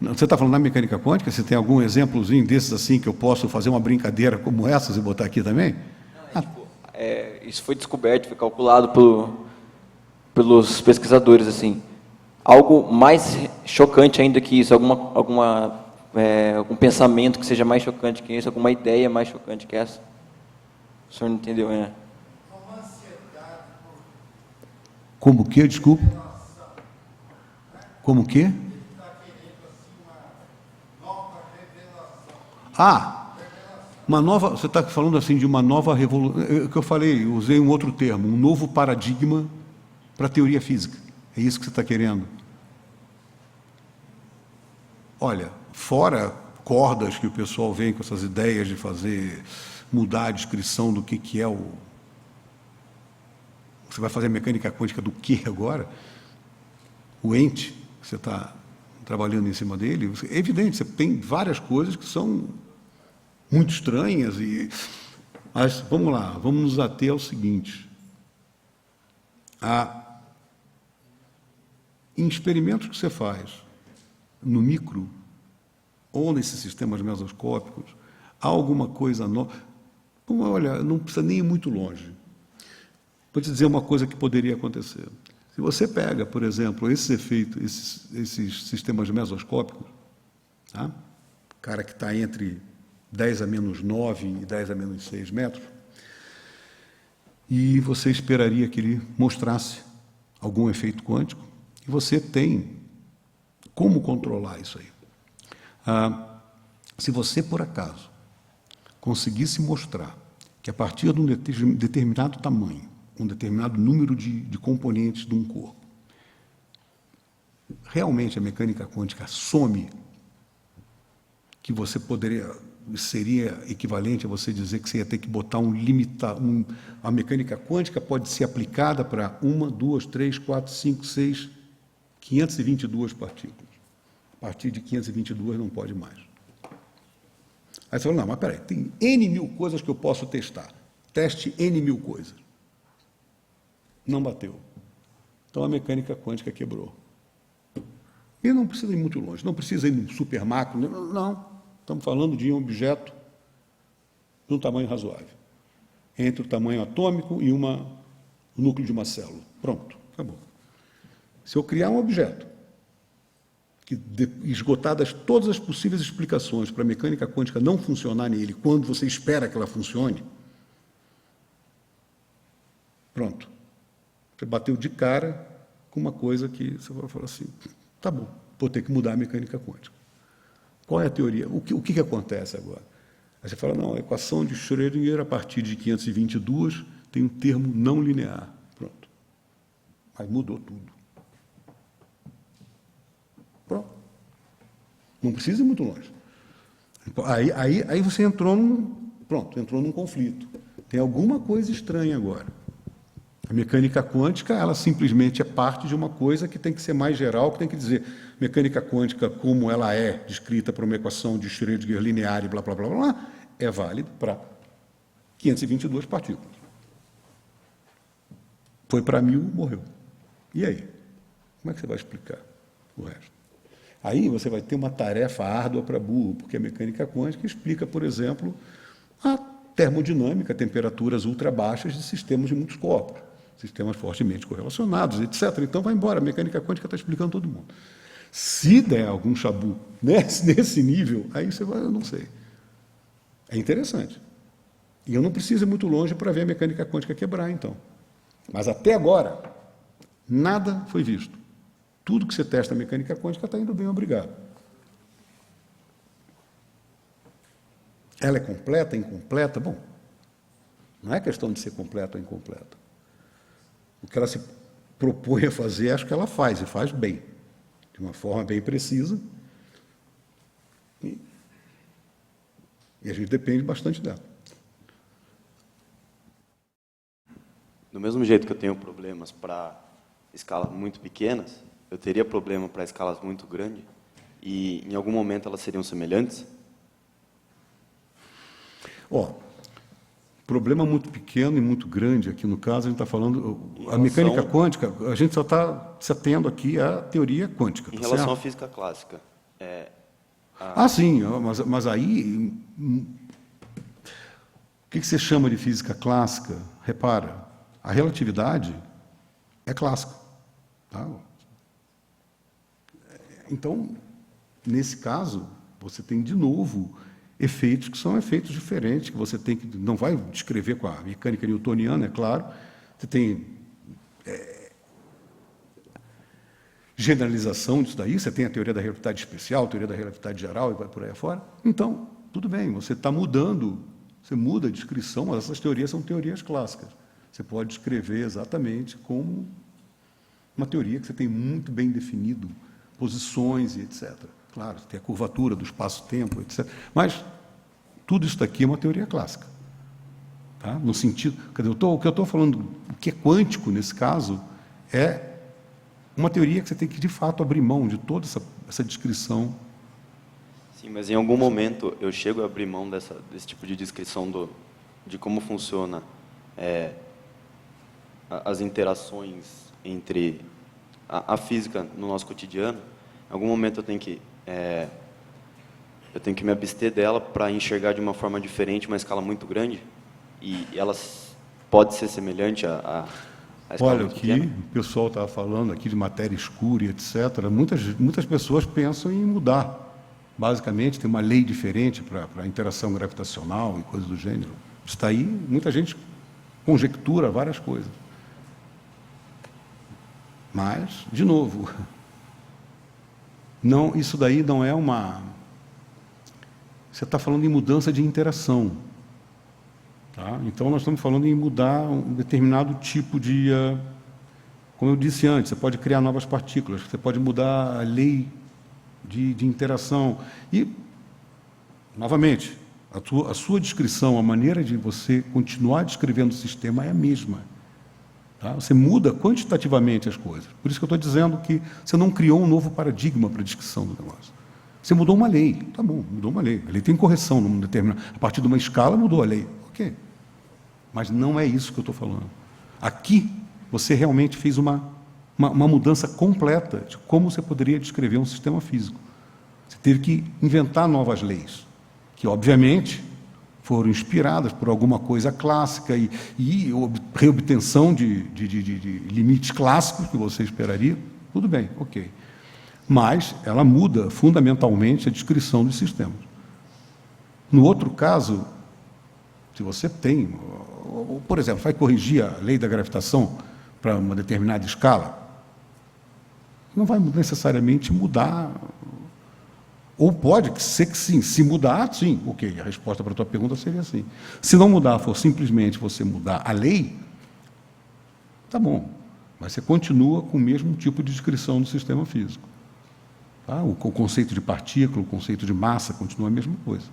Speaker 3: Você está falando na mecânica quântica? Você tem algum exemplozinho desses, assim, que eu posso fazer uma brincadeira como essas e botar aqui também?
Speaker 13: Isso foi descoberto, foi calculado pelos pesquisadores, assim. Algo mais chocante ainda que isso, algum pensamento que seja mais chocante que isso, alguma ideia mais chocante que essa? O senhor não entendeu, né?
Speaker 3: Como que, desculpa? Como que? Uma nova, você está falando assim de uma nova revolução, que eu falei, eu usei um outro termo, um novo paradigma para a teoria física. É isso que você está querendo? Olha, fora cordas que o pessoal vem com essas ideias de mudar a descrição do que é o... Você vai fazer a mecânica quântica do que agora? O ente, que você está trabalhando em cima dele, é evidente, você tem várias coisas que são muito estranhas, mas vamos lá, vamos nos ater ao seguinte. Em experimentos que você faz no micro ou nesses sistemas mesoscópicos, há alguma coisa nova. Olha, não precisa nem ir muito longe. Vou te dizer uma coisa que poderia acontecer. Se você pega, por exemplo, esses efeitos, esses sistemas mesoscópicos, tá? O cara que está entre 10 a menos 9 e 10 a menos 6 metros, e você esperaria que ele mostrasse algum efeito quântico, e você tem como controlar isso aí. Se você, por acaso, conseguisse mostrar que a partir de um determinado tamanho, um determinado número de componentes de um corpo, realmente a mecânica quântica some, que você seria equivalente a você dizer que você ia ter que botar a mecânica quântica pode ser aplicada para 1, 2, 3, 4, 5, 6, 522 partículas. A partir de 522 não pode mais. Aí você fala, não, mas peraí, tem N mil coisas que eu posso testar. Teste N mil coisas. Não bateu. Então a mecânica quântica quebrou. E não precisa ir muito longe, não precisa ir no super macro, não. Estamos falando de um objeto de um tamanho razoável. Entre o tamanho atômico e o núcleo de uma célula. Pronto, acabou. Se eu criar um objeto que, esgotadas todas as possíveis explicações para a mecânica quântica não funcionar nele, quando você espera que ela funcione, pronto. Você bateu de cara com uma coisa que você vai falar assim, tá bom, vou ter que mudar a mecânica quântica. Qual é a teoria? O que acontece agora? Aí você fala, não, a equação de Schrödinger, a partir de 522, tem um termo não linear. Pronto. Aí mudou tudo. Pronto. Não precisa ir muito longe. Aí você entrou num conflito. Tem alguma coisa estranha agora. A mecânica quântica, ela simplesmente é parte de uma coisa que tem que ser mais geral, que tem que dizer, mecânica quântica, como ela é descrita por uma equação de Schrödinger linear e blá, blá, blá, blá, é válida para 522 partículas. Foi para 1000, morreu. E aí? Como é que você vai explicar o resto? Aí você vai ter uma tarefa árdua para burro, porque a mecânica quântica explica, por exemplo, a termodinâmica, temperaturas ultra baixas de sistemas de muitos corpos, sistemas fortemente correlacionados, etc. Então vai embora, a mecânica quântica está explicando todo mundo. Se der algum chabu nesse nível, aí você vai, eu não sei. É interessante. E eu não preciso ir muito longe para ver a mecânica quântica quebrar, então. Mas até agora, nada foi visto. Tudo que você testa a mecânica quântica está indo bem, obrigado. Ela é completa, incompleta? Bom, não é questão de ser completa ou incompleta. O que ela se propõe a fazer, acho que ela faz, e faz bem, de uma forma bem precisa. E a gente depende bastante dela.
Speaker 14: Do mesmo jeito que eu tenho problemas para escalas muito pequenas, eu teria problema para escalas muito grandes, e em algum momento elas seriam semelhantes?
Speaker 3: Problema muito pequeno e muito grande, aqui no caso, a gente está falando... A mecânica quântica, a gente só está se atendo aqui à teoria quântica.
Speaker 14: Em relação à física clássica.
Speaker 3: Sim, mas aí... O que você chama de física clássica? Repara, a relatividade é clássica. Tá? Então, nesse caso, você tem, de novo, efeitos que são efeitos diferentes, que você tem que... Não vai descrever com a mecânica newtoniana, é claro. Você tem generalização disso daí, você tem a teoria da relatividade especial, a teoria da relatividade geral e vai por aí afora. Então, tudo bem, você está mudando, você muda a descrição, mas essas teorias são teorias clássicas. Você pode descrever exatamente como uma teoria que você tem muito bem definido, posições e etc. Claro, tem a curvatura do espaço-tempo, etc. Mas tudo isso daqui é uma teoria clássica. Tá? No sentido... Quer dizer, o que eu estou falando, o que é quântico nesse caso, é uma teoria que você tem que, de fato, abrir mão de toda essa descrição.
Speaker 14: Sim, mas em algum momento eu chego a abrir mão desse tipo de descrição de como funciona as interações entre a física no nosso cotidiano. Em algum momento eu tenho que me abster dela para enxergar de uma forma diferente uma escala muito grande, e elas pode ser semelhante à escala
Speaker 3: Olha,
Speaker 14: muito
Speaker 3: aqui
Speaker 14: pequena?
Speaker 3: o pessoal estava falando aqui de matéria escura, e etc. Muitas pessoas pensam em mudar. Basicamente, tem uma lei diferente para a interação gravitacional e coisas do gênero. Está aí, muita gente conjectura várias coisas. Mas, de novo, não, isso daí não é uma... Você está falando em mudança de interação. Tá? Então, nós estamos falando em mudar um determinado tipo de... como eu disse antes, você pode criar novas partículas, você pode mudar a lei de interação. E, novamente, a sua descrição, a maneira de você continuar descrevendo o sistema é a mesma. Tá? Você muda quantitativamente as coisas. Por isso que eu estou dizendo que você não criou um novo paradigma para a descrição do negócio. Você mudou uma lei. Tá bom, mudou uma lei. A lei tem correção num determinado... A partir de uma escala, mudou a lei. Ok. Mas não é isso que eu estou falando. Aqui, você realmente fez uma mudança completa de como você poderia descrever um sistema físico. Você teve que inventar novas leis, que, obviamente, foram inspiradas por alguma coisa clássica e reobtenção de limites clássicos que você esperaria. Tudo bem, ok. Mas ela muda fundamentalmente a descrição dos sistemas. No outro caso, se você tem, por exemplo, vai corrigir a lei da gravitação para uma determinada escala, não vai necessariamente mudar. Ou pode ser que sim, se mudar, sim, ok, a resposta para a tua pergunta seria assim. Se não mudar, for simplesmente você mudar a lei, tá bom, mas você continua com o mesmo tipo de descrição do sistema físico. Tá? O conceito de partícula, o conceito de massa, continua a mesma coisa.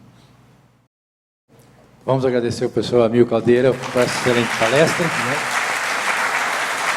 Speaker 1: Vamos agradecer ao professor Amílcar Caldeira por essa excelente palestra.